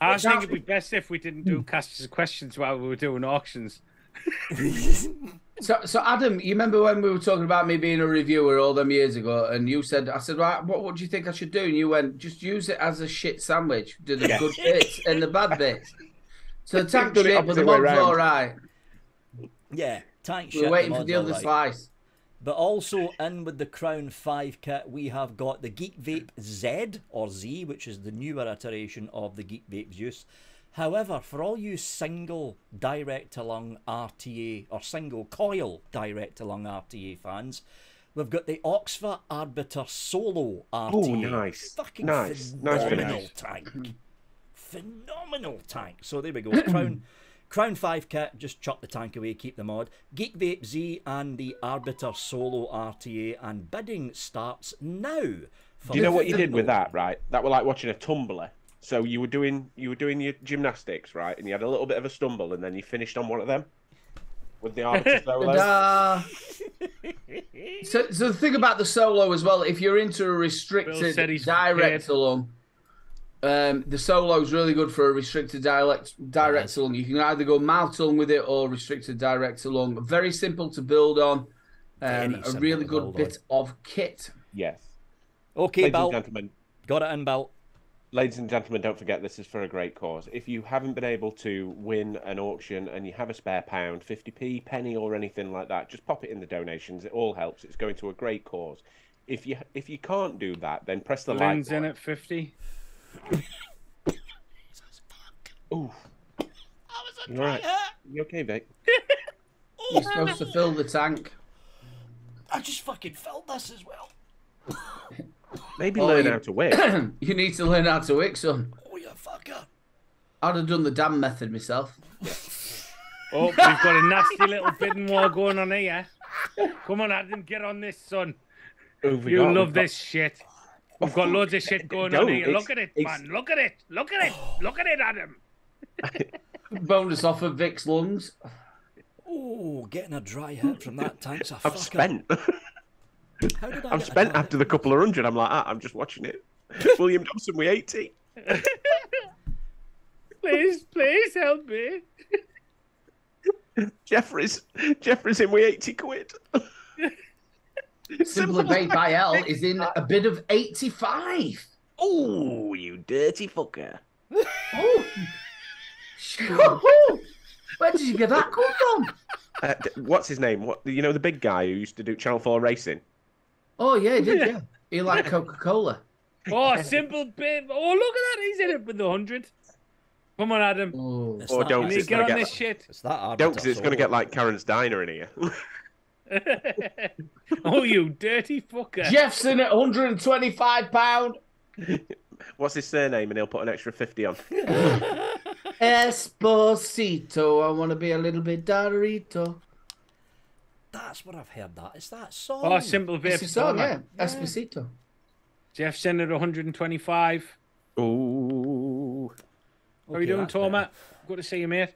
D: I think it'd be best if we didn't do casters of questions while we were doing auctions.
B: So Adam, you remember when we were talking about me being a reviewer all them years ago, and you said, I said, right, what do you think I should do? And you went, just use it as a shit sandwich. Do the good bits and the bad bits. So the tank's
C: Done it
B: shit, but the
C: opposite way
B: mod's
C: round.
B: all right.
A: Yeah, tank
B: We're
A: shit.
B: waiting for
A: mod's
B: the other
A: alright.
B: slice.
A: But also in with the Crown 5 kit, we have got the Geek Vape Z or Z, which is the newer iteration of the Geek Vape Zeus. However, for all you single direct-to-lung RTA or single coil direct-to-lung RTA fans, we've got the Oxford Arbiter Solo RTA.
C: Oh, nice.
A: Fucking
C: Nice. Nice
A: phenomenal
C: finish.
A: tank. Phenomenal tank. So there we go. Crown 5 kit, just chuck the tank away, keep the mod. Geek Vape Z and the Arbiter Solo RTA, and bidding starts now.
C: Do you know what you did with that, right? That were like watching a tumbler. So you were doing your gymnastics, right? And you had a little bit of a stumble, and then you finished on one of them with the arbiter solo.
B: Ta-da. So the thing about the solo as well, if you're into a
D: Bill
B: restricted
D: said he's
B: direct along, the solo is really good for a restricted direct along. You can either go mouth along with it or restricted direct along. Very simple to build on.
A: Very
B: A
A: simple
B: really
A: to
B: good
A: build
B: bit of kit.
C: Yes.
A: Okay,
C: Ladies
A: Bill.
C: and gentlemen,
A: Got it inbuilt.
C: Ladies and gentlemen, don't forget this is for a great cause. If you haven't been able to win an auction and you have a spare pound, 50p, penny, or anything like that, just pop it in the donations. It all helps. It's going to a great cause. If you can't do that, then press the like
D: button. In at 50.
C: Ooh. You right? You okay, Vic?
B: You're supposed to fill the tank.
A: I just fucking felt this as well.
C: Maybe learn how to wick.
B: You need to learn how to wick, son.
A: Oh, you fucker.
B: I'd have done the damn method myself.
D: Oh, we've got a nasty little bidding war going on here. Come on, Adam, get on this, son. You love this shit. We've got loads of shit going on here. Look at it, man. Look at it. Look at it. Look at it, Adam.
B: Bonus off of Vic's lungs.
A: Oh, getting a dry hit from that tank's a fucker.
C: I've spent.
A: How did I
C: I've spent after the couple of hundred. I'm like, I'm just watching it. William Dobson with 80.
D: Please help me.
C: Jeffrey's in with 80 quid.
B: Simply Vape IL is in a bid of 85.
C: Oh, you dirty fucker.
B: Oh. Where did you get that come from?
C: What's his name? You know the big guy who used to do Channel 4 racing?
B: Oh, yeah, he did, yeah. He liked Coca-Cola.
D: Oh, simple bit. Oh, look at that. He's in it with the 100. Come on, Adam.
B: Oh.
C: Or don't.
D: You get on this shit.
A: It's that hard.
C: Don't, because it's going to get like Karen's Diner in here.
D: Oh, you dirty fucker.
B: Jeff's in at £125.
C: What's his surname? And he'll put an extra 50 on.
B: Esposito. I want to be a little bit Dorito.
A: That's what I've heard. That it's that song.
D: Oh, simple vape.
B: It's a song, yeah. Esposito.
D: Jeff's in at 125.
C: Ooh.
D: How are you doing, Toma? Good to see you, mate.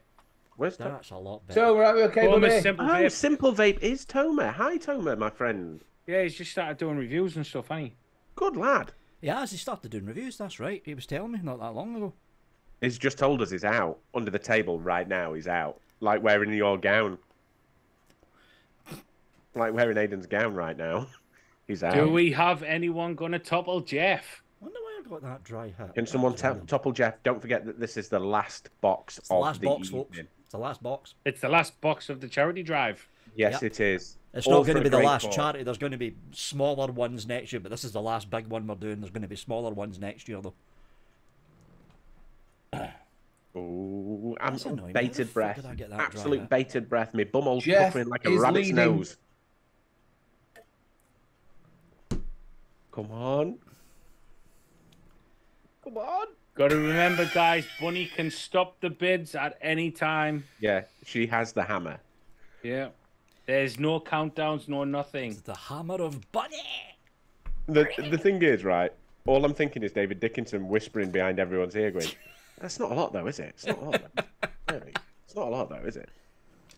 C: Where's that?
A: That's a lot better.
B: So, are we okay, buddy?
D: Simple
C: Oh,
D: Vape.
C: Simple Vape is Toma. Hi, Toma, my friend.
D: Yeah, he's just started doing reviews and stuff, hasn't he?
C: Good lad.
A: Yeah, as he started doing reviews, that's right. He was telling me not that long ago.
C: He's just told us he's out. Under the table right now, he's out. Like wearing your gown. Like wearing Aiden's gown right now. He's out.
D: Do we have anyone going to topple Jeff?
A: I wonder why I got that dry hit.
C: Can someone topple Jeff? Don't forget that this is the last box
A: It's the last box,
C: evening.
A: folks. It's the last box.
D: It's the last box of the charity drive.
C: Yes,
A: Yep.
C: it is.
A: It's
C: All
A: not going
C: for
A: to
C: a
A: be the
C: great
A: last
C: cause.
A: charity. There's going to be smaller ones next year, but this is the last big one we're doing. There's going to be smaller ones next year, though.
C: Ooh, I'm
A: That's annoying.
C: bated
A: Where the fuck
C: breath.
A: did I get that dry
C: Absolute
A: hit?
C: bated breath. My bum all
B: Jeff
C: puffering like a
B: is
C: rabbit's
B: leading.
C: nose. Come on. Come on.
D: Got to remember, guys, Bunny can stop the bids at any time.
C: Yeah, she has the hammer.
D: Yeah. There's no countdowns, no nothing.
A: The hammer of Bunny.
C: The thing is, right, all I'm thinking is David Dickinson whispering behind everyone's ear going, that's not a lot though, is it? It's not a lot though. Really? It's not a lot though, is it?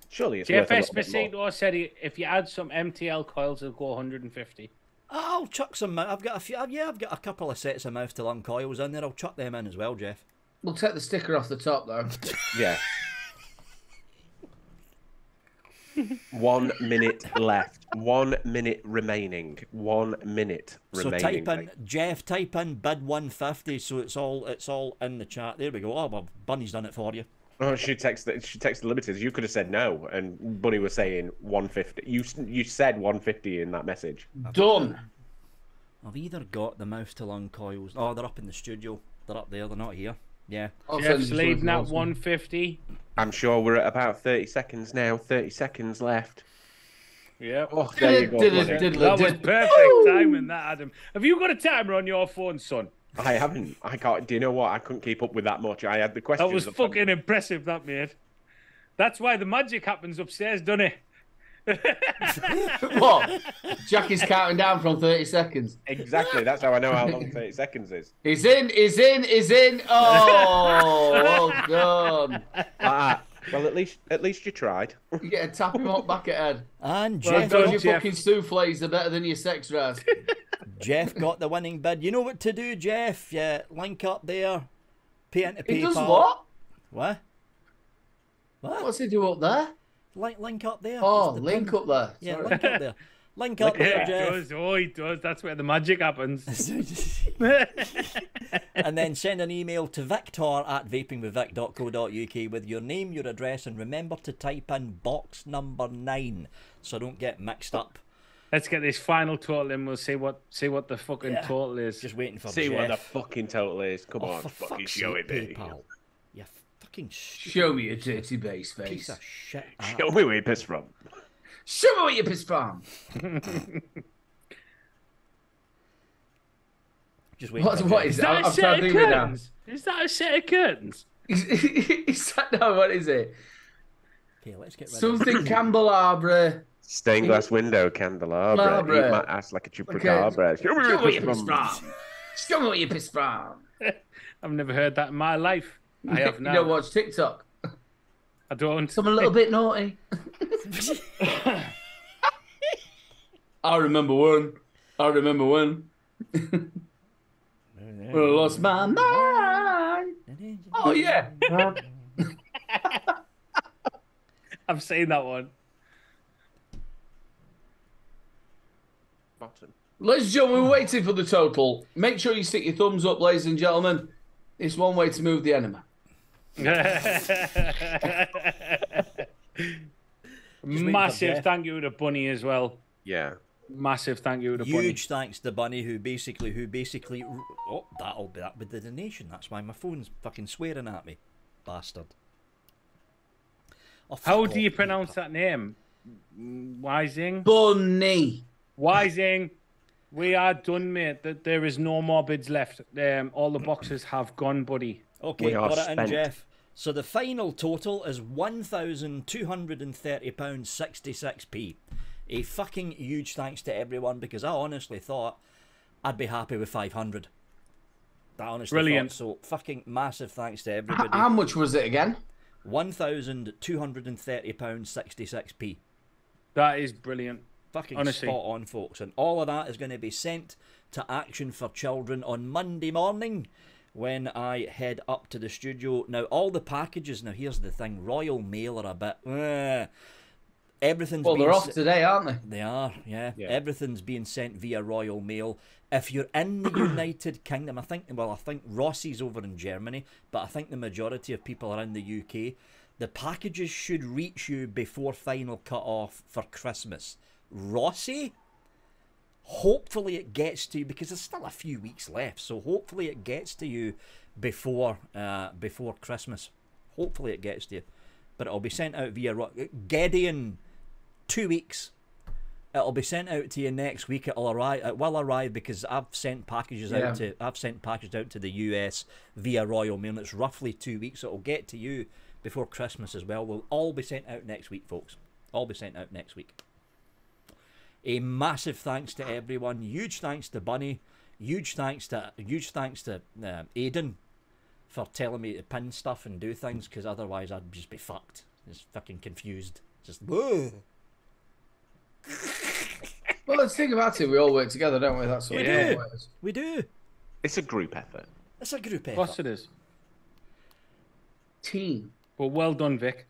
C: Surely it's
D: Jeff
C: worth a little bit more.
D: Esposito said if you add some MTL coils, it'll go 150.
A: I'll chuck some. I've got a few. Yeah, I've got a couple of sets of mouth to lung coils in there. I'll chuck them in as well, Jeff.
B: We'll take the sticker off the top, though.
C: Yeah. 1 minute left. 1 minute remaining. 1 minute remaining.
A: So type in Jeff. Type in bid 150. So it's all in the chat. There we go. Oh well, Bunny's done it for you.
C: Oh, she texted Limited. You could have said no, and Bunny was saying 150. You said 150 in that message.
B: Done.
A: I've either got the mouth to lung coils. Oh, they're up in the studio. They're up there. They're not here. Yeah.
D: Jeff's leading at 150.
C: I'm sure we're at about 30 seconds now. 30 seconds left.
D: Yeah.
C: Oh, there you go. Bunny.
D: That was perfect timing, that, Adam. Have you got a timer on your phone, son?
C: I haven't. I can't. Do you know what? I couldn't keep up with that much. I had the questions.
D: That was fucking impressive, that, mate. That's why the magic happens upstairs, doesn't it?
B: What? Jack is counting down from 30 seconds.
C: Exactly. That's how I know how long 30 seconds is.
B: He's in. Oh, well done.
C: Well, at least you tried.
B: You get a tap him up back at head.
A: And
D: Well
A: Jeff,
D: done,
B: Your
D: Jeff.
B: fucking souffles are better than your sex drive.
A: Jeff got the winning bid. You know what to do, Jeff. Yeah, link up there. Pay into PayPal.
B: He does what?
A: What? What?
B: What's he do up there?
A: Link up there.
B: Oh,
A: The
B: link
A: pin.
B: up there.
A: Yeah,
B: Sorry.
A: link up there. Link up there,
D: Yeah,
A: Jeff.
D: he does. Oh, he does. That's where the magic happens.
A: And then send an email to victor@vapingwithvic.co.uk with your name, your address, and remember to type in box number 9 so don't get mixed up.
D: Let's get this final total and we'll see what the fucking total is.
A: Just waiting for
C: See
A: Jeff.
C: what the fucking total is. Come on,
A: for
C: fucking
A: fuck's
C: show
A: sake,
C: it, me.
A: PayPal. You fucking stupid
B: Show me your dirty base face.
A: piece of shit.
C: Show me where you pissed from.
B: Show me what you pissed from.
A: Just waiting for
B: What
A: Jeff.
B: is
D: Is that
B: I'm
D: a
B: trying
D: set
B: to
D: of
B: think of it now.
D: curtains? Is that a set of curtains?
B: Is that, no, what is it?
A: Okay, let's get rid of
B: Something candelabra.
C: Stained glass window, candelabra.
B: Candelabra.
C: Eat my ass like a chupacabra. Show me
B: Show me
C: where
B: what
C: you
B: you
C: pissed
B: pissed
C: from.
B: from. Show me what you pissed from.
D: I've never heard that in my life. I have
B: You
D: now.
B: don't watch TikTok.
D: I don't.
B: So I'm a little bit naughty. I remember when. When I lost my mind. Oh, yeah.
D: I've seen that one.
C: Bottom.
B: Ladies and gentlemen, we're waiting for the total. Make sure you stick your thumbs up, ladies and gentlemen. It's one way to move the enemy.
D: Massive thank you to Bunny as well.
C: Yeah.
D: Massive thank you to Bunny.
A: Huge thanks to Bunny who basically oh, that'll be that with the donation. That's why my phone's fucking swearing at me. Bastard. Oh,
D: How
A: fuck
D: do you
A: off,
D: pronounce
A: PayPal.
D: that name? Wising?
B: Bunny.
D: Wising. We are done, mate. There is no more bids left. All the boxes have gone, buddy.
A: Okay,
C: We are
A: got it in,
C: spent.
A: Jeff. So the final total is £1,230.66p. A fucking huge thanks to everyone because I honestly thought I'd be happy with 500. I honestly
D: Brilliant.
A: thought so. Fucking massive thanks to everybody.
B: How much was it again?
A: £1,230.66p.
D: That is brilliant.
A: Fucking
D: Honestly.
A: spot on, folks. And all of that is going to be sent to Action for Children on Monday morning when I head up to the studio. Now, all the packages, now here's the thing, Royal Mail are a bit... everything's
B: Well,
A: being
B: they're off today, aren't they?
A: They are, yeah.
C: Yeah.
A: Everything's being sent via Royal Mail. If you're in the United Kingdom, I think Rossi's over in Germany, but I think the majority of people are in the UK. The packages should reach you before final cut-off for Christmas. Rossi, hopefully it gets to you, because there's still a few weeks left, so hopefully it gets to you before Christmas. Hopefully it gets to you. But it'll be sent out via Gideon, 2 weeks. It'll be sent out to you next week. It will arrive because I've sent packages out to the US via Royal Mail. It's roughly 2 weeks. It'll get to you before Christmas as well. We'll all be sent out next week, folks. All be sent out next week. A massive thanks to everyone. Huge thanks to Bunny. Huge thanks to Aidan for telling me to pin stuff and do things, because otherwise I'd just be fucked. Just fucking confused. Just whoa.
B: Well, let's think about it. We all work together, don't we? That's what
A: We
B: it
A: do.
B: is.
A: We do.
C: It's a group effort.
A: It's a group
D: Of course
A: effort.
D: it is.
B: Team.
D: But well done, Vic.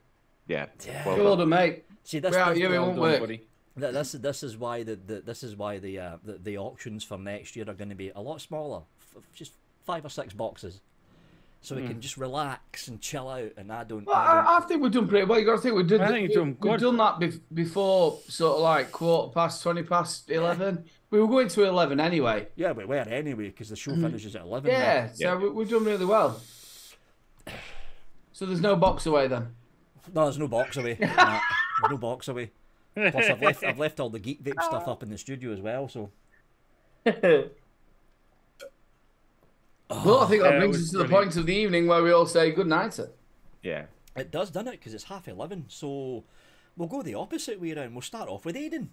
C: Yeah.
A: Yeah.
C: Well
B: Well
C: done.
B: done, mate.
A: See, this
B: Without
A: this-
B: you, it
D: Well
B: won't
D: done,
B: work.
D: buddy.
A: this is why the auctions for next year are going to be a lot smaller, just 5 or 6 boxes, so we can just relax and chill out. And I don't.
B: I think we've done pretty well. You got to think
D: I think you've done
B: we've
D: good.
B: done that before, sort of like 11:15. We were going to 11 anyway.
A: Yeah, we were anyway because the show finishes at 11.
B: Yeah,
A: now.
B: so we've done really well. So there's no box away then.
A: No, there's no box away. Nah, there's no box away. Plus, I've left all the Geek Vape stuff up in the studio as well. So
B: Well, I think that
D: Yeah, it
B: brings
D: was
B: us to the
D: brilliant.
B: point of the evening where we all say good night.
C: Yeah.
A: it does, doesn't it? Because it's 11:30. So we'll go the opposite way around. We'll start off with Aidan.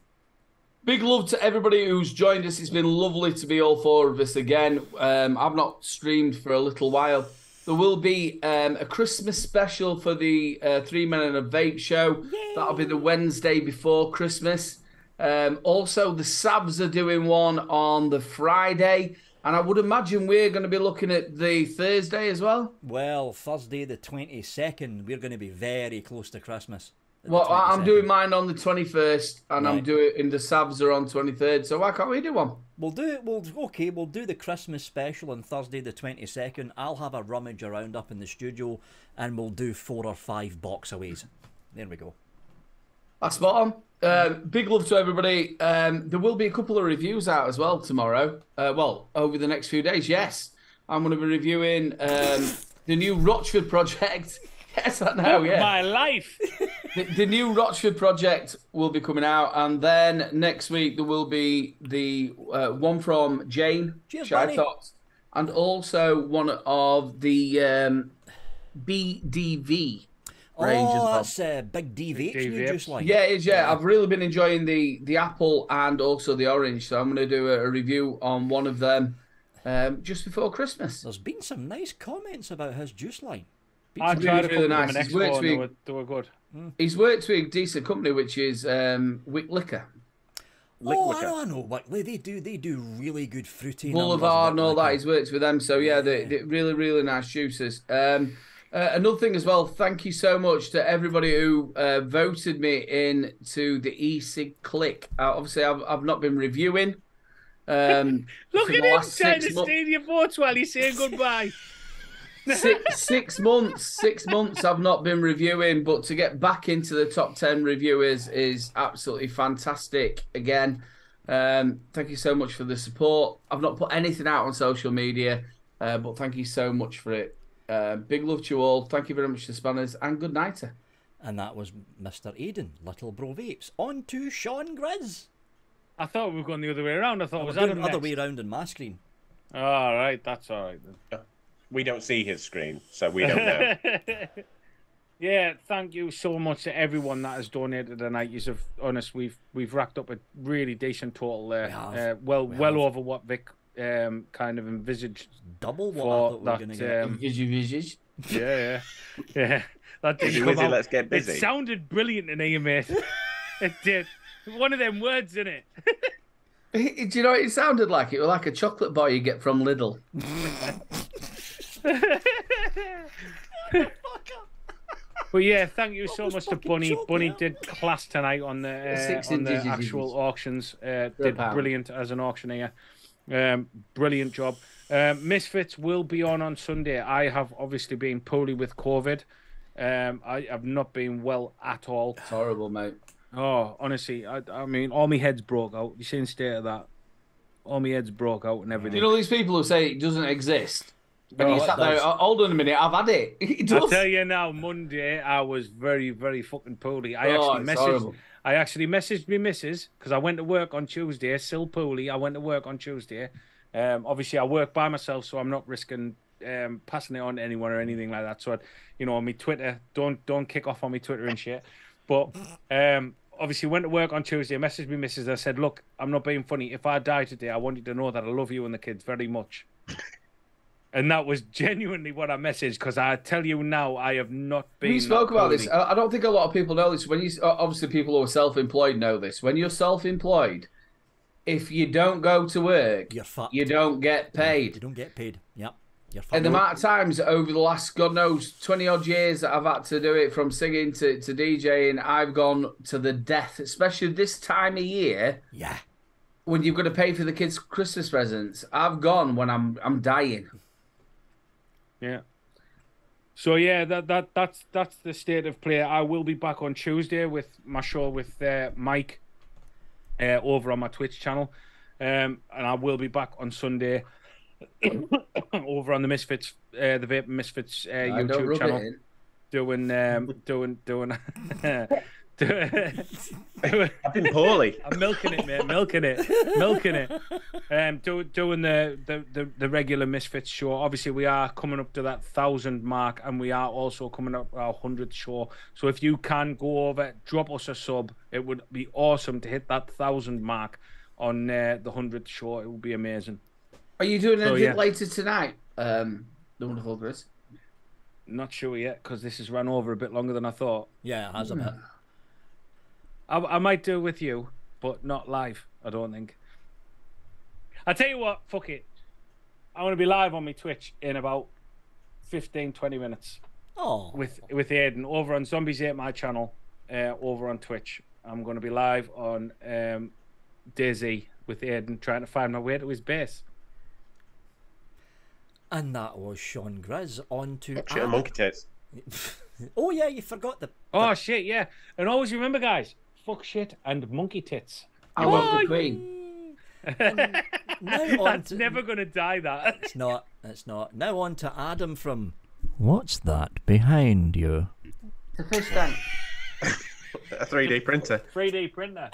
B: Big love to everybody who's joined us. It's been lovely to be all 4 of us again. I've not streamed for a little while. There will be a Christmas special for the 3 Men and a Vape show.
A: Yay!
B: That'll be the Wednesday before Christmas. Also, the Sabs are doing one on the Friday. And I would imagine we're going to be looking at the Thursday as well.
A: Well, Thursday the 22nd, we're going to be very close to Christmas.
B: Well, I'm doing mine on the 21st, and I'm doing the Savs are on 23rd. So why can't we do one?
A: We'll do it. We'll do the Christmas special on Thursday the 22nd. I'll have a rummage around up in the studio, and we'll do 4 or 5 boxaways. There we go.
B: That's spot on. Big love to everybody. There will be a couple of reviews out as well tomorrow. Well, over the next few days. Yes, I'm going to be reviewing the new Rochford project. Yes, I know. Yeah,
D: my life.
B: The new Rochford project will be coming out, and then next week there will be the one from Jane, Shy Thoughts, and also one of the BDV range as well.
A: That's Big D Vapes new juice line.
B: Yeah, it is. Yeah, I've really been enjoying the apple and also the orange, so I'm going to do a review on one of them just before Christmas.
A: There's been some nice comments about his juice line.
D: I tried really nice.
B: He's worked with,
D: they were good.
B: He's worked with a decent company, which is Wick Liquor.
A: I know. They do really good fruity.
B: Boulevard and all that. He's worked with them, so yeah, they're really, really nice juices. Another thing as well. Thank you so much to everybody who voted me in to the ECig click. Obviously, I've not been reviewing.
D: Look at him trying to steal your votes while he's saying goodbye.
B: 6 months. 6 months I've not been reviewing, but to get back into the top 10 reviewers is absolutely fantastic. Again, thank you so much for the support. I've not put anything out on social media, but thank you so much for it. Big love to you all. Thank you very much to Spanners, and good night.
A: And that was Mr. Aiden, Little Bro Vapes. On to Sean Grizz.
D: I thought we were going the other way around. I thought it was
A: the other way around on my screen.
D: All right, that's all right then.
C: We don't see his screen, so we don't know.
D: Yeah, thank you so much to everyone that has donated tonight. You've honest, we've racked up a really decent total there. Well over what Vic kind of envisaged.
A: Double what I thought we were going to get.
B: Envisaged.
D: Yeah. That did
C: come out. Let's get busy.
D: It sounded brilliant in here, mate. It did. One of them words in it.
B: Do you know what it sounded like? It was like a chocolate bar you get from Lidl.
D: But yeah, thank you so much to Bunny. Bunny did class tonight on the actual auctions. Did brilliant as an auctioneer. Brilliant job. Misfits will be on Sunday. I have obviously been poorly with COVID. I have not been well at all.
B: It's horrible, mate.
D: Oh, honestly, I mean, all my head's broke out. You seen the state of that? All my head's broke out and everything.
B: You know these people who say it doesn't exist? And you sat there, hold on a minute, I've had it. It does.
D: I'll tell you now, Monday, I was very, very fucking poorly. I actually messaged me missus, because I went to work on Tuesday, still poorly. I went to work on Tuesday. Obviously, I work by myself, so I'm not risking passing it on to anyone or anything like that. So, on my Twitter, don't kick off on my Twitter and shit. But obviously, went to work on Tuesday, messaged me missus. I said, look, I'm not being funny. If I die today, I want you to know that I love you and the kids very much. And that was genuinely what I messaged, because I tell you now, I have not been...
B: We spoke about this. I don't think a lot of people know this. Obviously, people who are self-employed know this. When you're self-employed, if you don't go to work,
A: you're fucked.
B: You don't get paid.
A: You don't get paid. Yep. You're fucked.
B: And the amount of times over the last, God knows, 20-odd years that I've had to do it, from singing to DJing, I've gone to the death, especially this time of year.
A: Yeah.
B: When you've got to pay for the kids' Christmas presents. I've gone when I'm dying.
D: Yeah. So yeah, that's the state of play. I will be back on Tuesday with my show with Mike over on my Twitch channel, and I will be back on Sunday over on the Misfits, the Vaping Misfits YouTube channel, doing.
C: I've been poorly.
D: I'm milking it, mate. Milking it. Doing the regular Misfits show. Obviously, we are coming up to that 1,000 mark, and we are also coming up our 100th show. So if you can go over, drop us a sub. It would be awesome to hit that 1,000 mark on the 100th show. It would be amazing.
B: Are you doing anything later tonight? The wonderful Chris.
D: Not sure yet, because this has run over a bit longer than I thought.
A: Yeah, it has a bit.
D: I might do it with you, but not live, I don't think. I tell you what, fuck it. I want to be live on my Twitch in about 15-20 minutes.
A: Oh.
D: With Aiden over on Zombies 8 my channel. over on Twitch. I'm going to be live on Daisy with Aiden, trying to find my way to his base.
A: And that was Sean Grizz on to
C: Shit, monkey tits.
A: Oh yeah, you forgot the.
D: Oh shit, yeah. And always remember, guys, fuck shit and monkey tits.
B: I love the Queen.
D: That's never going to die, that.
A: It's not. It's not. Now on to Adam from... What's that behind you?
B: It's a fish tank.
C: A 3D printer.
D: 3D printer.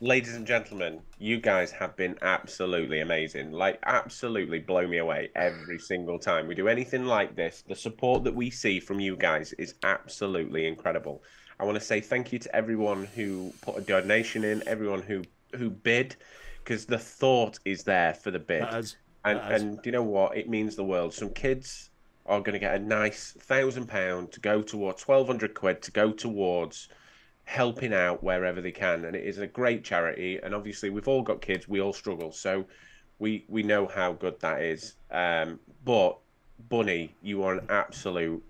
C: Ladies and gentlemen, you guys have been absolutely amazing. Like, absolutely blow me away every single time we do anything like this. The support that we see from you guys is absolutely incredible. I want to say thank you to everyone who put a donation in, everyone who bid, because the thought is there for the bid. And do you know what? It means the world. Some kids are going to get a nice £1,000 to go towards, 1,200 quid to go towards helping out wherever they can. And it is a great charity. And obviously, we've all got kids. We all struggle. So we know how good that is. But, Bunny, you are an absolute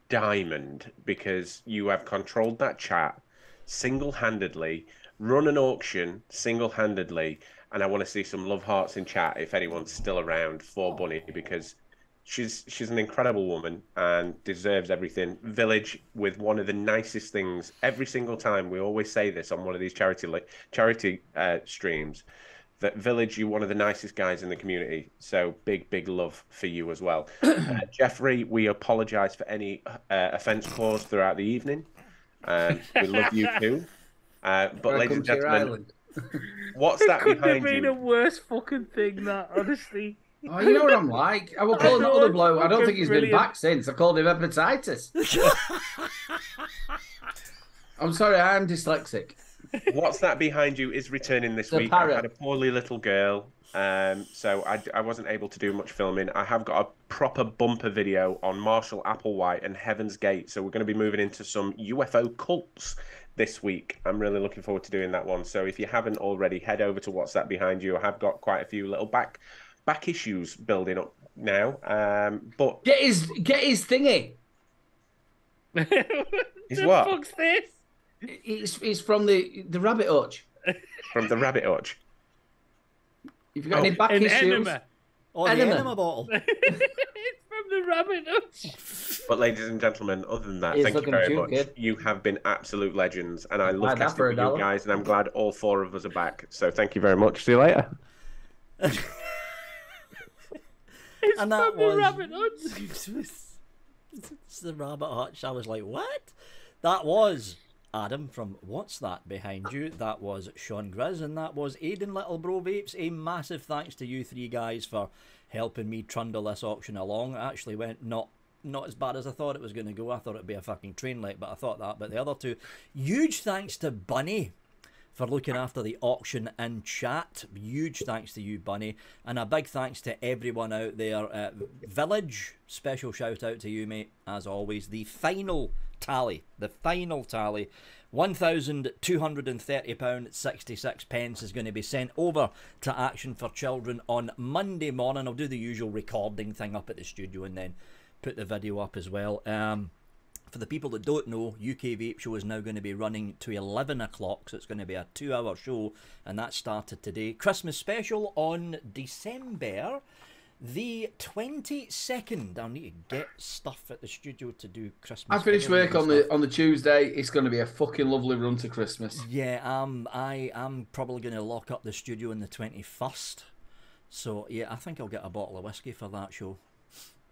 C: diamond, because you have controlled that chat single-handedly, run an auction single-handedly, and I want to see some love hearts in chat if anyone's still around for Bunny, because she's an incredible woman and deserves everything. Village with one of the nicest things every single time. We always say this on one of these charity streams, that Village, you're one of the nicest guys in the community. So big love for you as well. Jeffrey, we apologise for any offence caused throughout the evening. We love you too. But ladies and gentlemen, what's that behind you?
D: Couldn't have been a worse fucking thing, that, honestly.
B: Oh, you know what I'm like? I will call him other bloke. I don't think he's been back since. I called him hepatitis. I'm sorry, I am dyslexic.
C: What's that behind you is returning this week. I had a poorly little girl, so I wasn't able to do much filming. I have got a proper bumper video on Marshall Applewhite and Heaven's Gate, so we're going to be moving into some UFO cults this week. I'm really looking forward to doing that one. So if you haven't already, head over to What's That Behind You. I have got quite a few little back issues building up now. But
B: get his thingy.
C: Is what?
D: The fuck's this?
B: It's from the rabbit hutch.
C: From the rabbit hutch.
B: If you got any back issues,
D: enema.
A: Oh, the enema bottle.
D: It's from the rabbit hutch.
C: But ladies and gentlemen, other than that, thank you very much. Kid. You have been absolute legends, and I love casting with you guys, and I'm glad all four of us are back. So thank you very much. See you later.
A: And that was
D: the rabbit hutch.
A: It's the rabbit hutch. I was like, what? That was Adam from What's That Behind You. That was Sean Grizz, and that was Aiden Little Bro Vapes. A massive thanks to you three guys for helping me trundle this auction along. It actually went not as bad as I thought it was going to go. I thought it'd be a fucking train wreck, but I thought that. But the other two, huge thanks to Bunny for looking after the auction in chat. Huge thanks to you, Bunny. And a big thanks to everyone out there. Village, special shout out to you, mate, as always. The final tally, £1,230.66 is going to be sent over to Action for Children on Monday morning. I'll do the usual recording thing up at the studio and then put the video up as well. For the people that don't know, UK Vape Show is now going to be running to 11 o'clock, so it's going to be a 2-hour show, and that started today. Christmas special on December the 22nd. I'll need to get stuff at the studio to do Christmas.
B: I finished work on the Tuesday. It's going to be a fucking lovely run to Christmas.
A: Yeah, I'm probably going to lock up the studio on the 21st. So yeah, I think I'll get a bottle of whiskey for that show.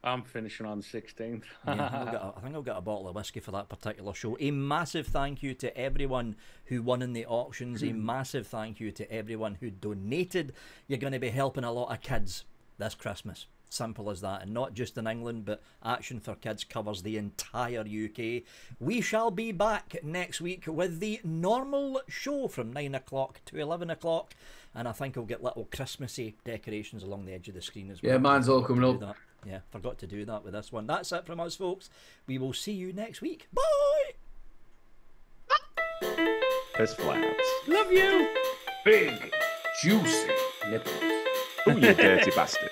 D: I'm finishing on the 16th.
A: Yeah, I think I'll get a bottle of whiskey for that particular show. A massive thank you to everyone who won in the auctions. A massive thank you to everyone who donated. You're going to be helping a lot of kids this Christmas. Simple as that. And not just in England, but Action for Kids covers the entire UK. We shall be back next week with the normal show from 9 o'clock to 11 o'clock. And I think I'll get little Christmassy decorations along the edge of the screen as well.
B: Yeah, mine's all coming up.
A: Yeah, forgot to do that with this one. That's it from us, folks. We will see you next week. Bye!
C: Piss flaps.
D: Love you!
B: Big, juicy nipples.
C: Oh, you dirty bastard.